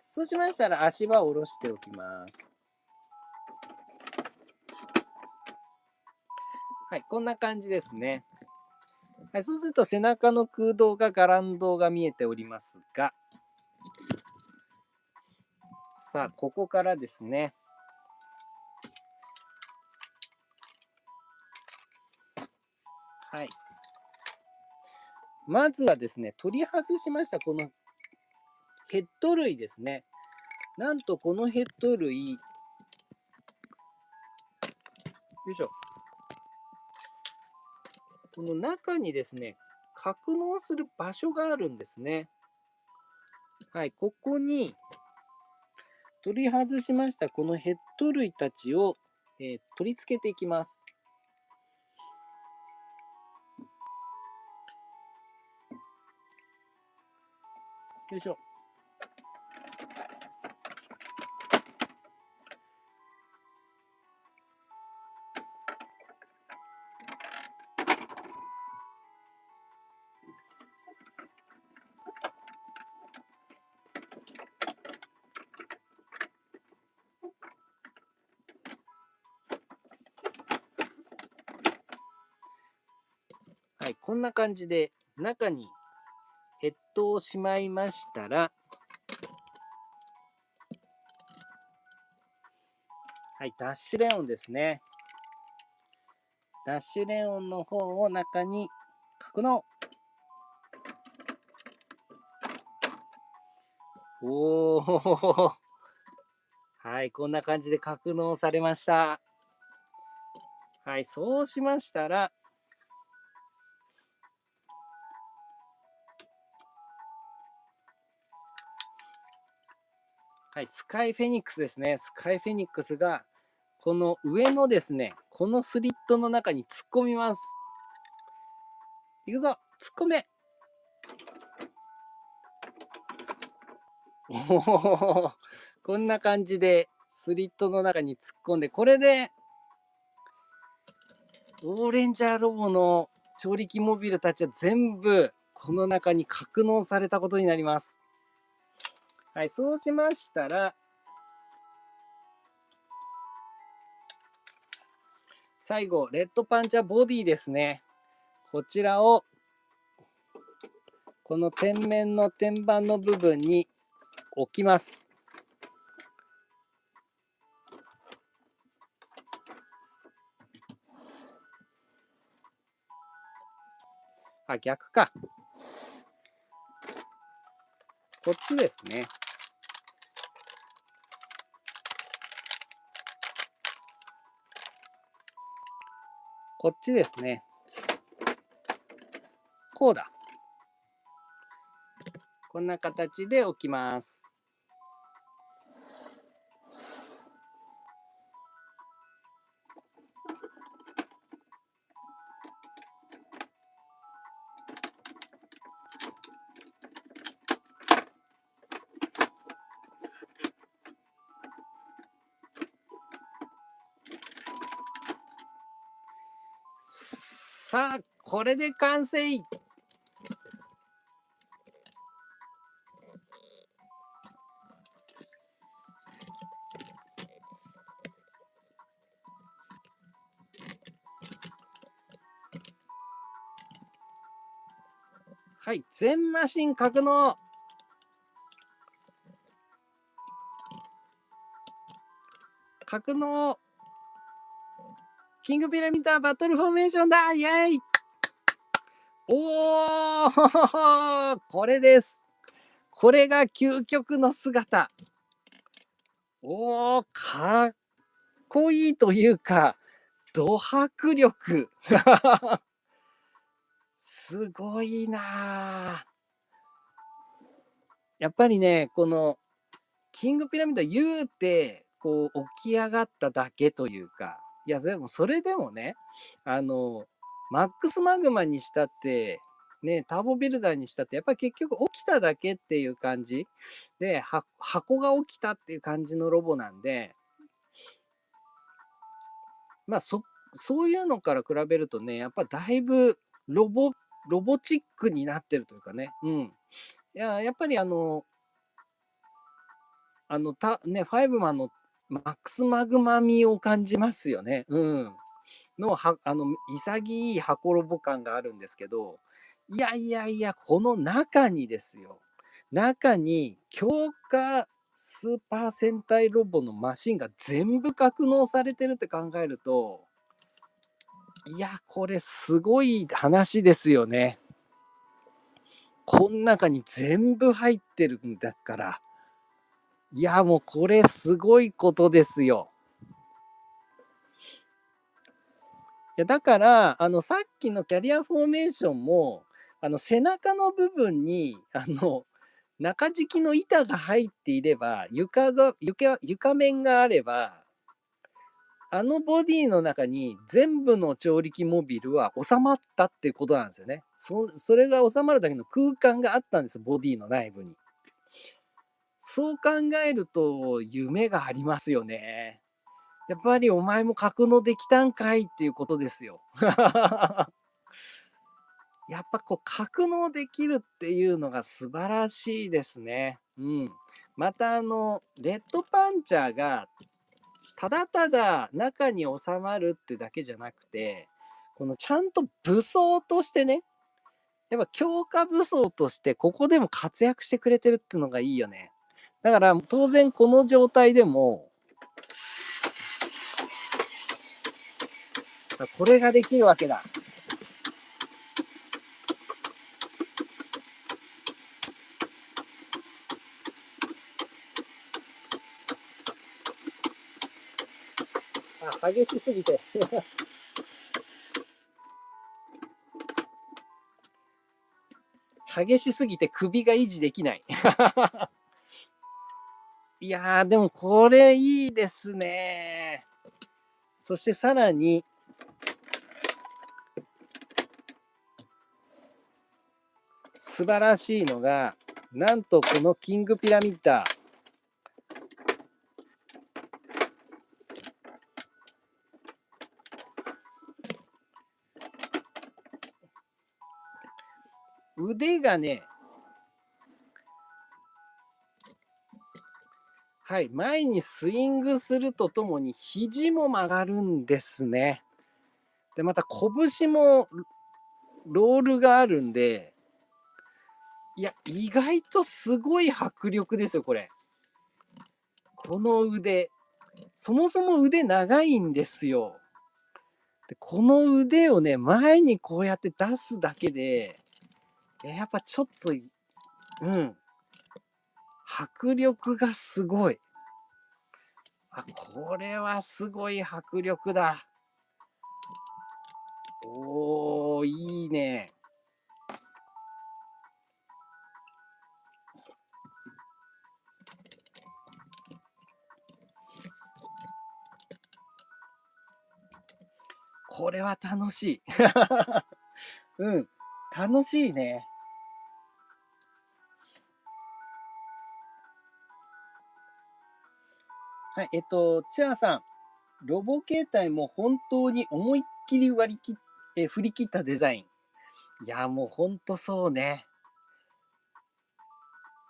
そうしましたら足場を下ろしておきます。はい、こんな感じですね。はい、そうすると背中の空洞が伽藍洞が見えておりますが、さあ、ここからですね。はい。まずはですね、取り外しましたこのヘッド類ですね。なんとこのヘッド類、よいしょ。この中にですね、格納する場所があるんですね。はい、ここに取り外しましたこのヘッド類たちを、取り付けていきます。よいしょ。はい、こんな感じで中にヘッドをしまいましたら、はい、ダッシュレオンですね。ダッシュレオンの方を中に格納。おお、はい、こんな感じで格納されました。はい、そうしましたら、はい、スカイフェニックスですね。スカイフェニックスが、この上のですね、このスリットの中に突っ込みます。いくぞ、突っ込め。おお、こんな感じでスリットの中に突っ込んで、これで、オーレンジャーロボの調理器モビルたちは全部この中に格納されたことになります。はい、そうしましたら、最後、レッドパンチャーボディですね。こちらを、この天面の天板の部分に置きます。あ、逆か。こっちですね。こっちですね。こうだ。こんな形で置きます。さあ、これで完成。はい、全マシン格納。格納。キングピラミッドバトルフォーメーションだ。イェイ。おー、これです。これが究極の姿。おー、かっこいいというか、ド迫力。すごいな。やっぱりね、このキングピラミッド言うて、こう起き上がっただけというか、いや、でもそれでもね、マックスマグマにしたって、ね、ターボビルダーにしたって、やっぱり結局起きただけっていう感じで、箱が起きたっていう感じのロボなんで、まあそういうのから比べるとね、やっぱだいぶロボ、ロボチックになってるというかね。うん。いや、やっぱりね、ファイブマンのマックスマグマ味を感じますよね。うん。潔い箱ロボ感があるんですけど、いやいやいや、この中にですよ。中に強化スーパー戦隊ロボのマシンが全部格納されてるって考えると、いや、これすごい話ですよね。この中に全部入ってるんだから。いや、もうこれすごいことですよ。いやだから、さっきのキャリアフォーメーションも、背中の部分に、中敷きの板が入っていれば、床面があれば、あのボディの中に全部の調力モビルは収まったっていうことなんですよね。それが収まるだけの空間があったんです、ボディの内部に。そう考えると、夢がありますよね。やっぱりお前も格納できたんかいっていうことですよ。やっぱこう格納できるっていうのが素晴らしいですね。うん。またレッドパンチャーがただただ中に収まるってだけじゃなくて、このちゃんと武装としてね、やっぱ強化武装としてここでも活躍してくれてるっていうのがいいよね。だから当然この状態でも、これができるわけだ。激しすぎて激しすぎて首が維持できないいやー、でもこれいいですね。そしてさらに、素晴らしいのが、なんとこのキングピラミッダー。腕がね、はい、前にスイングするとともに肘も曲がるんですね。で、また拳もロールがあるんで、いや、意外とすごい迫力ですよ、これ。この腕。そもそも腕長いんですよ。で、この腕をね、前にこうやって出すだけで、やっぱちょっと、うん、迫力がすごい。これはすごい迫力だ。おー、いいね。これは楽しい。うん、楽しいね。はい、チアさん、ロボ形態も本当に思いっきり振り切ったデザイン。いや、もう本当そうね。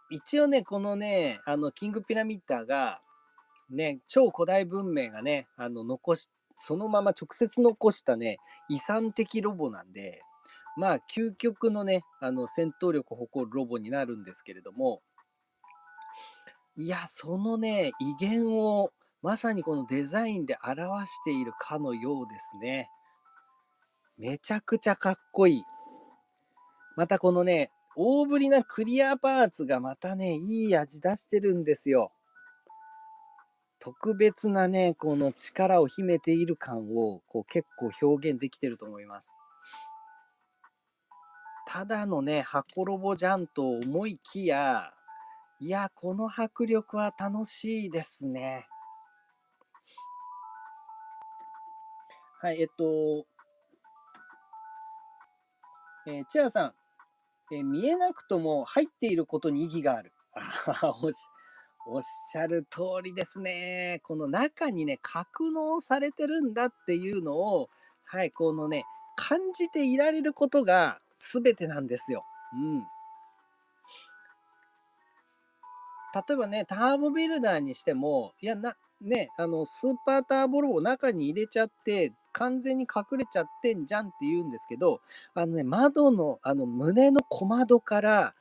一応ね、このね、キングピラミッダーが、ね、超古代文明がね、そのまま直接残したね、遺産的ロボなんで、まあ、究極のね、戦闘力を誇るロボになるんですけれども、いや、そのね、威厳を、まさにこのデザインで表しているかのようですね。めちゃくちゃかっこいい。またこのね、大ぶりなクリアパーツがまたね、いい味出してるんですよ。特別なね、この力を秘めている感をこう結構表現できてると思います。ただのね、箱ロボじゃんと思いきや、いや、この迫力は楽しいですね。はい、チェアさん、見えなくとも入っていることに意義がある。おっしゃる通りですね。この中にね、格納されてるんだっていうのを、はい、このね、感じていられることが全てなんですよ。うん。例えばね、ターボビルダーにしても、いや、ね、スーパーターボロを中に入れちゃって、完全に隠れちゃってんじゃんって言うんですけど、窓の、胸の小窓から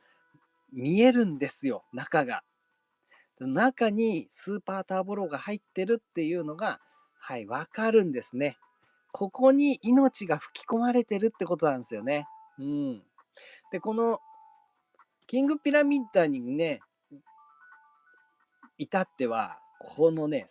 見えるんですよ、中が。中にスーパーターボローが入ってるっていうのが、はい、わかるんですね。ここに命が吹き込まれてるってことなんですよね。うん。で、このキングピラミッドにね、至っては、このね、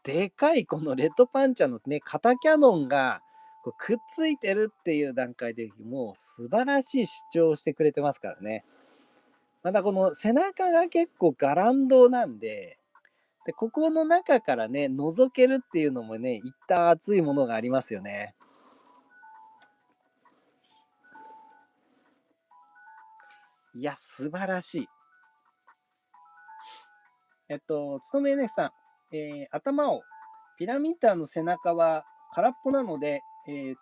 でかいこのレッドパンチャーのね、肩キャノンがこうくっついてるっていう段階でもう素晴らしい主張をしてくれてますからね。またこの背中が結構ガランドなんで、ここの中からね、覗けるっていうのもね、一旦熱いものがありますよね。いや、素晴らしい。つとめねさん、頭を、ピラミッダーの背中は空っぽなので、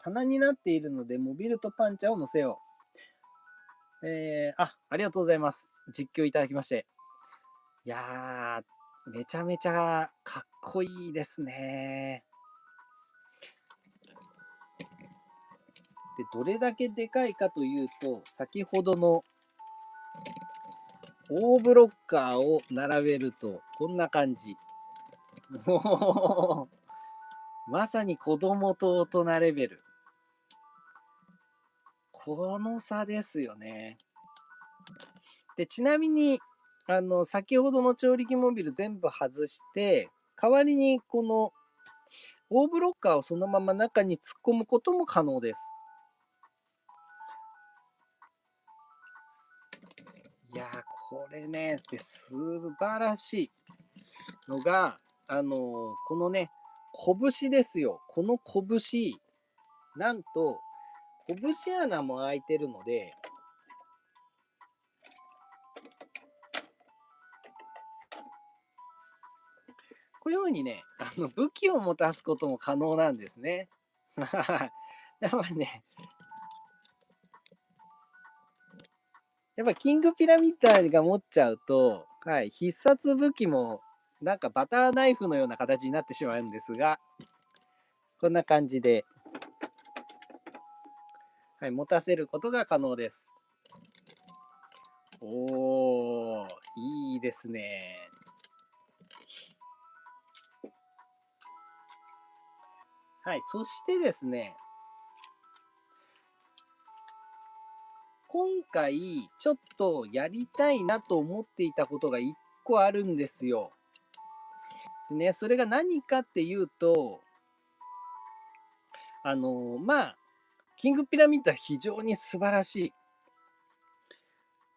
棚になっているので、モビルとパンチャーを乗せよう。ありがとうございます。実況いただきまして。いやー、めちゃめちゃかっこいいですね。で、どれだけでかいかというと、先ほどの大ブロッカーを並べると、こんな感じ。もう、まさに子供と大人レベル。この差ですよね。で、ちなみに、先ほどの調理器モビル全部外して、代わりにこの大ブロッカーをそのまま中に突っ込むことも可能です。いやー、これね、素晴らしいのが、このね、拳ですよ。この拳、なんと、拳穴も開いてるので、こういうふうにね、武器を持たすことも可能なんですね。やっぱりね、やっぱキングピラミッダーが持っちゃうと、はい、必殺武器もなんかバターナイフのような形になってしまうんですが、こんな感じで、はい、持たせることが可能です。おー、いいですね。はい、そしてですね、今回ちょっとやりたいなと思っていたことが一個あるんですよ。でね、それが何かっていうと、まあ、キングピラミッドは非常に素晴らしい。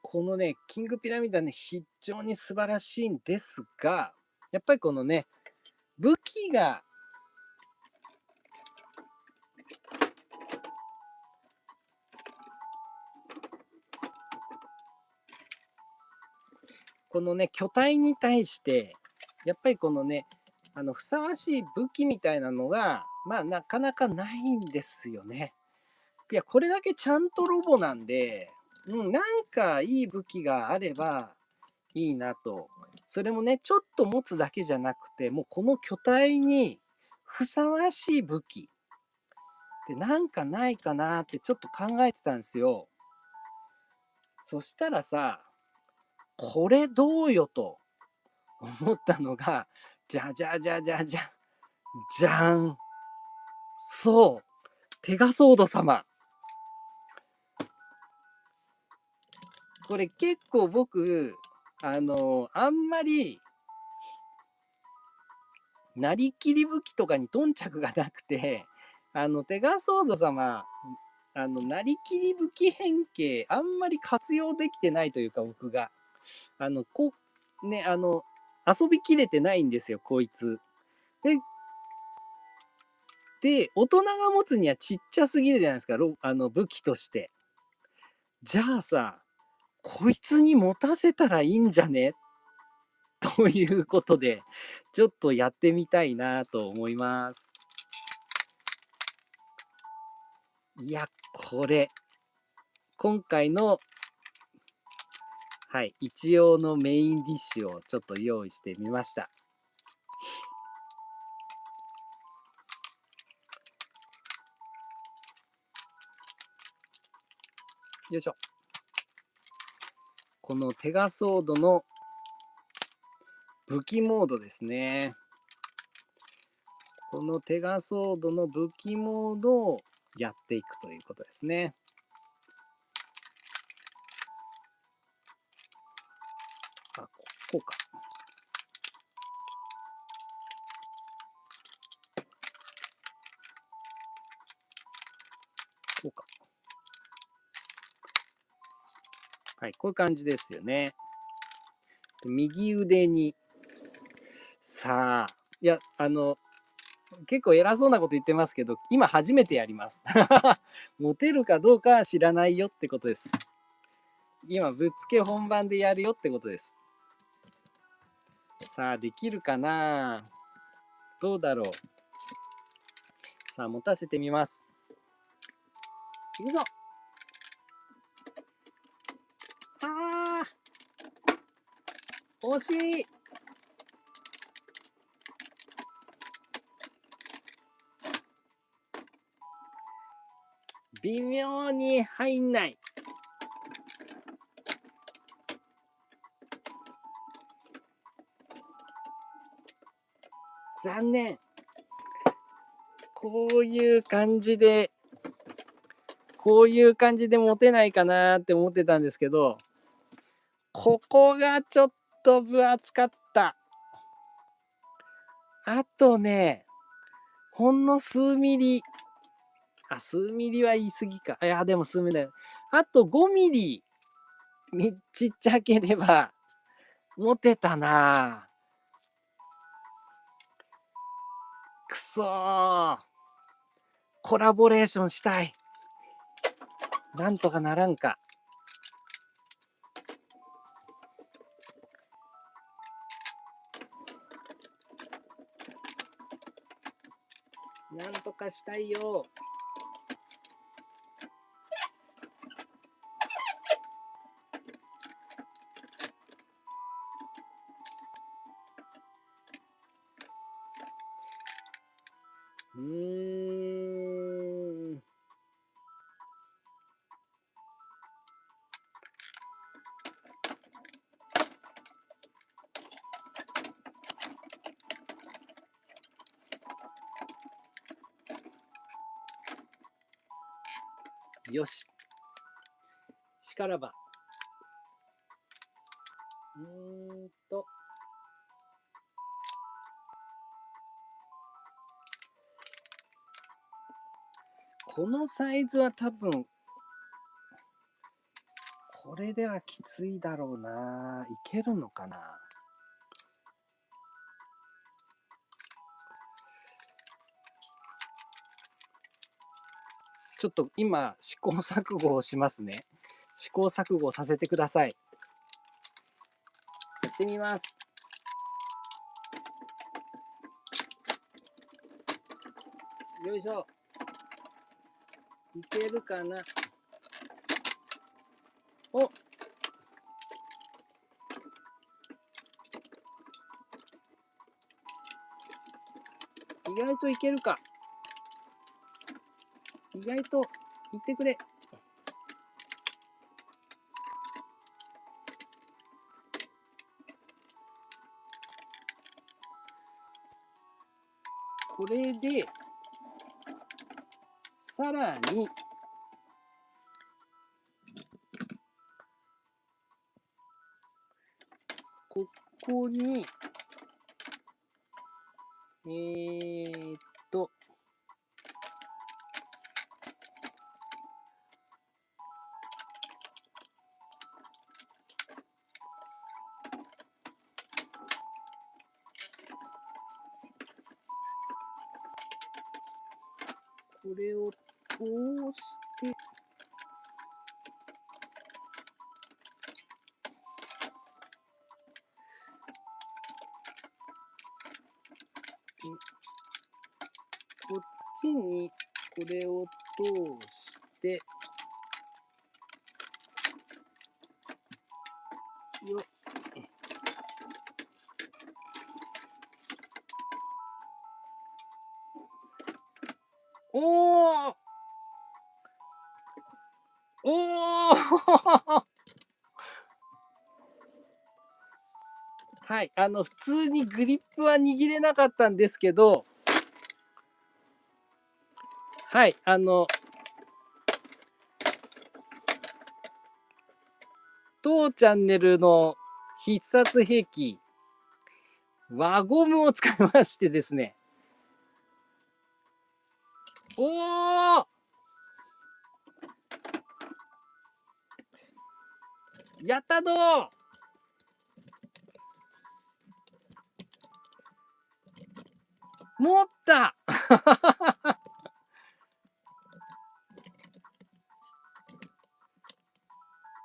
このね、キングピラミッドはね、非常に素晴らしいんですが、やっぱりこのね、武器が、このね、巨体に対して、やっぱりこのね、ふさわしい武器みたいなのが、まあ、なかなかないんですよね。いや、これだけちゃんとロボなんで、なんかいい武器があればいいなと。それもね、ちょっと持つだけじゃなくて、もうこの巨体にふさわしい武器ってなんかないかなってちょっと考えてたんですよ。そしたらさ、これどうよと思ったのが、じゃじゃじゃじゃじゃ、じゃん。そう、テガソード様。これ結構僕、あんまり、なりきり武器とかに頓着がなくて、テガソード様、なりきり武器変形、あんまり活用できてないというか、僕が。こう、ね、遊びきれてないんですよ、こいつ。で、大人が持つにはちっちゃすぎるじゃないですか、武器として。じゃあさ、こいつに持たせたらいいんじゃねっということで、ちょっとやってみたいなと思います。いや、これ、今回の、はい、一応のメインディッシュをちょっと用意してみました。よいしょ。このテガソードの武器モードですね。このテガソードの武器モードをやっていくということですね。あ、こうか。こうか。はい、こういう感じですよね。右腕に、さあ、いや、結構偉そうなこと言ってますけど、今初めてやります。モテるかどうかは知らないよってことです。今、ぶっつけ本番でやるよってことです。さあ、できるかな？どうだろう？さあ、持たせてみます。いくぞ！あー！惜しい！微妙に入んない。残念。こういう感じで持てないかなって思ってたんですけど、ここがちょっと分厚かった。あとね、ほんの数ミリ。数ミリは言い過ぎか。いや、でも数ミリだよ。あと5ミリちっちゃければ持てたな。くそー。コラボレーションしたい。なんとかならんか。なんとかしたいよ。よし。しからば。このサイズは多分、これではきついだろうな。いけるのかな。ちょっと今、試行錯誤をしますね。試行錯誤させてください。やってみます。よいしょ。いけるかな。お！意外といけるか。意外といってくれ。これで、さらに、ここに、これを通して、にこれを通して、よっ。おーおーはい、普通にグリップは握れなかったんですけど、はい、当チャンネルの必殺兵器、輪ゴムを使いましてですね。おーやったどー持った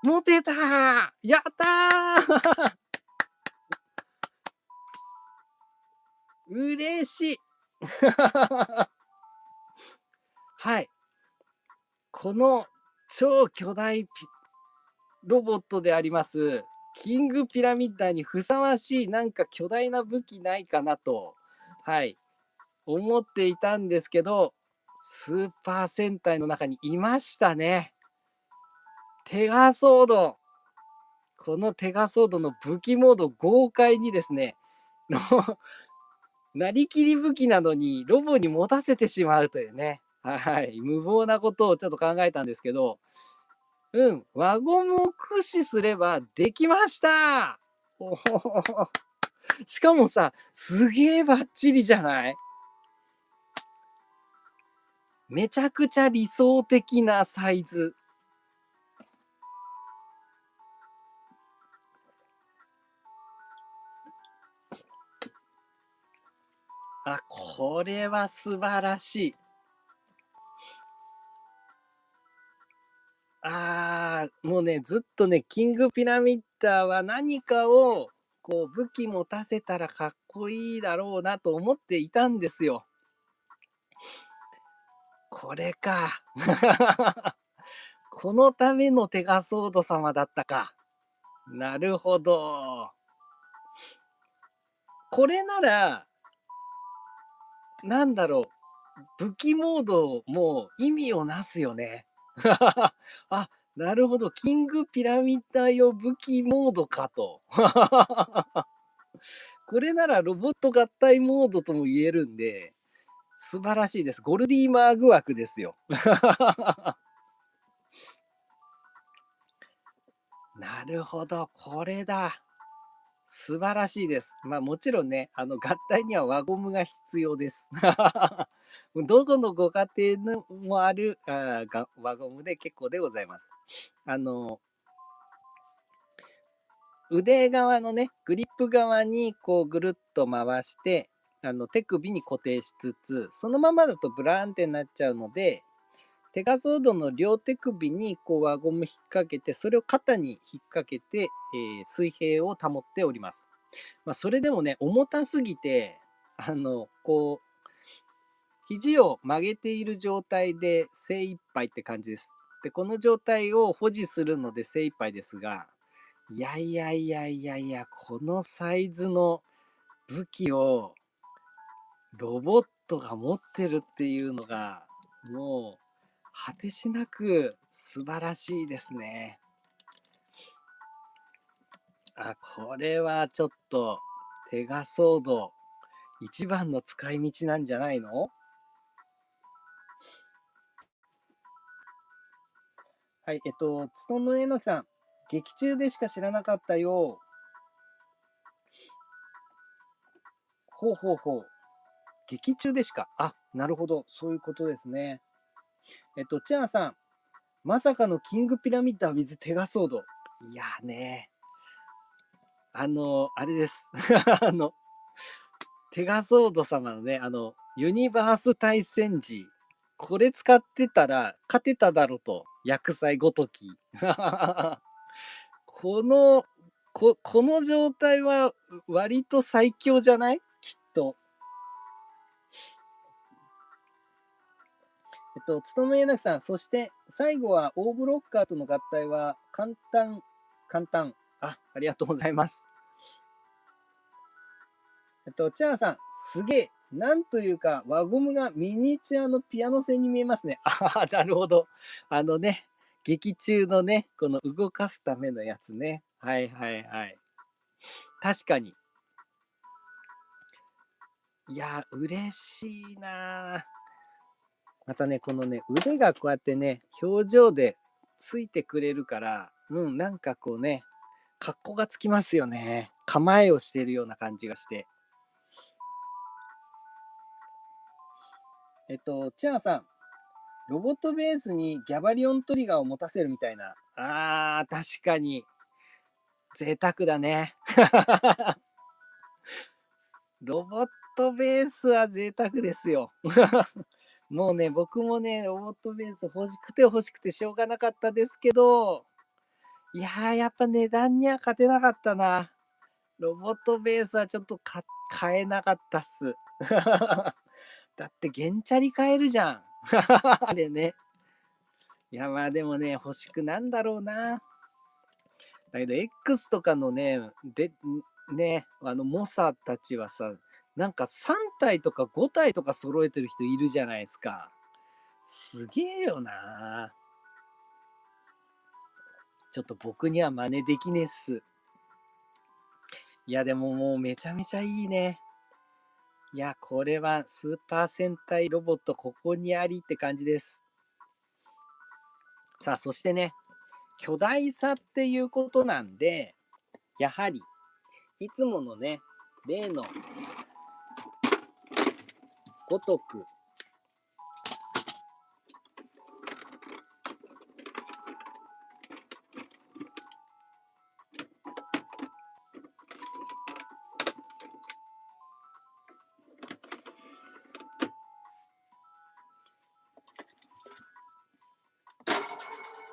持てたやったー嬉しいはい。この超巨大ロボットであります、キングピラミッダーにふさわしいなんか巨大な武器ないかなと、はい、思っていたんですけど、スーパー戦隊の中にいましたね。テガソード。このテガソードの武器モード豪快にですね、なりきり武器なのにロボに持たせてしまうというね、はい、無謀なことをちょっと考えたんですけど、輪ゴムを駆使すればできましたおほほほしかもさ、すげえバッチリじゃない？めちゃくちゃ理想的なサイズ。あ、これは素晴らしい。もうね、ずっとね、キングピラミッダーは何かをこう武器持たせたらかっこいいだろうなと思っていたんですよ。これか。このためのテガソード様だったか。なるほど。これなら、なんだろう。武器モードも意味をなすよね。あ、なるほど。キングピラミッダー用武器モードかと。これならロボット合体モードとも言えるんで、素晴らしいです。ゴルディマーグ枠ですよ。なるほど。これだ。素晴らしいです。まあもちろんね、合体には輪ゴムが必要です。どこのご家庭のもある輪ゴムで結構でございます。腕側のね、グリップ側にこうぐるっと回して、手首に固定しつつ、そのままだとブラーンってなっちゃうので、テガソードの両手首にこう輪ゴム引っ掛けて、それを肩に引っ掛けて、水平を保っております。まあ、それでもね、重たすぎて、こう、肘を曲げている状態で精一杯って感じです。で、この状態を保持するので精一杯ですが、いやいやいやいやいや、このサイズの武器をロボットが持ってるっていうのが、もう、果てしなく素晴らしいですね。これはちょっと、テガソード、一番の使い道なんじゃないの？はい、つとむえのきさん、劇中でしか知らなかったよ。ほうほうほう。劇中でしか。なるほど。そういうことですね。チアさん、まさかのキングピラミッド with テガソード。いやーね。あれです。テガソード様のね、ユニバース対戦時、これ使ってたら勝てただろうと、薬剤ごとき。この、この状態は割と最強じゃない？きっと。つめえなくさん、そして最後は O ブロッカーとの合体は簡単。ありがとうございます。チャーさん、すげえ。なんというか、輪ゴムがミニチュアのピアノ線に見えますね。なるほど。あのね、劇中のね、この動かすためのやつね。はいはいはい。確かに。いや、嬉しいな。またね、このね、腕がこうやってね、表情でついてくれるから、なんかこうね、格好がつきますよね。構えをしてるような感じがして。チャーさん、ロボットベースにギャバリオントリガーを持たせるみたいな。確かに。贅沢だね。ロボットベースは贅沢ですよ。もうね、僕もね、ロボットベース欲しくてしょうがなかったですけど、いやー、やっぱ値段には勝てなかったな。ロボットベースはちょっと買えなかったっす。だって原チャリ買えるじゃん。あれね。いや、まあでもね、欲しくなんだろうな。だけど X とかのね、猛者たちはさ、なんか3体とか5体とか揃えてる人いるじゃないですか。すげえよな。ちょっと僕には真似できねえっす。いや、でももうめちゃめちゃいいね。いや、これはスーパー戦隊ロボットここにありって感じです。さあ、そしてね、巨大さっていうことなんで、やはり、いつものね、例のごとく、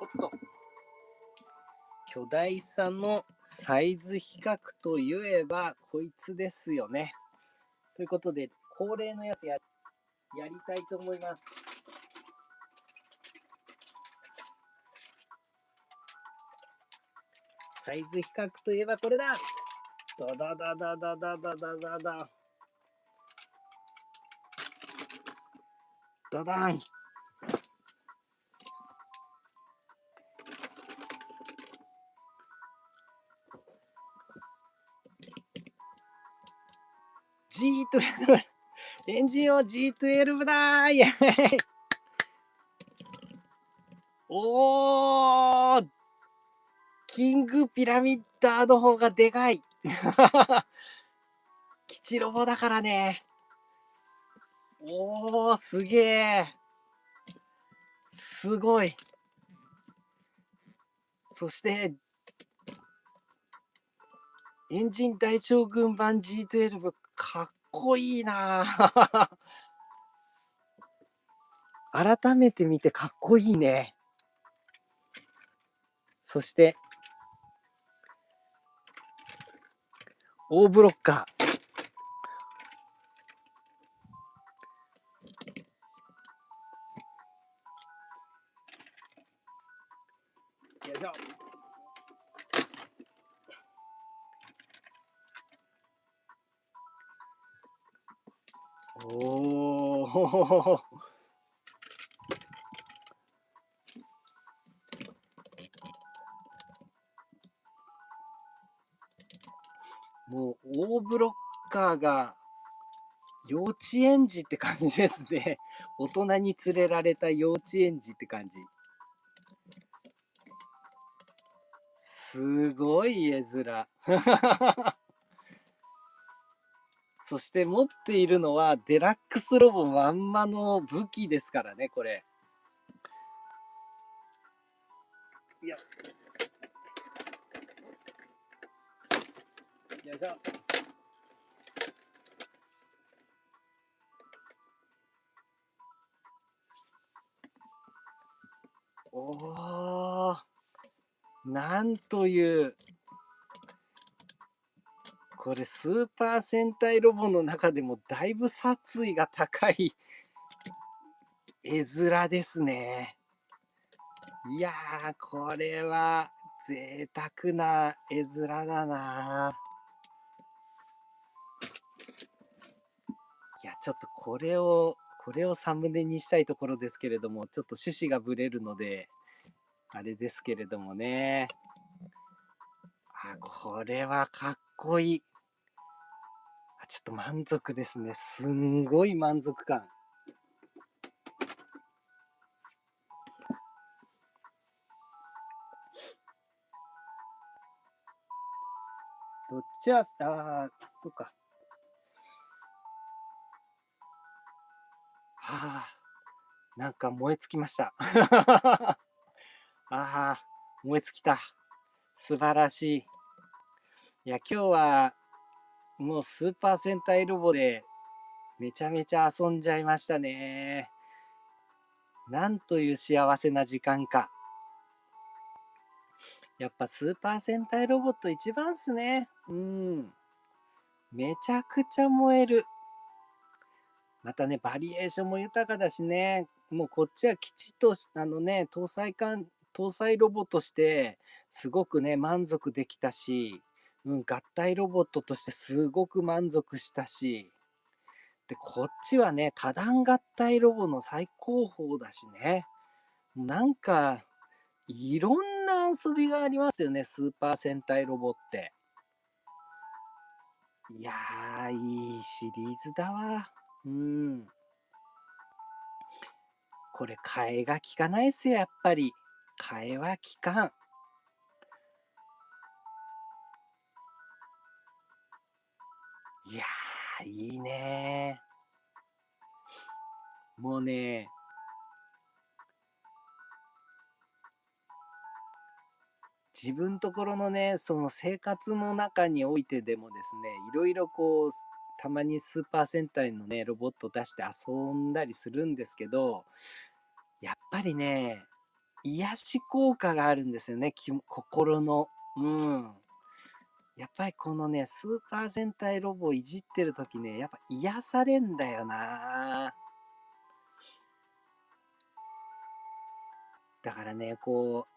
おっと、巨大さのサイズ比較といえば、こいつですよね。ということで、恒例のやつやりたいと思います。サイズ比較といえばこれだ。ダダダダダダダダダダ。ダダン。G12 エンジンを G12 だーイエーイおーキングピラミッダーの方がでかい基地ロボだからね。おー、すげえ。すごい。そして、エンジン大将軍版 G12 かっこいいな改めて見てかっこいいね。そして、大ブロッカー。よいしょ。おー。もう、大ブロッカーが幼稚園児って感じですね。大人に連れられた幼稚園児って感じ。すごい絵面。そして持っているのはデラックスロボまんまの武器ですからね、これ。いや。よいしょ。おー。なんという。これスーパー戦隊ロボの中でもだいぶ殺意が高い絵面ですね。いやー、これは贅沢な絵面だな。いや、ちょっとこれをサムネにしたいところですけれども、ちょっと趣旨がぶれるので、あれですけれどもね。これはかっこいい。ちょっと満足ですね。すんごい満足感。どっちは、そっか。なんか燃え尽きました。燃え尽きた。素晴らしい。いや、今日はもうスーパー戦隊ロボでめちゃめちゃ遊んじゃいましたね。なんという幸せな時間か。やっぱスーパー戦隊ロボット一番っすね。めちゃくちゃ燃える。またね、バリエーションも豊かだしね、もうこっちはきちっと搭載ロボとして、すごくね、満足できたし、合体ロボットとしてすごく満足したし、で、こっちはね、多段合体ロボの最高峰だしね、なんか、いろんな遊びがありますよね、スーパー戦隊ロボって。いやー、いいシリーズだわ。これ、替えが効かないっすよ、やっぱり。替えは効かん。いやー、いいねー。もうね、自分ところのね、その生活の中においてでもですね、いろいろこう、たまにスーパー戦隊のね、ロボット出して遊んだりするんですけど、やっぱりね、癒し効果があるんですよね、心の。やっぱりこのね、スーパー戦隊ロボいじってるときね、やっぱ癒されんだよな。だからね、こう、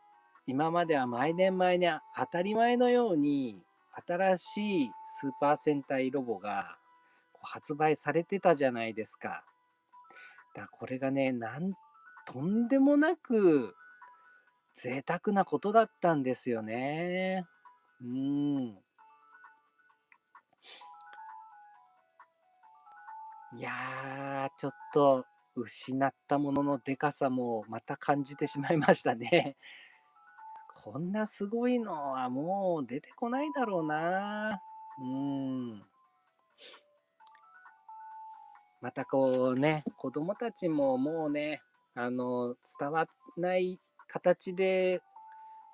今までは毎年毎年当たり前のように新しいスーパー戦隊ロボが発売されてたじゃないですか。だからこれがね、とんでもなく贅沢なことだったんですよね。うん。いやー、ちょっと失ったもののでかさもまた感じてしまいましたね。こんなすごいのはもう出てこないだろうな。うん。またこうね、子供たちももうね、伝わらない形で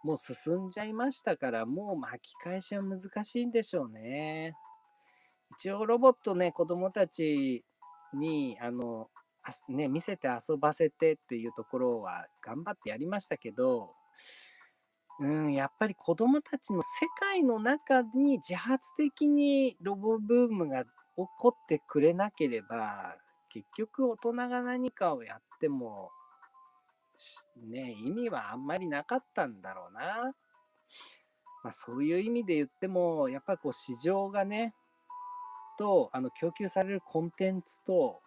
もう進んじゃいましたから、もう巻き返しは難しいんでしょうね。一応ロボットね、子供たちに、見せて遊ばせてっていうところは頑張ってやりましたけど、やっぱり子供たちの世界の中に自発的にロボブームが起こってくれなければ、結局大人が何かをやっても、ね、意味はあんまりなかったんだろうな。そういう意味で言っても、やっぱりこう市場がね、供給されるコンテンツと、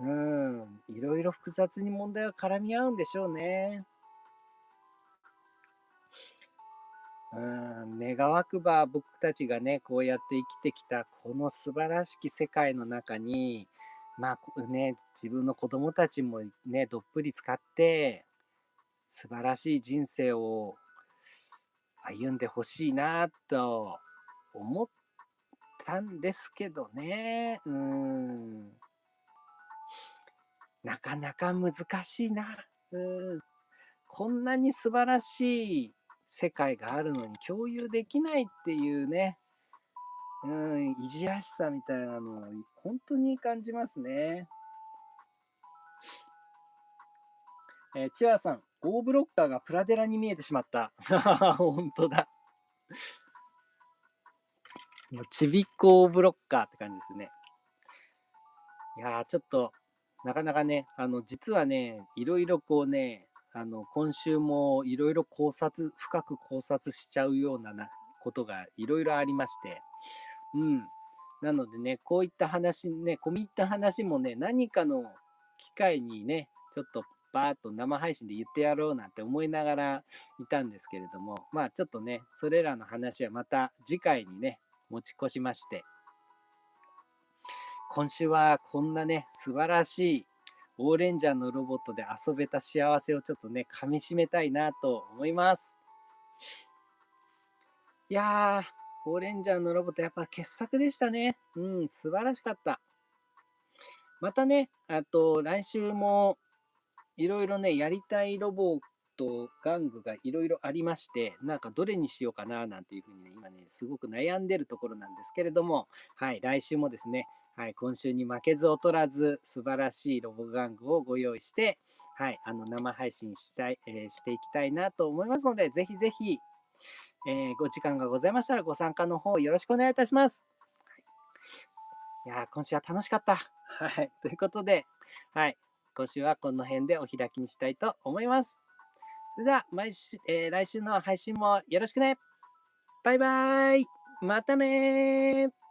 いろいろ複雑に問題が絡み合うんでしょうね。願わくば僕たちがね、こうやって生きてきたこの素晴らしき世界の中に、自分の子供たちもね、どっぷり使って、素晴らしい人生を歩んでほしいなと思ったんですけどね。なかなか難しいな。こんなに素晴らしい世界があるのに共有できないっていうね、いじらしさみたいなのを本当に感じますね。チアさん、オーブロッカーがプラデラに見えてしまった。本当だ。もうちびっこオーブロッカーって感じですね。いやー、ちょっとなかなかね、実はね、いろいろこうね、今週もいろいろ深く考察しちゃうようなことがいろいろありまして、うん。なのでね、こういった話ね、込み入った話もね、何かの機会にね、ちょっとバーッと生配信で言ってやろうなんて思いながらいたんですけれども、まあちょっとね、それらの話はまた次回にね、持ち越しまして、今週はこんなね、素晴らしいオーレンジャーのロボットで遊べた幸せをちょっとね、噛み締めたいなと思います。いやー、オーレンジャーのロボットやっぱ傑作でしたね。うん、素晴らしかった。またね、あと来週もいろいろね、やりたいロボット、玩具がいろいろありまして、なんかどれにしようかななんていうふうにね、今ね、すごく悩んでるところなんですけれども、はい、来週もですね、はい、今週に負けず劣らず、素晴らしいロボ玩具をご用意して、はい、生配信したい、していきたいなと思いますので、ぜひぜひ、ご時間がございましたらご参加の方よろしくお願いいたします。いやー、今週は楽しかった。はい。ということで、はい。今週はこの辺でお開きにしたいと思います。それでは、来週の配信もよろしくね。バイバーイ。またねー。